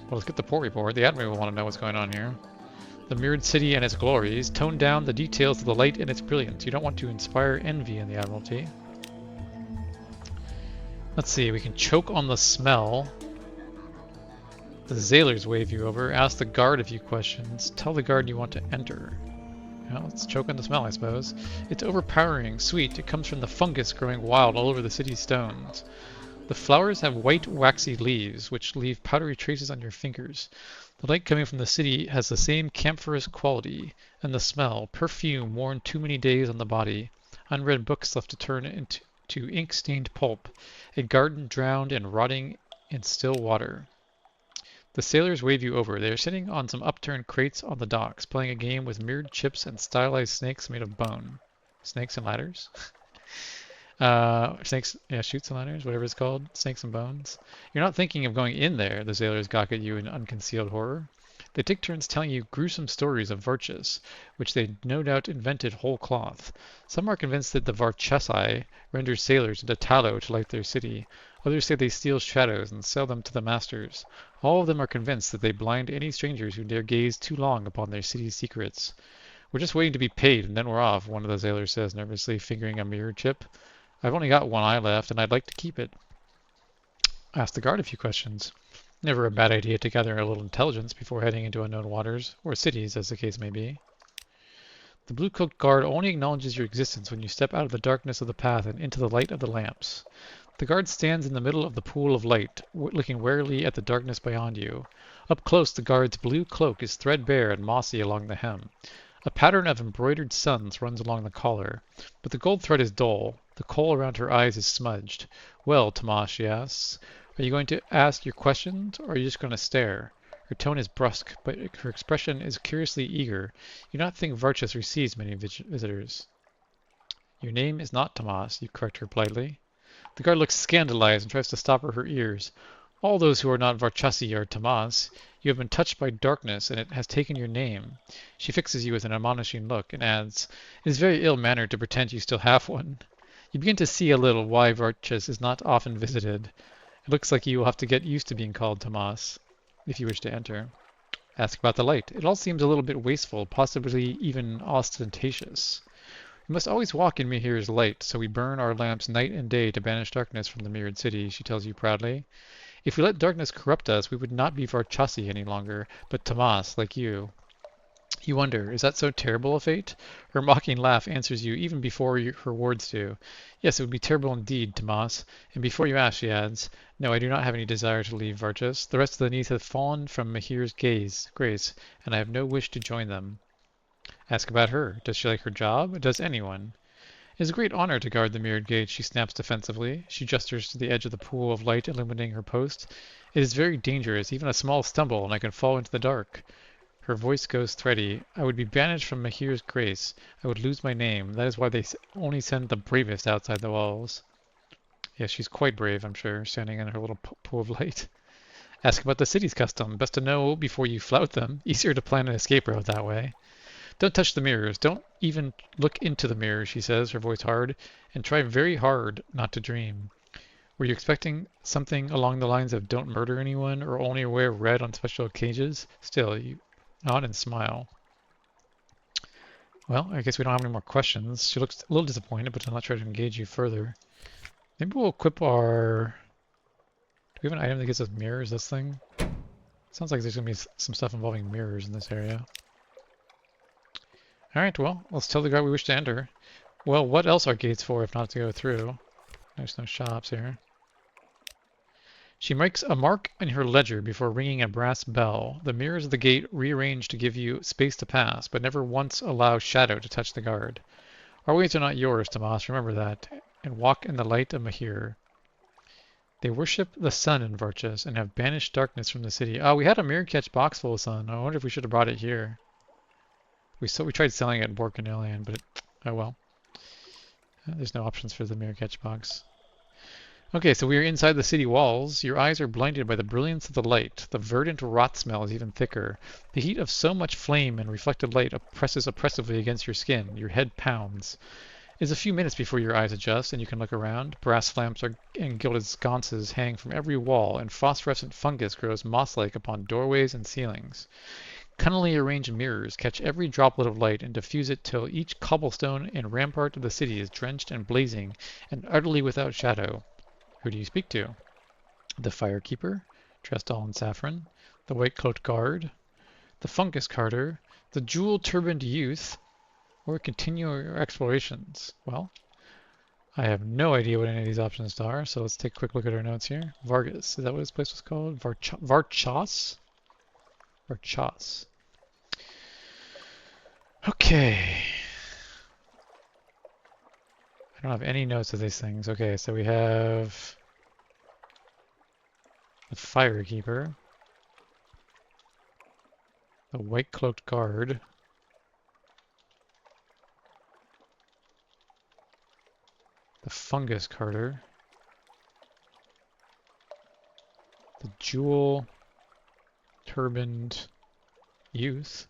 Well, let's get the port report. The Admiral will want to know what's going on here. The mirrored city and its glories. Tone down the details of the light and its brilliance. You don't want to inspire envy in the Admiralty. Let's see, we can choke on the smell. The sailors wave you over. Ask the guard a few questions. Tell the guard you want to enter. Well, let's choke on the smell, I suppose. It's overpowering, sweet. It comes from the fungus growing wild all over the city's stones. The flowers have white, waxy leaves, which leave powdery traces on your fingers. The light coming from the city has the same camphorous quality, and the smell, perfume worn too many days on the body, unread books left to turn into ink-stained pulp, a garden drowned and rotting in still water. The sailors wave you over. They are sitting on some upturned crates on the docks, playing a game with mirrored chips and stylized snakes made of bone. Snakes and ladders? Snakes, yeah, chutes and ladders, whatever it's called. Snakes and bones. You're not thinking of going in there, the sailors gawk at you in unconcealed horror. They take turns telling you gruesome stories of Varchus, which they no doubt invented whole cloth. Some are convinced that the Varchesi render sailors into tallow to light their city. Others say they steal shadows and sell them to the masters. All of them are convinced that they blind any strangers who dare gaze too long upon their city's secrets. We're just waiting to be paid, and then we're off, one of the sailors says nervously, fingering a mirror chip. I've only got one eye left, and I'd like to keep it. Ask the guard a few questions. Never a bad idea to gather a little intelligence before heading into unknown waters, or cities, as the case may be. The blue-cloaked guard only acknowledges your existence when you step out of the darkness of the path and into the light of the lamps. The guard stands in the middle of the pool of light, looking warily at the darkness beyond you. Up close, the guard's blue cloak is threadbare and mossy along the hem. A pattern of embroidered suns runs along the collar, but the gold thread is dull. The kohl around her eyes is smudged. Well, Tomas, she asks, are you going to ask your questions, or are you just going to stare? Her tone is brusque, but her expression is curiously eager. You do not think Varchas receives many visitors. Your name is not Tomas, you correct her politely. The guard looks scandalized and tries to stop her ears. All those who are not Varchasi are Tomas. You have been touched by darkness, and it has taken your name. She fixes you with an admonishing look, and adds, It is very ill-mannered to pretend you still have one. You begin to see a little why Varchas is not often visited. It looks like you will have to get used to being called Tomas, if you wish to enter. Ask about the light. It all seems a little bit wasteful, possibly even ostentatious. We must always walk in Mihir's light, so we burn our lamps night and day to banish darkness from the mirrored city, she tells you proudly. If we let darkness corrupt us, we would not be Varchasi any longer, but Tomas, like you. You wonder, is that so terrible a fate? Her mocking laugh answers you even before her words do. Yes, it would be terrible indeed, Tomas. And before you ask, she adds, No, I do not have any desire to leave Varchas. The rest of the Neath have fallen from Mihir's grace, and I have no wish to join them. Ask about her. Does she like her job? Does anyone? It is a great honor to guard the mirrored gate, she snaps defensively. She gestures to the edge of the pool of light illuminating her post. It is very dangerous, even a small stumble, and I can fall into the dark. Her voice goes thready. I would be banished from Mahir's grace. I would lose my name. That is why they only send the bravest outside the walls. Yes, she's quite brave, I'm sure, standing in her little pool of light. Ask about the city's custom. Best to know before you flout them. Easier to plan an escape route that way. Don't touch the mirrors. Don't even look into the mirrors, she says, her voice hard, and try very hard not to dream. Were you expecting something along the lines of don't murder anyone or only wear red on special occasions? Still, you nod and smile. Well, I guess we don't have any more questions. She looks a little disappointed, but I'm not trying to engage you further. Maybe we'll equip our... Do we have an item that gives us mirrors, this thing? Sounds like there's going to be some stuff involving mirrors in this area. Alright, well, let's tell the guy we wish to enter. Well, what else are gates for if not to go through? There's no shops here. She makes a mark in her ledger before ringing a brass bell. The mirrors of the gate rearrange to give you space to pass, but never once allow shadow to touch the guard. Our ways are not yours, Tomas, remember that, and walk in the light of Mahir. They worship the sun in Varchas and have banished darkness from the city. Oh, we had a mirror catch box full of sun. I wonder if we should have brought it here. We tried selling it in Borcanillion, but oh well. There's no options for the mirror catch box. Okay, so we are inside the city walls. Your eyes are blinded by the brilliance of the light. The verdant rot smell is even thicker. The heat of so much flame and reflected light presses oppressively against your skin. Your head pounds. It is a few minutes before your eyes adjust and you can look around. Brass lamps and gilded sconces hang from every wall, and phosphorescent fungus grows moss-like upon doorways and ceilings. Cunningly arranged mirrors catch every droplet of light and diffuse it till each cobblestone and rampart of the city is drenched and blazing and utterly without shadow. Who do you speak to? The firekeeper, dressed all in saffron, the white-cloaked guard, the fungus carter, the jewel-turbaned youth, or continue your explorations? Well, I have no idea what any of these options are, so let's take a quick look at our notes here. Vargas, is that what this place was called? Varchas? Varchas. Okay. I don't have any notes of these things. Okay, so we have the firekeeper, the white-cloaked guard, the fungus carter, the jewel-turbaned youth,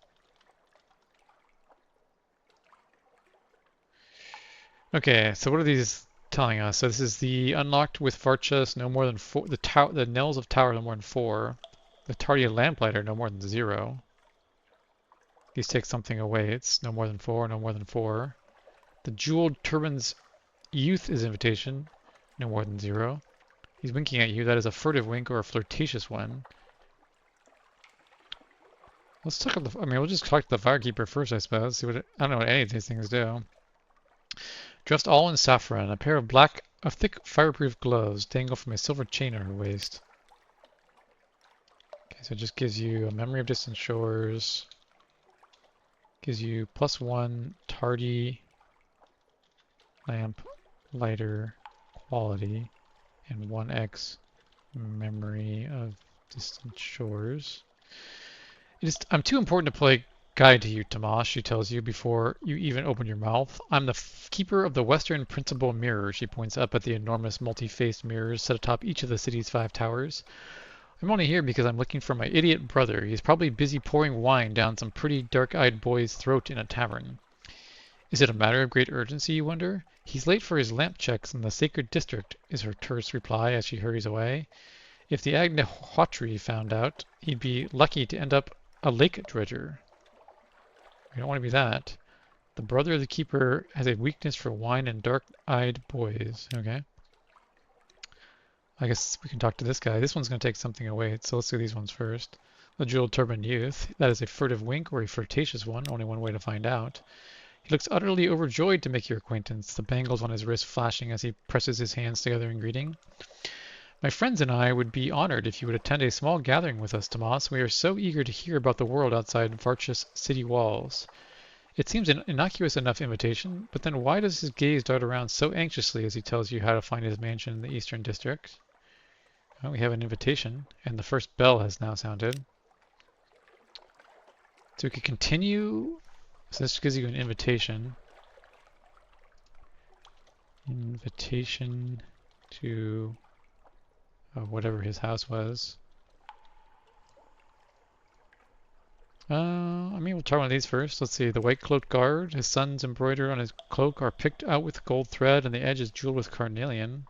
okay, so what are these telling us? So this is the unlocked with Varchas, no more than 4. The knells of tower, no more than 4. The tardy lamplighter, no more than 0. These take something away. It's no more than 4, no more than 4. The jeweled turban's youth is invitation, no more than 0. He's winking at you. That is a furtive wink or a flirtatious one. Let's talk about we'll just talk to the firekeeper first, I suppose. See what I don't know what any of these things do. Dressed all in saffron, a pair of thick fireproof gloves dangle from a silver chain on her waist. Okay, so it just gives you a memory of distant shores. Gives you +1 tardy lamp lighter quality and 1x memory of distant shores. I'm too important to play guide to you, Tomas, she tells you before you even open your mouth. I'm the keeper of the Western Principal Mirror, she points up at the enormous multi-faced mirrors set atop each of the city's 5 towers. I'm only here because I'm looking for my idiot brother. He's probably busy pouring wine down some pretty dark-eyed boy's throat in a tavern. Is it a matter of great urgency, you wonder? He's late for his lamp checks in the sacred district, is her terse reply as she hurries away. If the Agnihottri found out, he'd be lucky to end up a lake dredger. We don't want to be that. The brother of the keeper has a weakness for wine and dark-eyed boys. Okay. I guess we can talk to this guy. This one's going to take something away, so let's do these ones first. The jeweled turbaned youth. That is a furtive wink or a flirtatious one, only one way to find out. He looks utterly overjoyed to make your acquaintance, the bangles on his wrist flashing as he presses his hands together in greeting. My friends and I would be honored if you would attend a small gathering with us, Tomas. We are so eager to hear about the world outside Varchus city walls. It seems an innocuous enough invitation, but then why does his gaze dart around so anxiously as he tells you how to find his mansion in the Eastern District? Well, we have an invitation, and the first bell has now sounded. So we could continue. So this gives you an invitation. Invitation to whatever his house was. I mean, we'll try one of these first. Let's see. The white-cloaked guard. His sons embroidered on his cloak are picked out with gold thread, and the edge is jeweled with carnelian.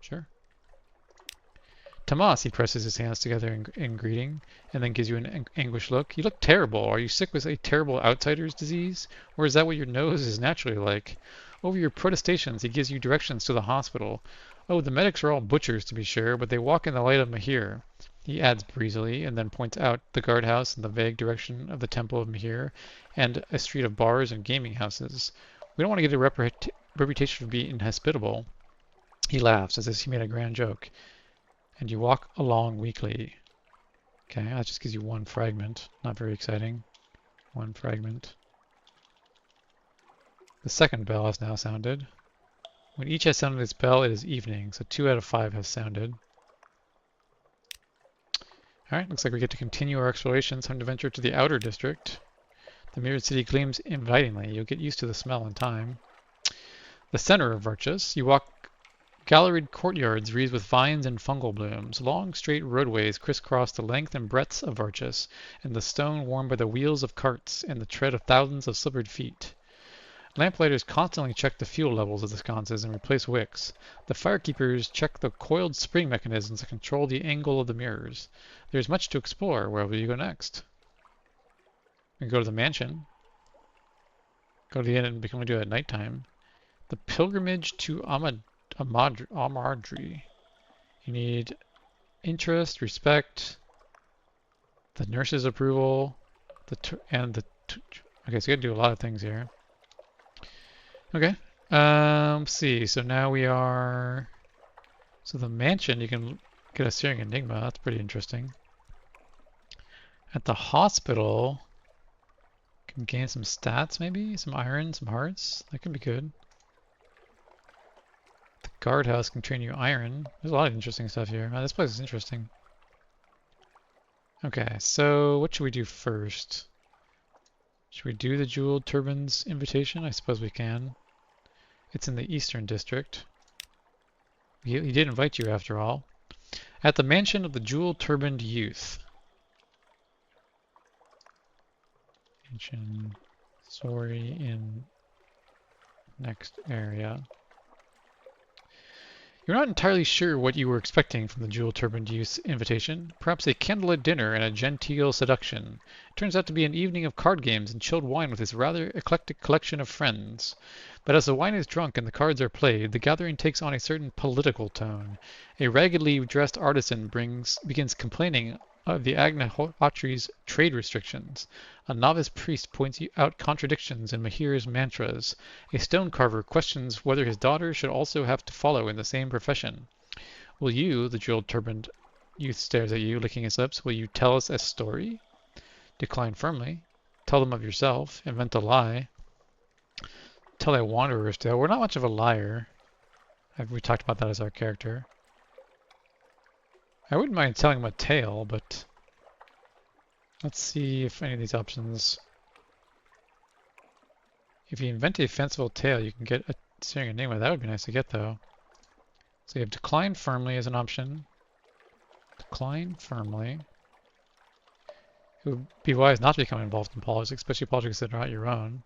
Sure. Tomas, he presses his hands together in greeting, and then gives you an anguished look. You look terrible. Are you sick with a terrible outsider's disease? Or is that what your nose is naturally like? Over your protestations, he gives you directions to the hospital. Oh, the medics are all butchers, to be sure, but they walk in the light of Mahir. He adds breezily, and then points out the guardhouse in the vague direction of the Temple of Mahir, and a street of bars and gaming houses. We don't want to get a reputation for being inhospitable. He laughs, as if he made a grand joke. And you walk along weakly. Okay, that just gives you one fragment. Not very exciting. One fragment. The second bell has now sounded. When each has sounded its bell, it is evening, so 2 out of 5 have sounded. Alright, looks like we get to continue our exploration. Time to venture to the outer district. The mirrored city gleams invitingly. You'll get used to the smell in time. The center of Varchus. You walk galleried courtyards wreathed with vines and fungal blooms. Long, straight roadways crisscross the length and breadth of Varchus, and the stone worn by the wheels of carts and the tread of thousands of slippered feet. Lamplighters constantly check the fuel levels of the sconces and replace wicks. The firekeepers check the coiled spring mechanisms that control the angle of the mirrors. There is much to explore. Where will you go next? We can go to the mansion. Go to the inn and we can only do it at nighttime. The pilgrimage to Amadri. You need interest, respect, the nurse's approval, okay, so you gotta do a lot of things here. Okay, let's see. So now we are. So the mansion, you can get a Searing Enigma. That's pretty interesting. At the hospital, can gain some stats, maybe some iron, some hearts. That could be good. The guardhouse can train you iron. There's a lot of interesting stuff here. This place is interesting. Okay, so what should we do first? Should we do the Jeweled Turbans invitation? I suppose we can. It's in the Eastern District. He did invite you after all. At the mansion of the Jeweled Turbaned Youth. Mansion, sorry, in next area. You're not entirely sure what you were expecting from the Jewel Turbaned Youth's invitation. Perhaps a candlelit dinner and a genteel seduction. It turns out to be an evening of card games and chilled wine with his rather eclectic collection of friends. But as the wine is drunk and the cards are played, the gathering takes on a certain political tone. A raggedly dressed artisan begins complaining of the Agnihotri's trade restrictions. A novice priest points out contradictions in Mahir's mantras. A stone carver questions whether his daughter should also have to follow in the same profession. Will you, the jeweled turbaned youth stares at you, licking his lips, will you tell us a story? Decline firmly. Tell them of yourself. Invent a lie. Tell a wanderer's tale. We're not much of a liar. We talked about that as our character. I wouldn't mind telling him a tale, but Let's see if any of these options. If you invent a fanciful tale, you can get a searing enigma. That would be nice to get, though. So you have decline firmly as an option. Decline firmly. It would be wise not to become involved in politics, especially politics that are not your own.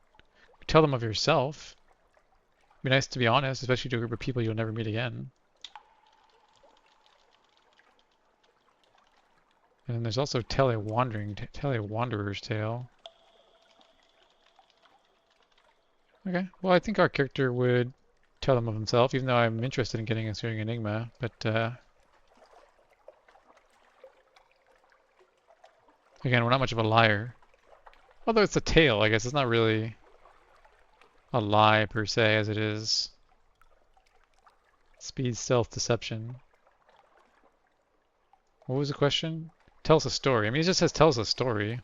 Tell them of yourself. It'd be nice to be honest, especially to a group of people you'll never meet again. And then there's also tell a wanderer's tale. Okay, well I think our character would tell them of himself, even though I'm interested in getting a searing enigma, but again, we're not much of a liar. Although it's a tale, I guess it's not really a lie per se as it is speed, stealth, deception. What was the question? Tell us a story. I mean, it just says tell us a story.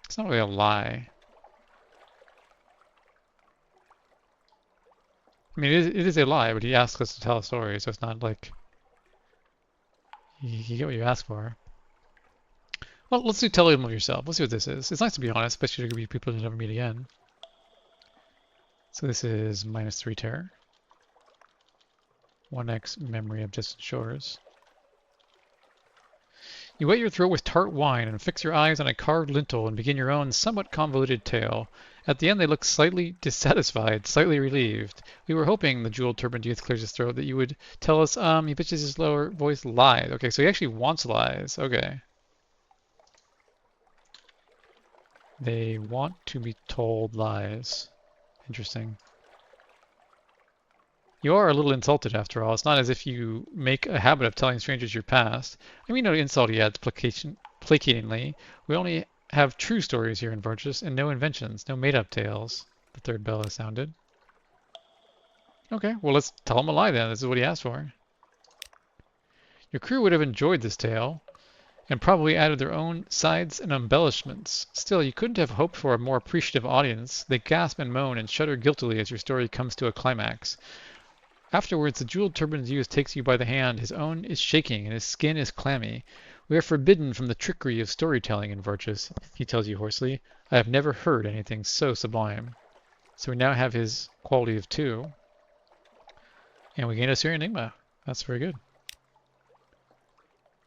It's not really a lie. I mean, it is a lie, but he asks us to tell a story, so it's not like you get what you ask for. Well, let's do tell them of yourself. Let's see what this is. It's nice to be honest, especially to be people you never meet again. So this is -3 terror. 1x memory of distant shores. You wet your throat with tart wine and fix your eyes on a carved lintel and begin your own somewhat convoluted tale. At the end they look slightly dissatisfied, slightly relieved. We were hoping, the jeweled turbaned youth clears his throat, that you would tell us, he pitches his lower voice, lies. Okay, so he actually wants lies. Okay. They want to be told lies. Interesting. You are a little insulted after all. It's not as if you make a habit of telling strangers your past. I mean, no insult, he adds placatingly. We only have true stories here in Voyages, and no inventions, no made-up tales. The third bell has sounded. Okay, well let's tell him a lie then. This is what he asked for. Your crew would have enjoyed this tale, and probably added their own sides and embellishments. Still, you couldn't have hoped for a more appreciative audience. They gasp and moan and shudder guiltily as your story comes to a climax. Afterwards, the jeweled turbaned youth takes you by the hand. His own is shaking, and his skin is clammy. We are forbidden from the trickery of storytelling in Virtus, he tells you hoarsely. I have never heard anything so sublime. So we now have his quality of 2. And we gain a searing enigma. That's very good.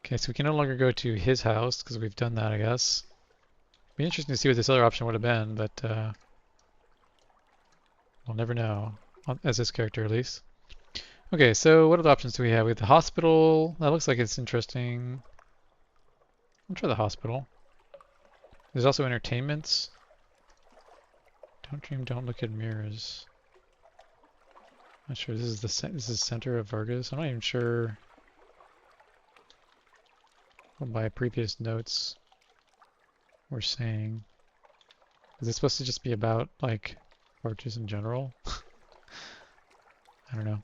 Okay, so we can no longer go to his house, because we've done that, I guess. It'd be interesting to see what this other option would have been, but we'll never know, as this character at least. Okay, so what other options do we have? We have the hospital. That looks like it's interesting. I'll try the hospital. There's also entertainments. Don't dream, don't look at mirrors. Not sure. This is the center of Vargas. I'm not even sure what my previous notes were saying. Is this supposed to just be about like Vargas in general? I don't know.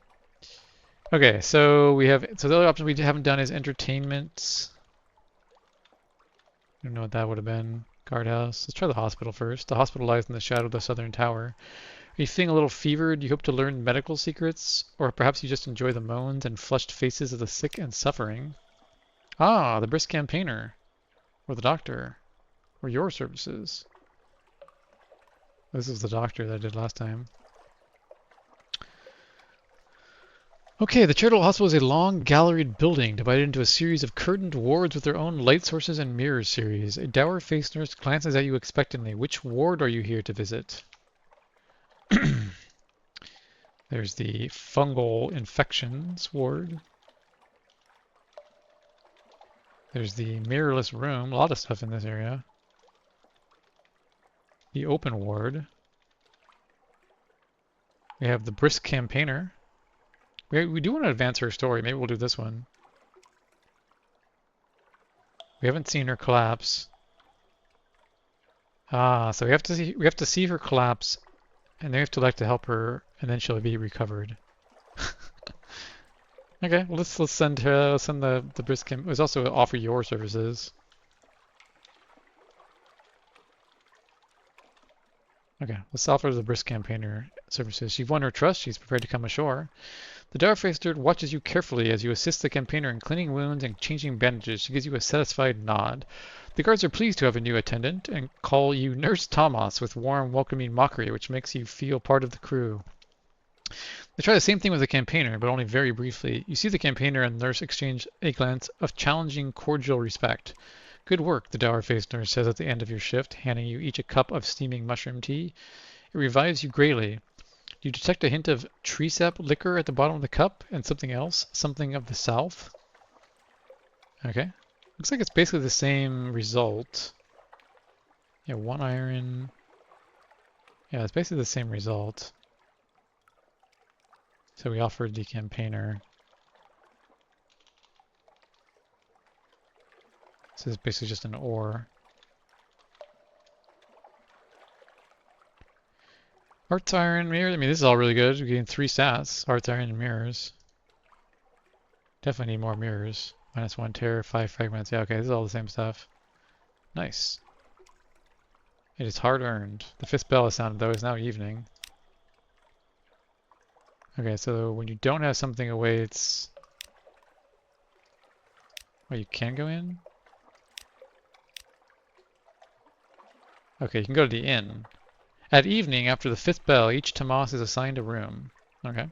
Okay, so the other option we haven't done is entertainment. I don't know what that would have been. Guardhouse. Let's try the hospital first. The hospital lies in the shadow of the southern tower. Are you feeling a little fevered? You hope to learn medical secrets? Or perhaps you just enjoy the moans and flushed faces of the sick and suffering? Ah, the brisk campaigner. Or the doctor. Or your services. This is the doctor that I did last time. Okay, the charitable hospital is a long, galleried building divided into a series of curtained wards with their own light sources and mirror series. A dour-faced nurse glances at you expectantly. Which ward are you here to visit? There's the fungal infections ward. There's the mirrorless room. A lot of stuff in this area. The open ward. We have the brisk campaigner. We do want to advance her story. Maybe we'll do this one. We haven't seen her collapse. Ah, so we have to see her collapse, and then we have to elect to help her, and then she'll be recovered. Okay, well let's send her. Let's send the brisk camp. Let's also offer your services. Okay, let's offer the brisk campaigner services. You've won her trust. She's prepared to come ashore. The dour-faced nurse watches you carefully as you assist the campaigner in cleaning wounds and changing bandages. She gives you a satisfied nod. The guards are pleased to have a new attendant and call you Nurse Thomas with warm, welcoming mockery, which makes you feel part of the crew. They try the same thing with the campaigner, but only very briefly. You see the campaigner and nurse exchange a glance of challenging, cordial respect. Good work, the dour-faced nurse says at the end of your shift, handing you each a cup of steaming mushroom tea. It revives you greatly. You detect a hint of tree sap liquor at the bottom of the cup and something else, something of the south. Okay. Looks like it's basically the same result. Yeah, 1 iron. Yeah, it's basically the same result. So we offered the campaigner. This is basically just an ore. Hearts, iron, mirrors. I mean, this is all really good. We're getting 3 stats. Hearts, iron, and mirrors. Definitely need more mirrors. -1 tear, 5 fragments. Yeah, okay, this is all the same stuff. Nice. It is hard earned. The 5th bell has sounded, though. It's now evening. Okay, so when you don't have something away, it's... Oh, you can go in? Okay, you can go to the inn. At evening, after the 5th bell, each Tomas is assigned a room. Okay.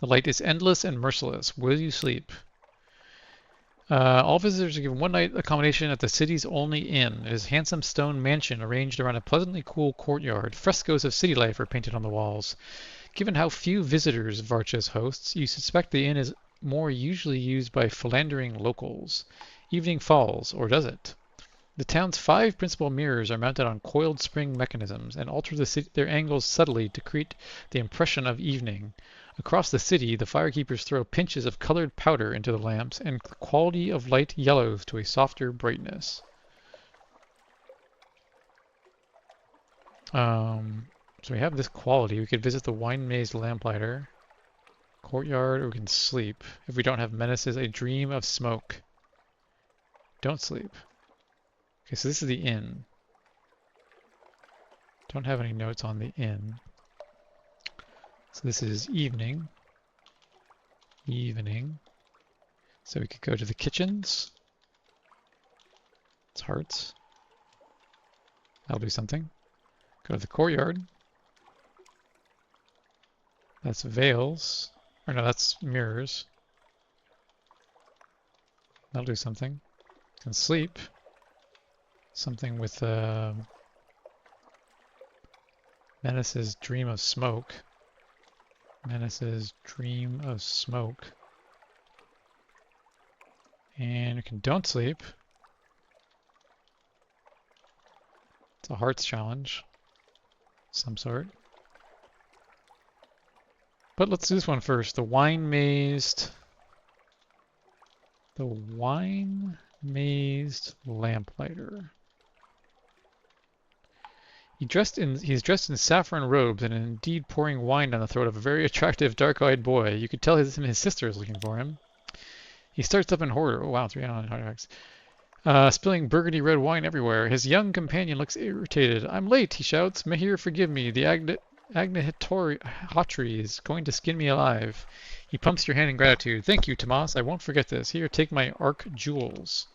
The light is endless and merciless. Will you sleep? All visitors are given 1 night accommodation at the city's only inn. It is a handsome stone mansion arranged around a pleasantly cool courtyard. Frescoes of city life are painted on the walls. Given how few visitors Varchas hosts, you suspect the inn is more usually used by philandering locals. Evening falls, or does it? The town's 5 principal mirrors are mounted on coiled spring mechanisms and alter their angles subtly to create the impression of evening. Across the city, the firekeepers throw pinches of colored powder into the lamps, and the quality of light yellows to a softer brightness. So we have this quality. We could visit the wine maze lamplighter, courtyard, or we can sleep. If we don't have menaces, a dream of smoke. Don't sleep. Okay, so this is the inn. Don't have any notes on the inn. So this is evening. Evening. So we could go to the kitchens. It's hearts. That'll do something. Go to the courtyard. That's veils. Or no, that's mirrors. That'll do something. Can sleep. Something with Menace's Dream of Smoke. Menace's Dream of Smoke. And you can don't sleep. It's a hearts challenge. Some sort. But let's do this one first. The wine mazed lamplighter. He's dressed in saffron robes and indeed pouring wine down the throat of a very attractive dark-eyed boy. You could tell his sister is looking for him. He starts up in horror. Oh wow, 3 on artifacts. Spilling burgundy red wine everywhere. His young companion looks irritated. I'm late, he shouts. Mahir, forgive me. The Agnahatri is going to skin me alive. He pumps your hand in gratitude. Thank you, Tomas. I won't forget this. Here, take my arc jewels.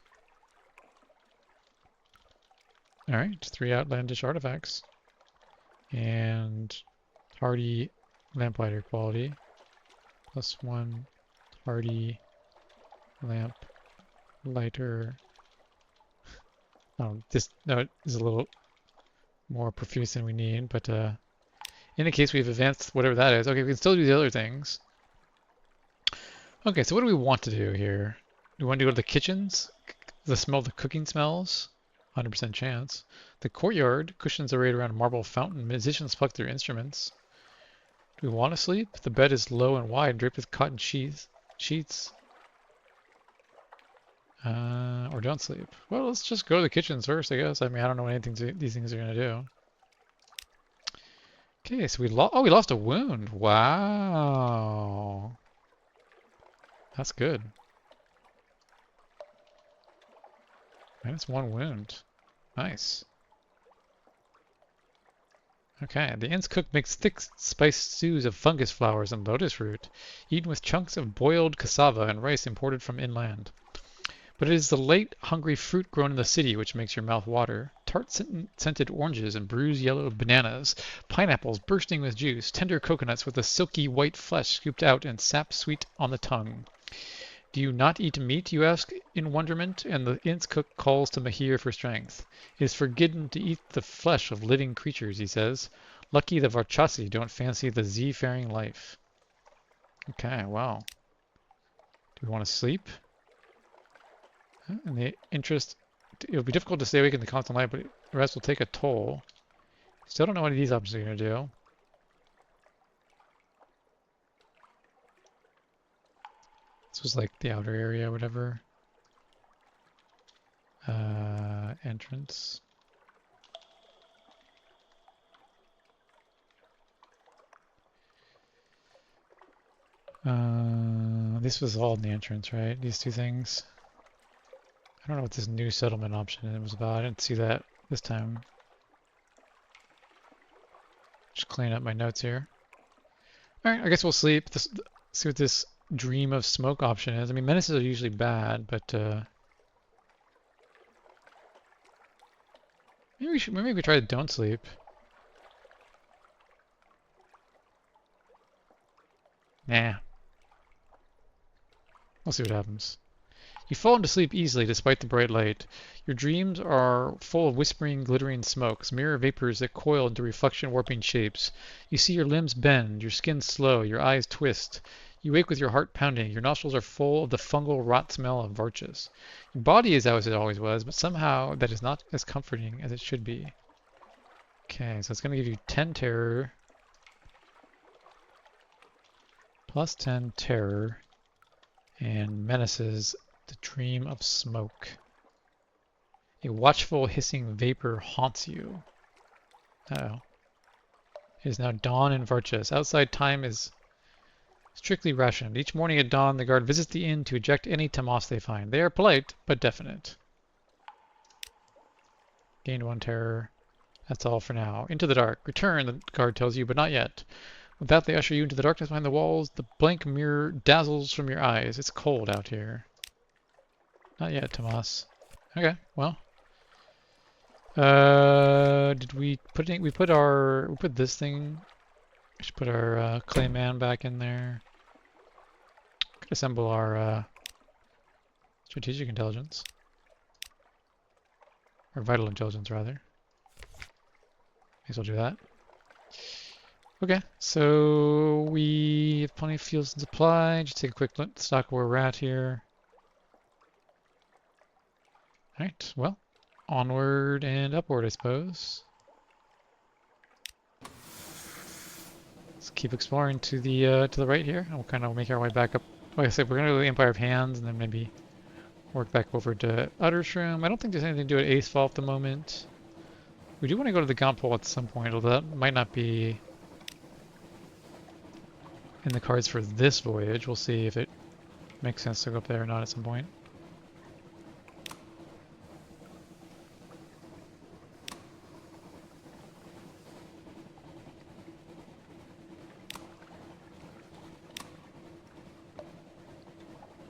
Alright, 3 outlandish artifacts. And hardy lamplighter quality. +1 hardy lamplighter. Oh, this note is a little more profuse than we need, but in any case we've advanced whatever that is. Okay, we can still do the other things. Okay, so what do we want to do here? Do we want to go to the kitchens? The smell of the cooking smells? 100% chance. The courtyard, cushions arrayed around a marble fountain. Musicians pluck their instruments. Do we want to sleep? The bed is low and wide, draped with cotton sheets. Or don't sleep. Well, let's just go to the kitchens first, I guess. I mean, I don't know what these things are going to do. Okay, so we lost a wound. Wow. That's good. -1 wound. Nice. Okay, the inn's cook makes thick spiced stews of fungus flowers and lotus root, eaten with chunks of boiled cassava and rice imported from inland. But it is the late, hungry fruit grown in the city which makes your mouth water. Tart-scented oranges and bruised yellow bananas, pineapples bursting with juice, tender coconuts with a silky white flesh scooped out and sap sweet on the tongue. Do you not eat meat, you ask in wonderment, and the inn's cook calls to Mahir for strength. It is forbidden to eat the flesh of living creatures, he says. Lucky the Varchasi don't fancy the seafaring life. Okay, wow. Do we want to sleep? In the interest, it'll be difficult to stay awake in the constant light, but the rest will take a toll. Still don't know what these options are going to do. This was like the outer area, whatever. Entrance. This was all in the entrance, right? These two things. I don't know what this new settlement option was about. I didn't see that this time. Just clean up my notes here. Alright, I guess we'll sleep. See what this dream of smoke option is. I mean, menaces are usually bad, but maybe we try to don't sleep. Nah. We'll see what happens. You fall into sleep easily despite the bright light. Your dreams are full of whispering, glittering smokes, mirror vapors that coil into reflection warping shapes. You see your limbs bend, your skin slow, your eyes twist. You wake with your heart pounding. Your nostrils are full of the fungal rot smell of Varchas. Your body is as it always was, but somehow that is not as comforting as it should be. Okay, so it's going to give you 10 terror. Plus 10 terror. And menaces the dream of smoke. A watchful hissing vapor haunts you. Uh-oh. It is now dawn in Varchas. Outside time is strictly rationed. Each morning at dawn, the guard visits the inn to eject any Tamos they find. They are polite, but definite. Gained 1 terror. That's all for now. Into the dark. Return, the guard tells you, but not yet. With that, they usher you into the darkness behind the walls. The blank mirror dazzles from your eyes. It's cold out here. Not yet, Tomas. Okay, well. Did we put we put this thing? We should put our clay man back in there. Could assemble our strategic intelligence. Or vital intelligence, rather. May as well do that. Okay, so we have plenty of fuels and supply. Just take a quick stock of where we're at here. Alright, well, onward and upward, I suppose. Let's keep exploring to the right here, and we'll kind of make our way back up. Like I said, we're going to go to the Empire of Hands, and then maybe work back over to Uttershroom. I don't think there's anything to do at Acefall at the moment. We do want to go to the Gaunt Pole at some point, although that might not be in the cards for this voyage. We'll see if it makes sense to go up there or not at some point.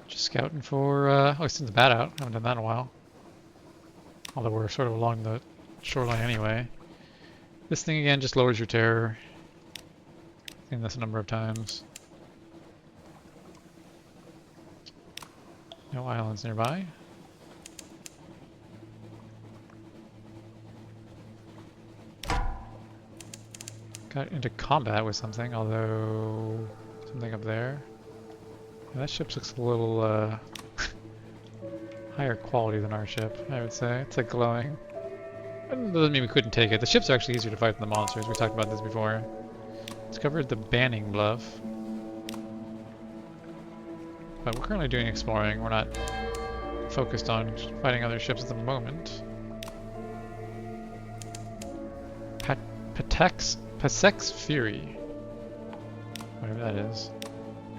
Just scouting for, oh, since the bat out. I haven't done that in a while. Although we're sort of along the shoreline anyway. This thing again just lowers your terror. I've seen this a number of times. No islands nearby. Got into combat with something, although something up there. Yeah, that ship looks a little higher quality than our ship, I would say. It's like glowing. That doesn't mean we couldn't take it. The ships are actually easier to fight than the monsters. We talked about this before. Discovered the Banning Bluff. But we're currently doing exploring. We're not focused on fighting other ships at the moment. Pasek's Fury. Whatever that is.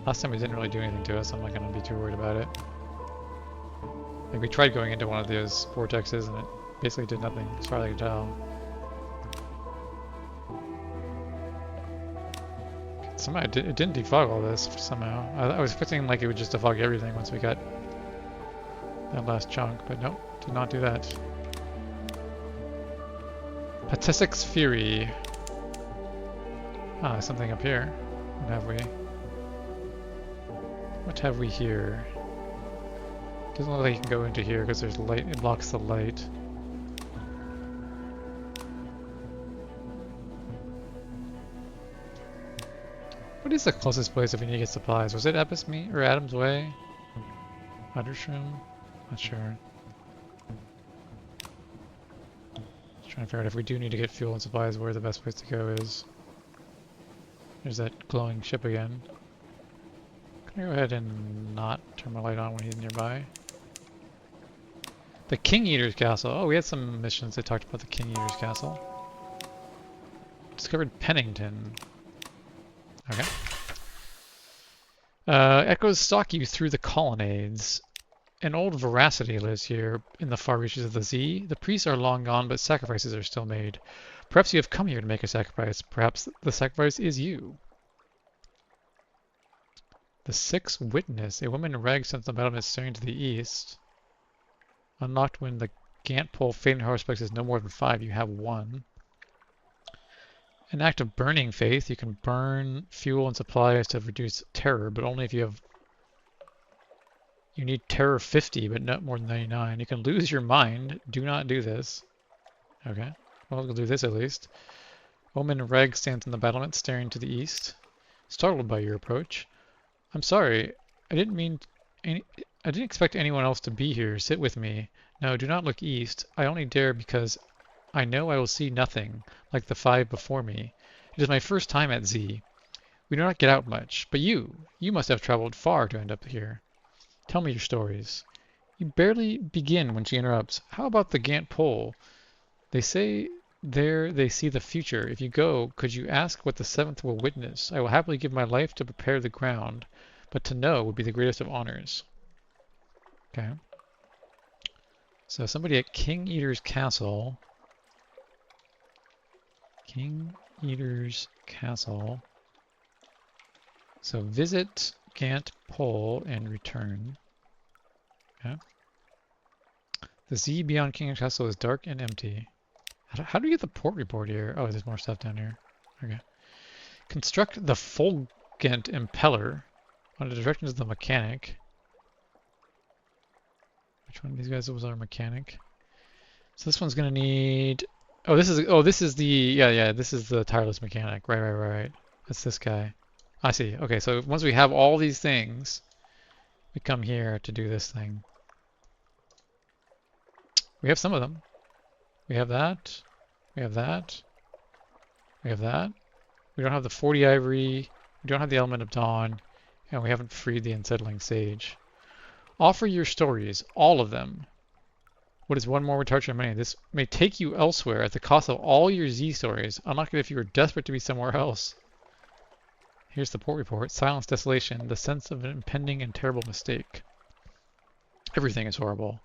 Last time we didn't really do anything to us. I'm not going to be too worried about it. Like we tried going into one of those vortexes and it basically did nothing as far as I could tell. Somehow it didn't defog all this somehow. I was expecting like it would just defog everything once we got that last chunk, but nope, did not do that. Patetic's Fury. Ah, there's something up here. What have we? What have we here? Doesn't look like you can go into here because there's light. It blocks the light. What is the closest place if we need to get supplies? Was it Epis or Adam's Way? Undershroom? Not sure. Just trying to figure out if we do need to get fuel and supplies, where the best place to go is. There's that glowing ship again. Can I go ahead and not turn my light on when he's nearby? The King Eater's Castle. Oh, we had some missions that talked about the King Eater's Castle. Discovered Pennington. Okay. Echoes stalk you through the colonnades. An old veracity lives here in the far reaches of the Z. The priests are long gone, but sacrifices are still made. Perhaps you have come here to make a sacrifice. Perhaps the sacrifice is you. The Sixth Witness. A woman in rags sent the battlement staring to the east. Unlocked when the Gant pole fading horseback is no more than 5. You have 1. An act of burning faith. You can burn fuel and supplies to reduce terror, but only if you have... You need terror 50, but not more than 99. You can lose your mind. Do not do this. Okay. Well, we'll do this at least. Woman in rags stands in the battlement, staring to the east. Startled by your approach. I'm sorry. I didn't expect anyone else to be here. Sit with me. No, do not look east. I only dare because I know I will see nothing, like the 5 before me. It is my first time at Z. We do not get out much, but you must have traveled far to end up here. Tell me your stories. You barely begin when she interrupts. How about the Gant pole? They say there they see the future. If you go, could you ask what the 7th will witness? I will happily give my life to prepare the ground, but to know would be the greatest of honors. Okay. So somebody at King Eater's Castle. King Eater's Castle. So visit Gant pole and return. Okay. The Z beyond King Eater's Castle is dark and empty. How do we get the port report here? Oh, there's more stuff down here. Okay. Construct the Fulgent impeller under the directions of the mechanic. Which one of these guys was our mechanic? So this one's gonna need... this is the... this is the tireless mechanic. Right. That's this guy. I see. Okay, so once we have all these things, we come here to do this thing. We have some of them. We have that. We have that. We have that. We don't have the 40 ivory. We don't have the element of dawn. And we haven't freed the unsettling sage. Offer your stories, all of them. What is one more retouch of money? This may take you elsewhere at the cost of all your Z stories. Unlock it if you are desperate to be somewhere else. Here's the port report. Silence, desolation, the sense of an impending and terrible mistake. Everything is horrible.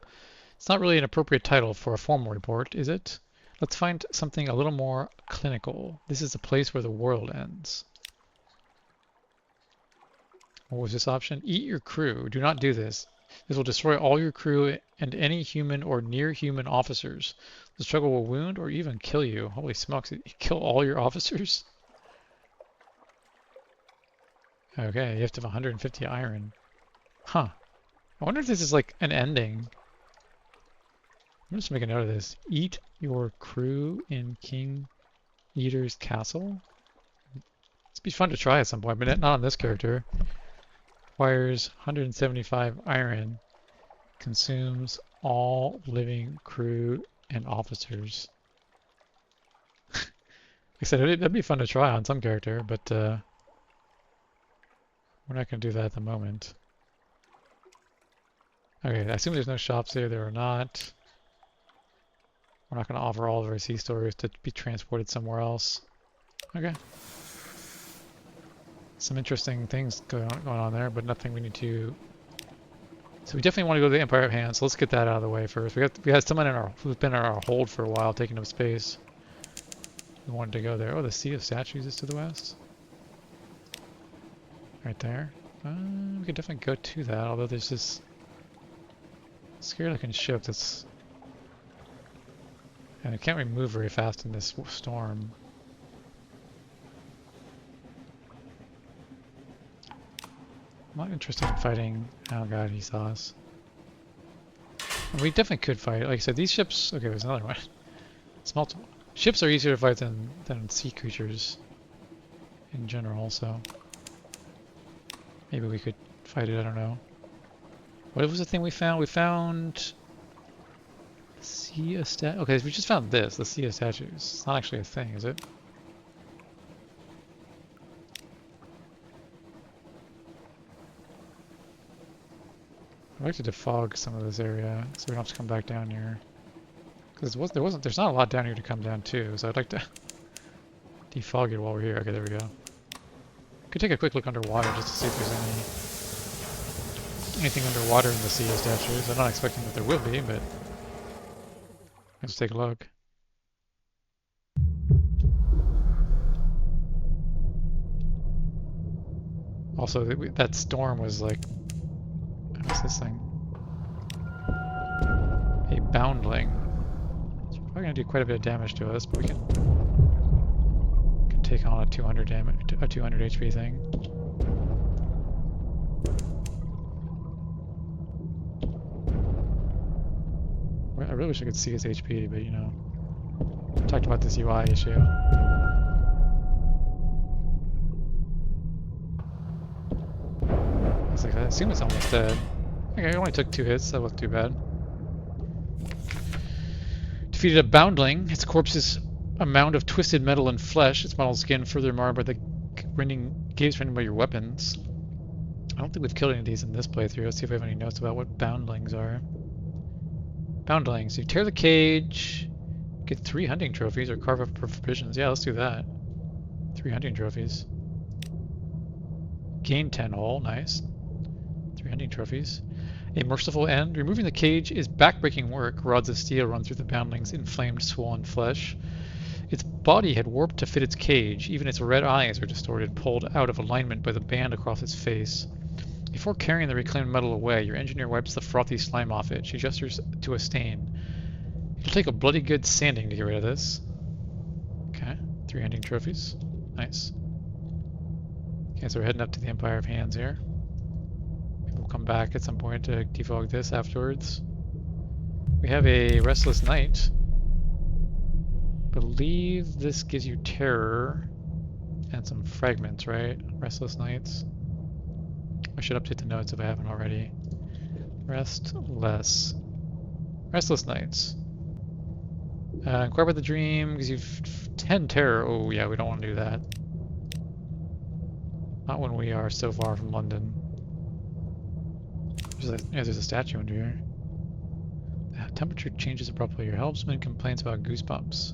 It's not really an appropriate title for a formal report, is it? Let's find something a little more clinical. This is the place where the world ends. What was this option? Eat your crew. Do not do this. This will destroy all your crew and any human or near-human officers. The struggle will wound or even kill you. Holy smokes, kill all your officers? Okay, you have to have 150 iron. Huh. I wonder if this is like an ending. I'm just making a note of this. Eat your crew in King Eater's Castle? It'd be fun to try at some point, but not on this character. Requires 175 iron. Consumes all living crew and officers. Like I said, that'd be fun to try on some character, but we're not going to do that at the moment. Okay, I assume there's no shops here. There are not. We're not going to offer all of our sea stories to be transported somewhere else. Okay. Some interesting things going on there, but nothing we need to... So we definitely want to go to the Empire of Hands, so let's get that out of the way first. We got someone who's been in our hold for a while, taking up space. We wanted to go there. Oh, the Sea of Statues is to the west. Right there. We could definitely go to that, although there's this Scary looking ship that's... And it can't really move very fast in this storm. I'm not interested in fighting... Oh god, he saw us. We definitely could fight. Like I said, these ships... Okay, there's another one. It's multiple. Ships are easier to fight than sea creatures in general, so... Maybe we could fight it, I don't know. What was the thing we found? We found... Sea statue. Okay, we just found this, the sea statues. It's not actually a thing, is it? I'd like to defog some of this area so we don't have to come back down here. Because there's not a lot down here to come down to, so I'd like to defog it while we're here. Okay, there we go. Could take a quick look underwater just to see if there's anything underwater in the sea statues. I'm not expecting that there will be, but let's take a look. Also, that storm was like... What's this thing? A boundling. It's probably going to do quite a bit of damage to us, but we can take on a 200 HP thing. I really wish I could see his HP, but you know, talked about this UI issue. I assume it's almost dead. Okay, it only took 2 hits, that wasn't too bad. Defeated a boundling. Its corpse is a mound of twisted metal and flesh. Its mottled skin further marred by the gaze rending by your weapons. I don't think we've killed any of these in this playthrough. Let's see if we have any notes about what boundlings are. Boundlings. You tear the cage, get 3 hunting trophies, or carve up provisions. Yeah, let's do that. 3 hunting trophies. Gain 10 hull. Nice. 3 hunting trophies. A merciful end. Removing the cage is backbreaking work. Rods of steel run through the boundling's inflamed, swollen flesh. Its body had warped to fit its cage. Even its red eyes are distorted, pulled out of alignment by the band across its face. Before carrying the reclaimed metal away, your engineer wipes the frothy slime off it. She gestures to a stain. It'll take a bloody good sanding to get rid of this. Okay, 3 hunting trophies. Nice. Okay, so we're heading up to the Empire of Hands here. Maybe we'll come back at some point to defog this afterwards. We have a Restless Night. Believe this gives you terror and some fragments, right? Restless Nights. I should update the notes if I haven't already. Restless Nights. Inquire about the dream gives you 10 terror. Oh yeah, we don't want to do that. Not when we are so far from London. There's a statue under here. Temperature changes abruptly. Your helmsman complains about goosebumps.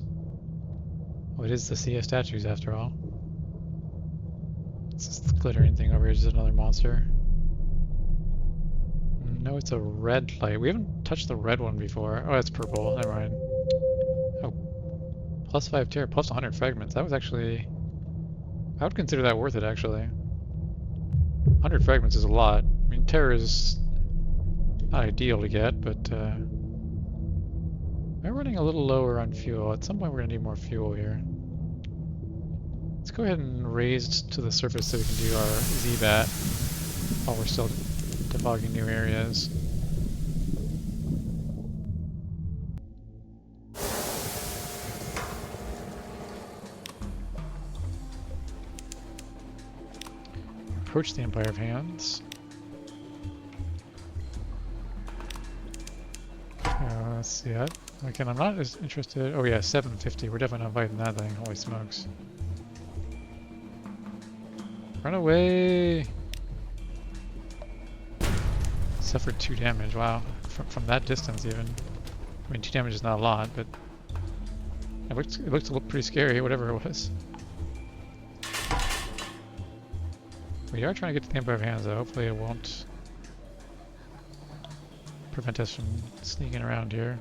Oh, it is the sea of statues after all. It's this glittering thing over here, just another monster. No, it's a red light. We haven't touched the red one before. Oh, that's purple. Never mind. Oh. Plus 5 terror, plus 100 fragments. That was actually... I would consider that worth it, actually. 100 fragments is a lot. I mean, terror is not ideal to get, but... we're running a little lower on fuel. At some point we're going to need more fuel here. Let's go ahead and raise to the surface so we can do our Z-bat while we're still defogging new areas. Approach the Empire of Hands. Let's see that. Again, I'm not as interested. Oh yeah, 750. We're definitely not fighting that thing. Holy smokes. Run away! Suffered 2 damage. Wow. From that distance even. I mean, 2 damage is not a lot, but it looked a little pretty scary, whatever it was. We are trying to get to the Empire of Hands though. Hopefully it won't prevent us from sneaking around here.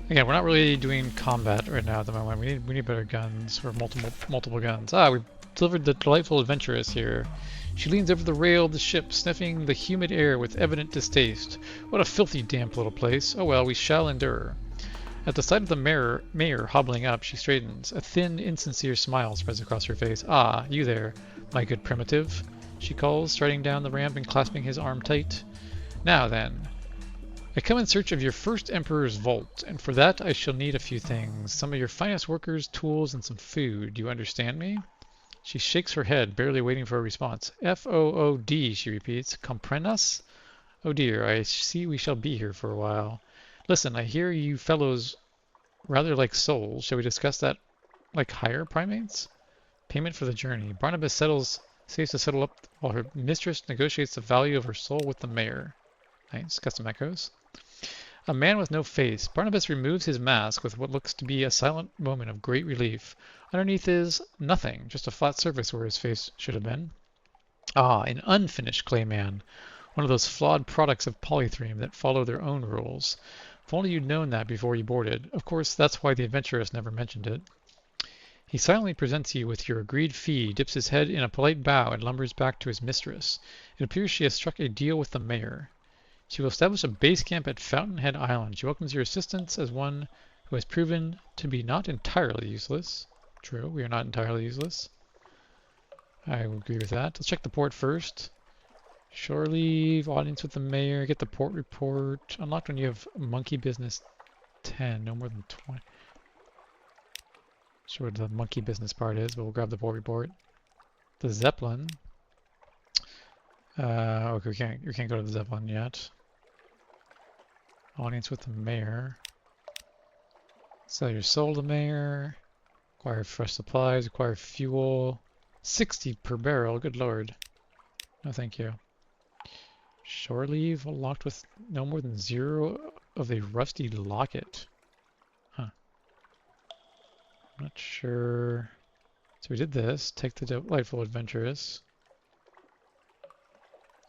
Again, we're not really doing combat right now at the moment. We need better guns, or multiple guns. Ah, we delivered the delightful adventuress here. She leans over the rail of the ship, sniffing the humid air with evident distaste. What a filthy, damp little place. Oh well, we shall endure. At the sight of the mayor hobbling up, she straightens. A thin, insincere smile spreads across her face. Ah, you there, my good primitive, she calls, striding down the ramp and clasping his arm tight. Now then, I come in search of your first Emperor's vault, and for that I shall need a few things. Some of your finest workers, tools, and some food. Do you understand me? She shakes her head, barely waiting for a response. Food, she repeats. Comprennas? Oh dear, I see we shall be here for a while. Listen, I hear you fellows rather like souls. Shall we discuss that like higher primates? Payment for the journey. Barnabas saves to settle up while her mistress negotiates the value of her soul with the mayor. Nice, got some echoes. A man with no face. Barnabas removes his mask with what looks to be a silent moment of great relief. Underneath is nothing, just a flat surface where his face should have been. Ah, an unfinished clay man. One of those flawed products of polythreme that follow their own rules. If only you'd known that before you boarded. Of course, that's why the adventuress never mentioned it. He silently presents you with your agreed fee, dips his head in a polite bow, and lumbers back to his mistress. It appears she has struck a deal with the mayor. She will establish a base camp at Fountainhead Island. She welcomes your assistance as one who has proven to be not entirely useless. True, we are not entirely useless. I agree with that. Let's check the port first. Shore leave, audience with the mayor, get the port report. Unlocked when you have monkey business 10, no more than 20. Sure what the monkey business part is, but we'll grab the port report. The Zeppelin. Okay, we can't go to the Zeppelin yet. Audience with the mayor. Sell your soul to the mayor. Acquire fresh supplies, acquire fuel. 60 per barrel, good lord. No thank you. Shore leave locked with no more than 0 of a rusty locket. Huh. I'm not sure. So we did this. Take the delightful adventurous.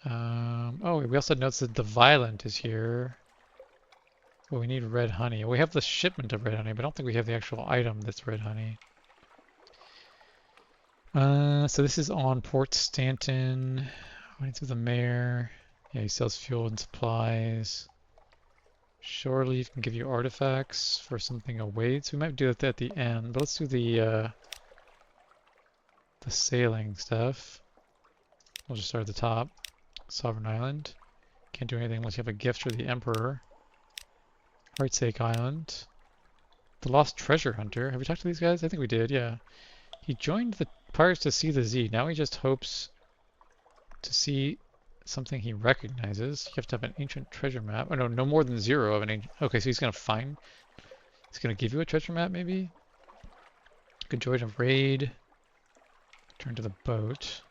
Oh, we also noticed that the violent is here. Well, we need red honey. We have the shipment of red honey, but I don't think we have the actual item that's red honey. So this is on Port Stanton. Waiting to the mayor. Yeah, he sells fuel and supplies. Shore leave can give you artifacts for something awaits. We might do that at the end, but let's do the sailing stuff. We'll just start at the top. Sovereign Island. Can't do anything unless you have a gift for the Emperor. Heartsake Island. The Lost Treasure Hunter. Have we talked to these guys? I think we did, yeah. He joined the pirates to see the Z. Now he just hopes to see something he recognizes. You have to have an ancient treasure map. Oh no, no more than 0 of an ancient. Okay, so he's gonna find. He's gonna give you a treasure map, maybe. Could join a raid. Turn to the boat.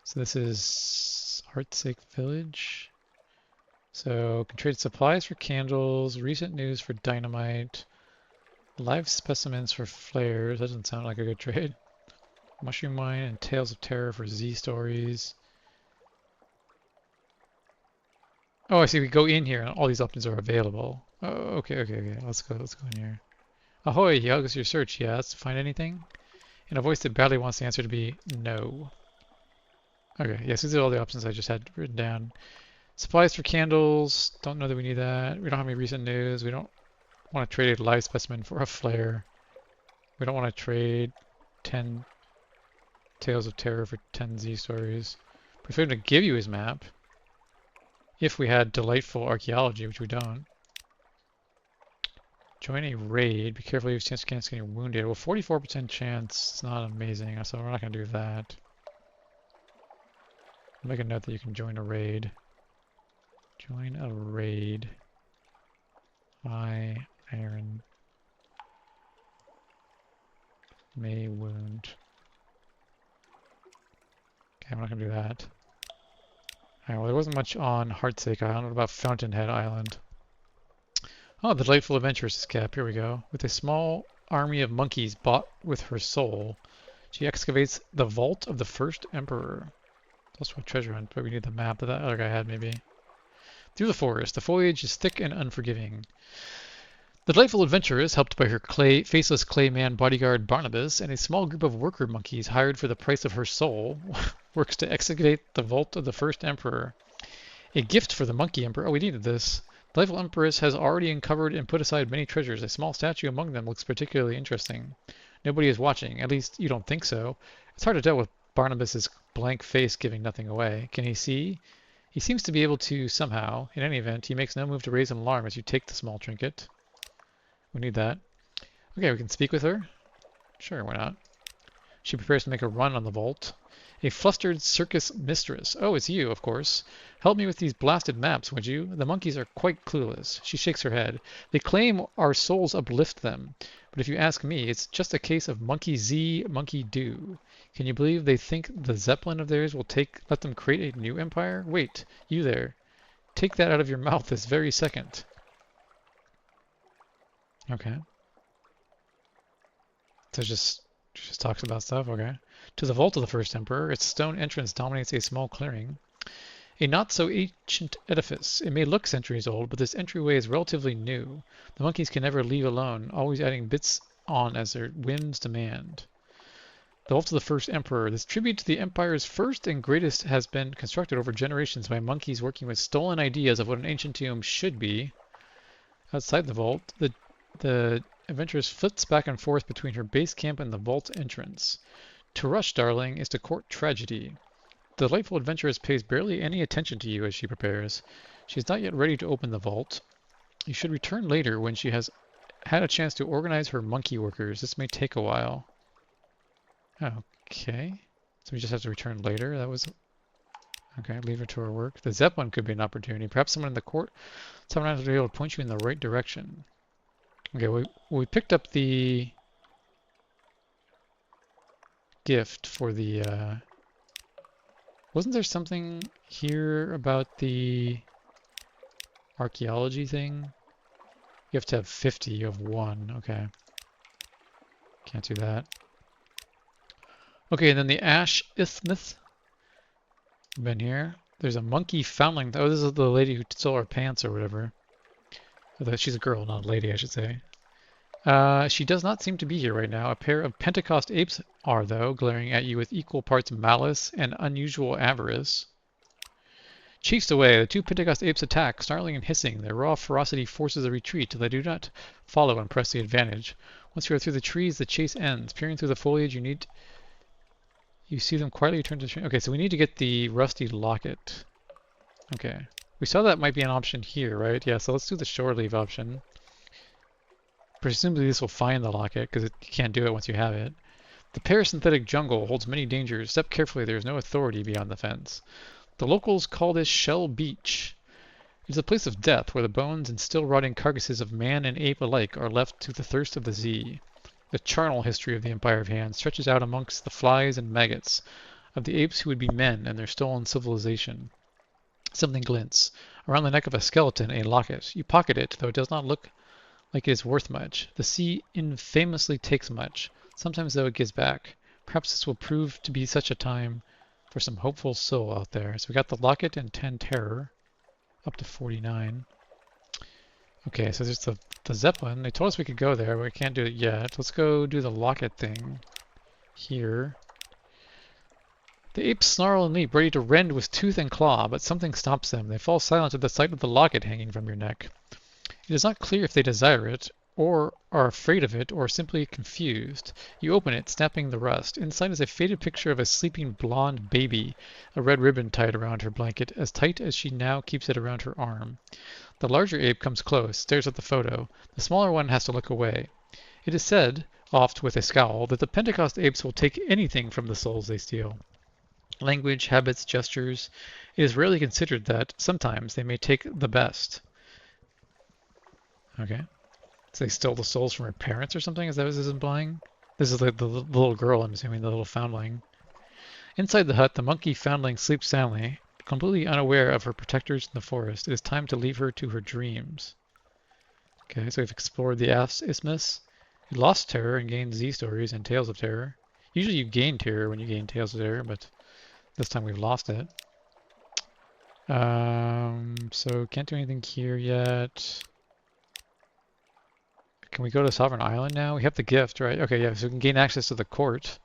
So this is Heartsake Village. So can trade supplies for candles, recent news for dynamite, live specimens for flares. That doesn't sound like a good trade. Mushroom mine and tales of terror for Z stories. Oh, I see. We go in here and all these options are available. Oh, okay. Let's go in here. Ahoy, he hugs your search. He asks, find anything? In a voice that badly wants the answer to be no. Okay, yes, these are all the options I just had written down. Supplies for candles. Don't know that we need that. We don't have any recent news. We don't want to trade a live specimen for a flare. We don't want to trade 10 tales of terror for 10 Z stories. Prefer him to give you his map. If we had delightful archaeology, which we don't. Join a raid. Be careful, you have a chance of getting wounded. Well, 44% chance. It's not amazing, so we're not going to do that. I'll make a note that you can join a raid. Join a raid. High iron may wound. Okay, I'm not going to do that. Alright, well, there wasn't much on Heartsake Island. What about Fountainhead Island? Oh, the delightful adventurous is Cap. Here we go. With a small army of monkeys bought with her soul, she excavates the vault of the first emperor. It's also a treasure hunt, but we need the map that other guy had, maybe. Through the forest. The foliage is thick and unforgiving. The delightful adventuress, helped by her faceless clay man bodyguard Barnabas and a small group of worker monkeys hired for the price of her soul, works to excavate the vault of the first emperor. A gift for the monkey emperor. Oh, we needed this. The delightful empress has already uncovered and put aside many treasures. A small statue among them looks particularly interesting. Nobody is watching. At least you don't think so. It's hard to tell with Barnabas's blank face giving nothing away. Can he see? He seems to be able to somehow. In any event, he makes no move to raise an alarm as you take the small trinket. We need that. Okay, we can speak with her. Sure, why not? She prepares to make a run on the vault. A flustered circus mistress. Oh, it's you, of course. Help me with these blasted maps, would you? The monkeys are quite clueless. She shakes her head. They claim our souls uplift them. But if you ask me, it's just a case of monkey see, monkey do. Can you believe they think the Zeppelin of theirs will let them create a new empire? Wait, you there. Take that out of your mouth this very second. Okay. So just talks about stuff, okay. To the vault of the first emperor, its stone entrance dominates a small clearing. A not so ancient edifice. It may look centuries old, but this entryway is relatively new. The monkeys can never leave alone, always adding bits on as their whims demand. The vault of the first emperor. This tribute to the empire's first and greatest has been constructed over generations by monkeys working with stolen ideas of what an ancient tomb should be. Outside the vault, the adventuress flits back and forth between her base camp and the vault entrance. To rush, darling, is to court tragedy. The delightful adventuress pays barely any attention to you as she prepares. She is not yet ready to open the vault. You should return later when she has had a chance to organize her monkey workers. This may take a while. Okay. So we just have to return later. That was... Okay, leave her to her work. The Zeppelin could be an opportunity. Perhaps someone in the court, someone has to be able to point you in the right direction. Okay, we picked up the gift for the... Wasn't there something here about the archaeology thing? You have to have 50, you have 1. Okay. Can't do that. Okay, and then the Ash Isthmus. Been here. There's a monkey foundling. Oh, this is the lady who stole our pants or whatever. She's a girl, not a lady, I should say. She does not seem to be here right now. A pair of Pentecost apes are, though, glaring at you with equal parts malice and unusual avarice. Chased away, the 2 Pentecost apes attack, snarling and hissing. Their raw ferocity forces a retreat. They do not follow and press the advantage. Once you are through the trees, the chase ends. Peering through the foliage, you see them quietly return to the train. Okay, so we need to get the rusty locket. Okay. We saw that might be an option here, right? Yeah, so let's do the shore leave option. Presumably this will find the locket, because you can't do it once you have it. The parasynthetic jungle holds many dangers. Step carefully, there is no authority beyond the fence. The locals call this Shell Beach. It is a place of death, where the bones and still rotting carcasses of man and ape alike are left to the thirst of the sea. The charnel history of the Empire of Hand stretches out amongst the flies and maggots of the apes who would be men and their stolen civilization. Something glints. Around the neck of a skeleton, a locket. You pocket it, though it does not look like it is worth much. The sea infamously takes much. Sometimes, though, it gives back. Perhaps this will prove to be such a time for some hopeful soul out there. So we got the locket and 10 terror. Up to 49. Okay, so there's the Zeppelin. They told us we could go there, but we can't do it yet. Let's go do the locket thing here. The apes snarl and leap, ready to rend with tooth and claw, but something stops them. They fall silent at the sight of the locket hanging from your neck. It is not clear if they desire it, or are afraid of it, or simply confused. You open it, snapping the rust. Inside is a faded picture of a sleeping blonde baby, a red ribbon tied around her blanket, as tight as she now keeps it around her arm. The larger ape comes close, stares at the photo. The smaller one has to look away. It is said, oft with a scowl, that the Pentecost apes will take anything from the souls they steal. Language, habits, gestures. It is rarely considered that, sometimes, they may take the best. Okay. So they stole the souls from her parents or something? Is that what this is implying? This is the little girl, I'm assuming, the little foundling. Inside the hut, the monkey foundling sleeps soundly, completely unaware of her protectors in the forest. It is time to leave her to her dreams. Okay, so we've explored the Isthmus. You lost terror and gained Z stories and Tales of Terror. Usually you gain terror when you gain Tales of Terror, but this time we've lost it. So can't do anything here yet. Can we go to Sovereign Island now? We have the gift, right? Okay, yeah, so we can gain access to the court.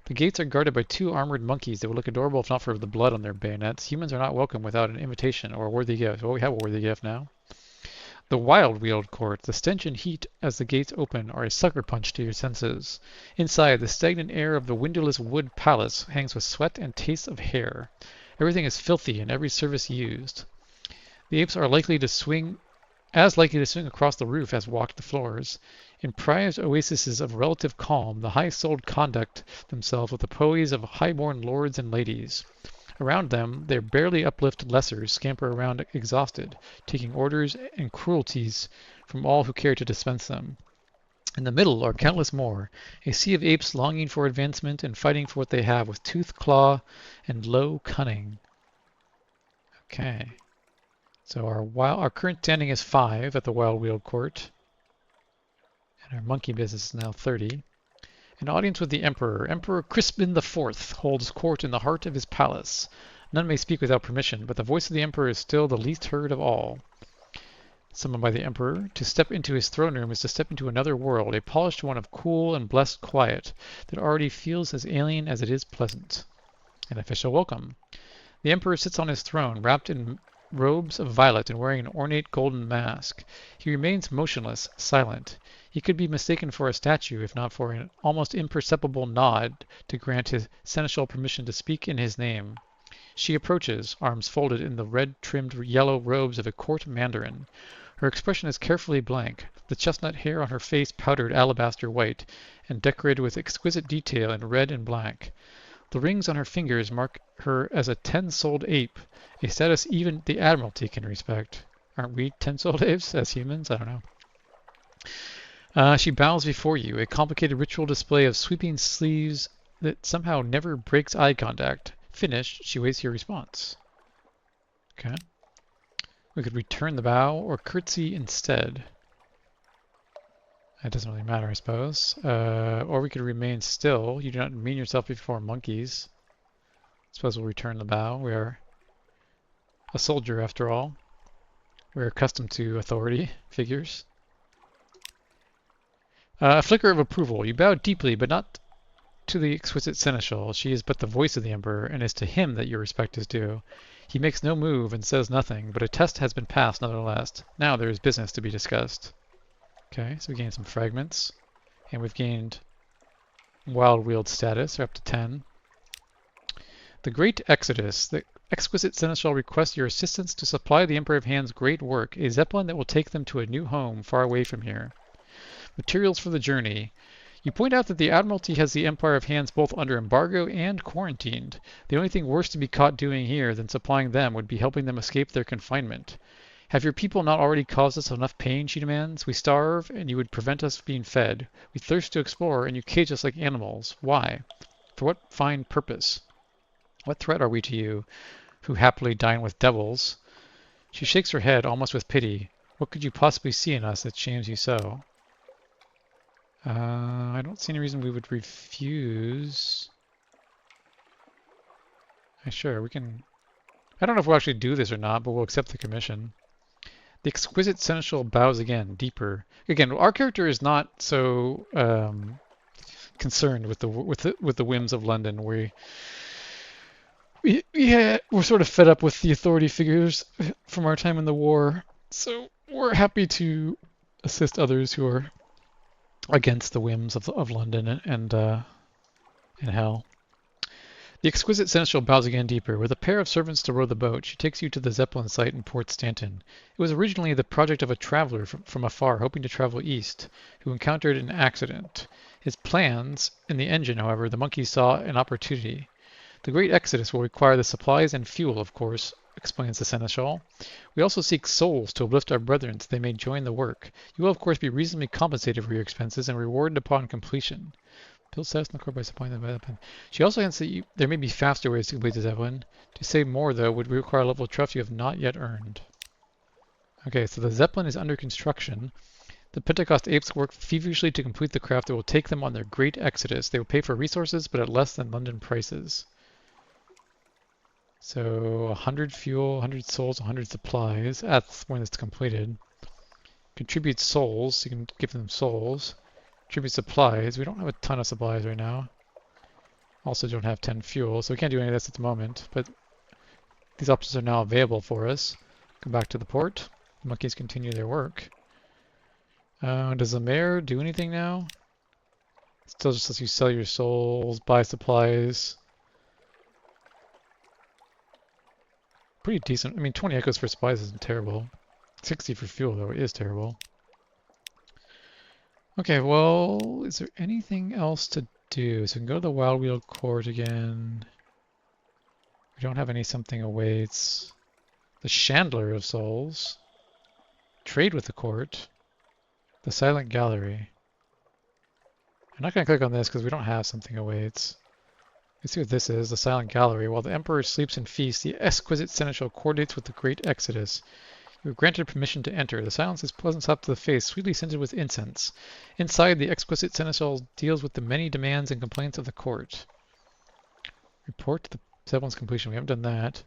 The gates are guarded by two armored monkeys that would look adorable if not for the blood on their bayonets. Humans are not welcome without an invitation or a worthy gift. Well, we have a worthy gift now. The wild wheeled court. The stench and heat as the gates open are a sucker punch to your senses. Inside, the stagnant air of the windowless wood palace hangs with sweat and tastes of hair. Everything is filthy and every service used. The apes are likely to swing across the roof as walk the floors. In prized oases of relative calm, the high-souled conduct themselves with the poise of high-born lords and ladies. Around them, their barely uplifted lessers scamper around exhausted, taking orders and cruelties from all who care to dispense them. In the middle are countless more, a sea of apes longing for advancement and fighting for what they have with tooth, claw, and low cunning. Okay. So our current standing is 5 at the Wild Wheel Court, and our monkey business is now 30. An audience with the Emperor. Emperor Crispin IV holds court in the heart of his palace. None may speak without permission, but the voice of the Emperor is still the least heard of all. Summoned by the Emperor, to step into his throne room is to step into another world, a polished one of cool and blessed quiet that already feels as alien as it is pleasant. An official welcome. The Emperor sits on his throne, wrapped in robes of violet and wearing an ornate golden mask. He remains motionless, silent. He could be mistaken for a statue if not for an almost imperceptible nod to grant his seneschal permission to speak in his name. She approaches, arms folded in the red-trimmed yellow robes of a court mandarin. Her expression is carefully blank, the chestnut hair on her face powdered alabaster white and decorated with exquisite detail in red and black. The rings on her fingers mark her as a 10-souled ape, a status even the Admiralty can respect. Aren't we 10-souled apes as humans? I don't know. She bows before you, a complicated ritual display of sweeping sleeves that somehow never breaks eye contact. Finished, she waits your response. Okay. We could return the bow or curtsy instead. That doesn't really matter, I suppose. Or we could remain still. You do not mean yourself before monkeys. I suppose we'll return the bow. We are a soldier, after all. We're accustomed to authority figures. A flicker of approval. You bow deeply, but not to the exquisite seneschal. She is but the voice of the Emperor, and it is to him that your respect is due. He makes no move and says nothing, but a test has been passed nonetheless. Now there is business to be discussed. Okay, so we gained some fragments, and we've gained wild wheeled status, we're up to 10. The Great Exodus. The exquisite seneschal requests your assistance to supply the Emperor of Han's great work, a zeppelin that will take them to a new home far away from here. Materials for the journey. You point out that the Admiralty has the Empire of Hands both under embargo and quarantined. The only thing worse to be caught doing here than supplying them would be helping them escape their confinement. Have your people not already caused us enough pain, she demands? We starve, and you would prevent us being fed. We thirst to explore, and you cage us like animals. Why? For what fine purpose? What threat are we to you, who happily dine with devils? She shakes her head, almost with pity. What could you possibly see in us that shames you so? I don't see any reason we would refuse. Sure, we can... I don't know if we'll actually do this or not, but we'll accept the commission. The exquisite seneschal bows again, deeper. Again, our character is not so concerned with the whims of London. We're sort of fed up with the authority figures from our time in the war, so we're happy to assist others who are against the whims of London and hell. The exquisite seneschal bows again deeper. With a pair of servants to row the boat, she takes you to the Zeppelin site in Port Stanton. It was originally the project of a traveler from afar hoping to travel east, who encountered an accident. His plans in the engine, however, the monkeys saw an opportunity. The great exodus will require the supplies and fuel, of course, explains the seneschal. We also seek souls to uplift our brethren so they may join the work. You will, of course, be reasonably compensated for your expenses and rewarded upon completion. Build status in the core by supplying them by Zeppelin. She also hints that there may be faster ways to complete the Zeppelin. To say more, though, would require a level of trust you have not yet earned. Okay, so the Zeppelin is under construction. The Pentecost apes work feverishly to complete the craft that will take them on their great exodus. They will pay for resources, but at less than London prices. So 100 fuel, 100 souls, 100 supplies. That's when it's completed. Contribute souls. You can give them souls. Contribute supplies. We don't have a ton of supplies right now. Also don't have 10 fuel, so we can't do any of this at the moment. But these options are now available for us. Come back to the port. The monkeys continue their work. Does the mayor do anything now? Still just lets you sell your souls, buy supplies. Pretty decent. I mean, 20 echoes for supplies isn't terrible. 60 for fuel, though, is terrible. Okay, well, is there anything else to do? So we can go to the Wild Wheel Court again. We don't have any something awaits. The Chandler of Souls. Trade with the court. The Silent Gallery. I'm not going to click on this because we don't have something awaits. Let's see what this is. The Silent Gallery. While the Emperor sleeps and feasts, the exquisite seneschal coordinates with the great exodus. You are granted permission to enter. The silence is pleasant slap to the face, sweetly scented with incense. Inside, the exquisite seneschal deals with the many demands and complaints of the court. Report to the Zebulon's completion. We haven't done that.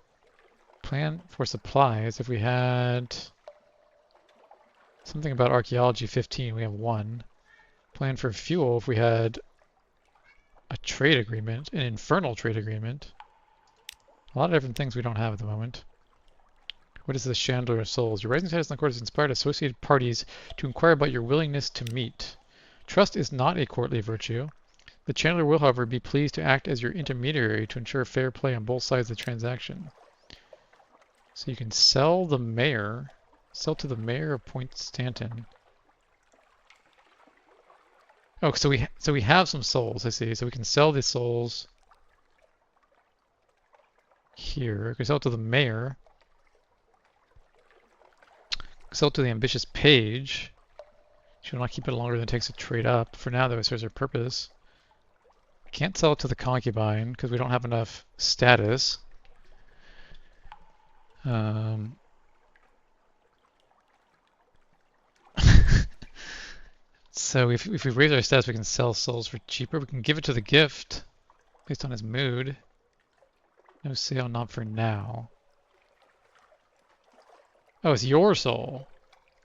Plan for supplies. If we had something about archaeology 15, we have 1. Plan for fuel. If we had a trade agreement, an infernal trade agreement. A lot of different things we don't have at the moment. What is the Chandler of Souls? Your rising status in the court has inspired associated parties to inquire about your willingness to meet. Trust is not a courtly virtue. The Chandler will, however, be pleased to act as your intermediary to ensure fair play on both sides of the transaction. So you can sell the mayor. Sell to the mayor of Point Stanton. Oh, so we have some souls, I see. So we can sell the souls here. We can sell to the mayor. Sell to the ambitious page. She will not keep it longer than it takes to trade up. For now, though, it serves her purpose. Can't sell it to the concubine because we don't have enough status. So if we raise our status, we can sell souls for cheaper. We can give it to the gift based on his mood. No sale, not for now. Oh, it's your soul.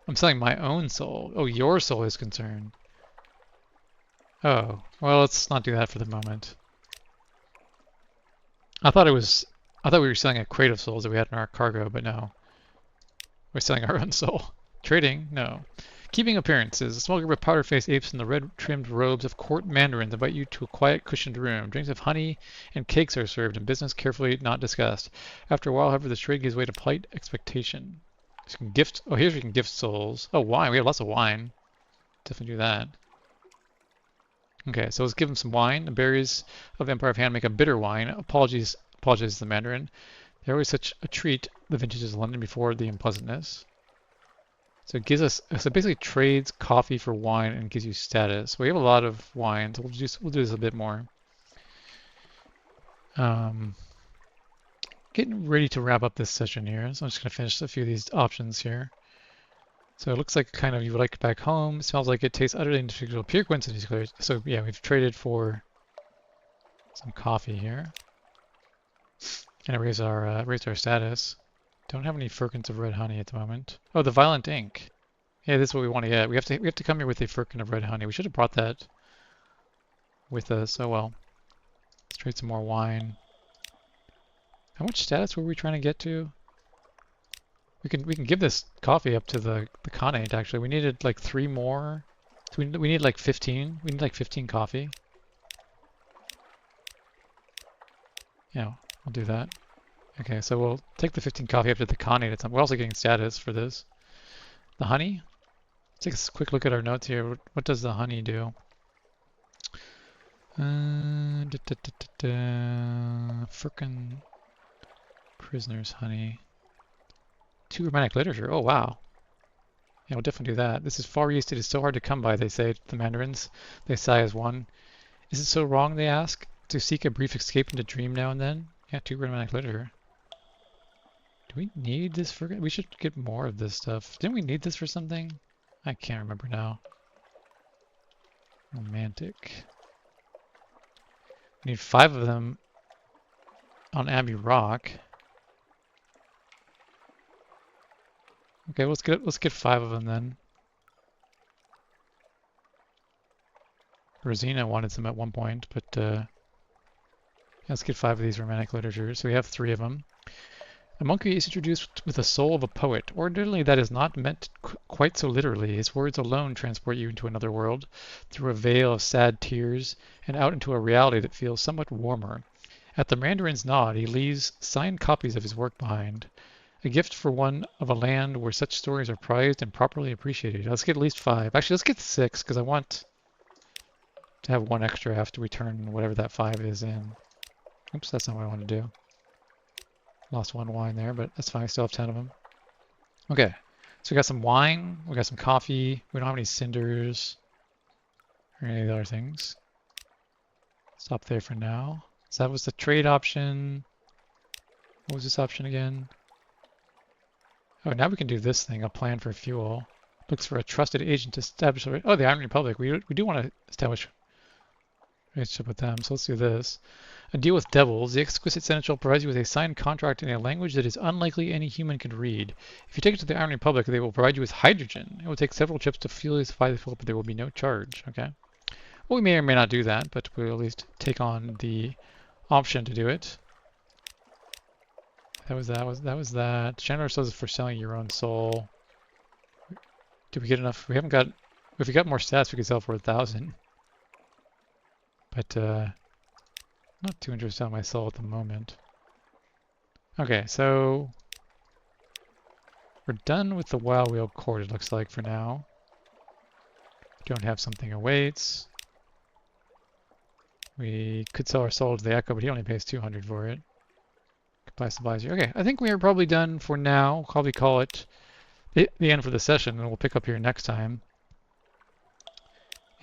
I'm selling my own soul. Oh, your soul is concerned. Oh, well, let's not do that for the moment. I thought we were selling a crate of souls that we had in our cargo, but no. We're selling our own soul. Trading? No. Keeping appearances. A small group of powder-faced apes in the red-trimmed robes of court mandarins invite you to a quiet, cushioned room. Drinks of honey and cakes are served, and business carefully not discussed. After a while, however, the trade gives way to polite expectation. So you can gift. Oh, here's where you can gift souls. Oh, wine. We have lots of wine. Definitely do that. Okay, so let's give them some wine. The berries of Empire of Hand make a bitter wine. Apologies to the Mandarin. They're always such a treat, the vintages of London, before the unpleasantness. So it gives us, so it basically trades coffee for wine and gives you status. We have a lot of wine, so we'll do this a bit more. Getting ready to wrap up this session here, so I'm just going to finish a few of these options here. So it looks like kind of you would like back home. It smells like it tastes utterly inexplicable. Pure coincidence. So yeah, we've traded for some coffee here. And it raised our status. Don't have any firkins of red honey at the moment. Oh, the violent ink. Yeah, this is what we want to get. We have to come here with a firkin of red honey. We should have brought that with us. Oh well. Let's trade some more wine. How much status were we trying to get to? We can give this coffee up to the Khanate actually. We needed like 3 more. So we need like 15. We need like 15 coffee. Yeah, I'll do that. Okay, so we'll take the 15 coffee up to the Khanate. We're also getting status for this. The honey? Let's take a quick look at our notes here. What does the honey do? Frickin' prisoners honey. 2 romantic literature. Oh, wow. Yeah, we'll definitely do that. This is Far East. It is so hard to come by, they say, the Mandarins. They sigh as one. Is it so wrong, they ask, to seek a brief escape into dream now and then? Yeah, 2 romantic literature. Do we need this for... We should get more of this stuff. Didn't we need this for something? I can't remember now. Romantic. We need 5 of them on Abbey Rock. Okay, let's get 5 of them then. Rosina wanted some at one point, but let's get 5 of these romantic literatures. So we have 3 of them. A monkey is introduced with the soul of a poet. Ordinarily, that is not meant quite so literally. His words alone transport you into another world, through a veil of sad tears, and out into a reality that feels somewhat warmer. At the Mandarin's nod, he leaves signed copies of his work behind. A gift for one of a land where such stories are prized and properly appreciated. Let's get at least 5. Actually, let's get 6, because I want to have 1 extra after we turn whatever that 5 is in. Oops, that's not what I want to do. Lost 1 wine there, but that's fine. I still have 10 of them. Okay, so we got some wine, we got some coffee. We don't have any cinders or any of the other things. Stop there for now. So that was the trade option. What was this option again? Oh, now we can do this thing, a plan for fuel. Looks for a trusted agent to establish... Oh, the Iron Republic. We do want to establish a relationship with them, so let's do this. A deal with devils. The exquisite seneschal provides you with a signed contract in a language that is unlikely any human could read. If you take it to the Iron Republic, they will provide you with hydrogen. It will take several trips to fuel the fuel, but there will be no charge. Okay. Well, we may or may not do that, but we'll at least take on the option to do it. That was that. Chandler says for selling your own soul. Did we get enough? We haven't got. If we got more stats, we could sell for 1,000. But not too interested in my soul at the moment. Okay, so we're done with the Wild Wheel Court, it looks like, for now. Don't have something awaits. We could sell our soul to the Echo, but he only pays 200 for it. Could buy supplies here. Okay, I think we are probably done for now. We'll probably call it the end for the session, and we'll pick up here next time.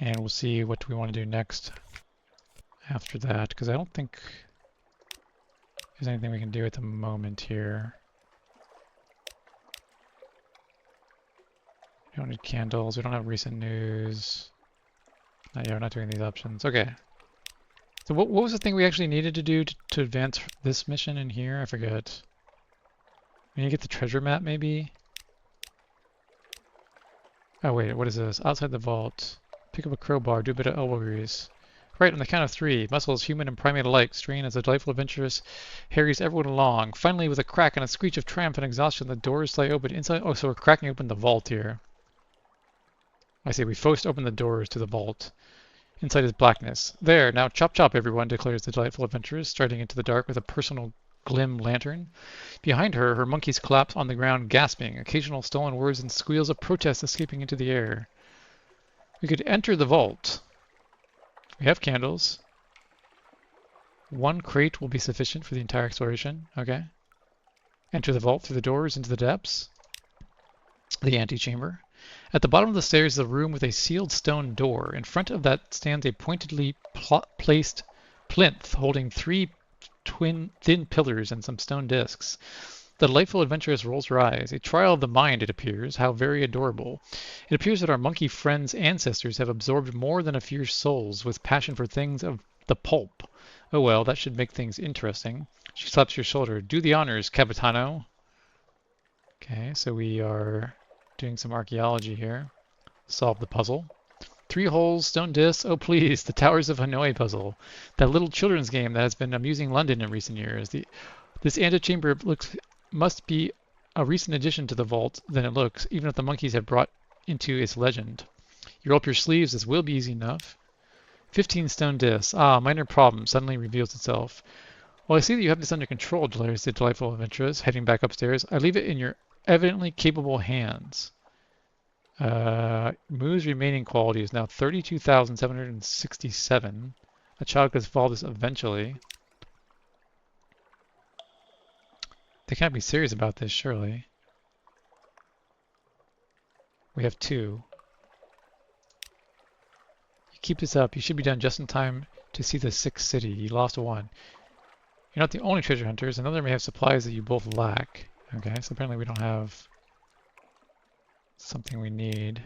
And we'll see what we want to do next after that, because I don't think there's anything we can do at the moment here. We don't need candles. We don't have recent news. Not yet. We're not doing these options. Okay. So what was the thing we actually needed to do to advance this mission in here? I forget. We need to get the treasure map, maybe? Oh, wait. What is this? Outside the vault. Pick up a crowbar. Do a bit of elbow grease. Right, on the count of 3. Muscles, human and primate alike, strain as the delightful adventurous harries everyone along. Finally, with a crack and a screech of triumph and exhaustion, the doors slide open inside. Oh, so we're cracking open the vault here. I say we first open the doors to the vault. Inside is blackness. There, now chop chop everyone, declares the delightful adventuress, striding into the dark with a personal glim lantern. Behind her, her monkeys collapse on the ground, gasping, occasional stolen words and squeals of protest escaping into the air. We could enter the vault. We have candles. 1 crate will be sufficient for the entire exploration. Okay. Enter the vault through the doors into the depths. The antechamber. At the bottom of the stairs is a room with a sealed stone door. In front of that stands a pointedly placed plinth holding 3 thin pillars and some stone discs. The delightful adventuress rolls her eyes. A trial of the mind, it appears. How very adorable. It appears that our monkey friends' ancestors have absorbed more than a few souls with passion for things of the pulp. Oh well, that should make things interesting. She slaps your shoulder. Do the honors, Capitano. Okay, so we are doing some archaeology here. Solve the puzzle. 3 holes, stone discs. Oh please, the Towers of Hanoi puzzle. That little children's game that has been amusing London in recent years. This antechamber must be a recent addition to the vault than it looks, even if the monkeys have brought into its legend. You roll up your sleeves, this will be easy enough. 15 stone discs. Ah, minor problem suddenly reveals itself. Well, I see that you have this under control, declares the delightful adventuress, heading back upstairs. I leave it in your evidently capable hands. Moo's remaining quality is now 32,767. A child could solve this eventually. They can't be serious about this, surely. We have 2. You keep this up. You should be done just in time to see the 6th city. You lost 1. You're not the only treasure hunters. Another may have supplies that you both lack. Okay, so apparently we don't have something we need.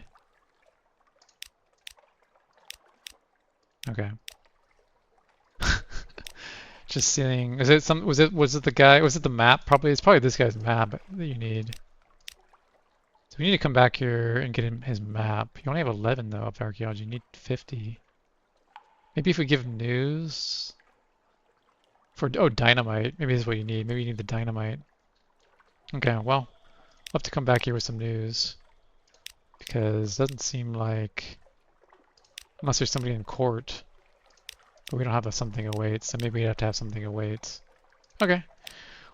Okay. Just seeing. Is it some? Was it the guy? Was it the map? Probably. It's probably this guy's map that you need. So we need to come back here and get him his map. You only have 11 though of archaeology. You need 50. Maybe if we give news for, oh, dynamite. Maybe this is what you need. Maybe you need the dynamite. Okay, well, we'll have to come back here with some news because it doesn't seem like, unless there's somebody in court, but we don't have a something awaits, so maybe we have to have something awaits. Okay.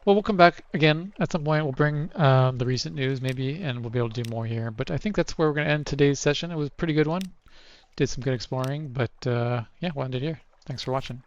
Well, we'll come back again at some point. We'll bring the recent news maybe, and we'll be able to do more here. But I think that's where we're going to end today's session. It was a pretty good one. Did some good exploring, but yeah, we'll end it here. Thanks for watching.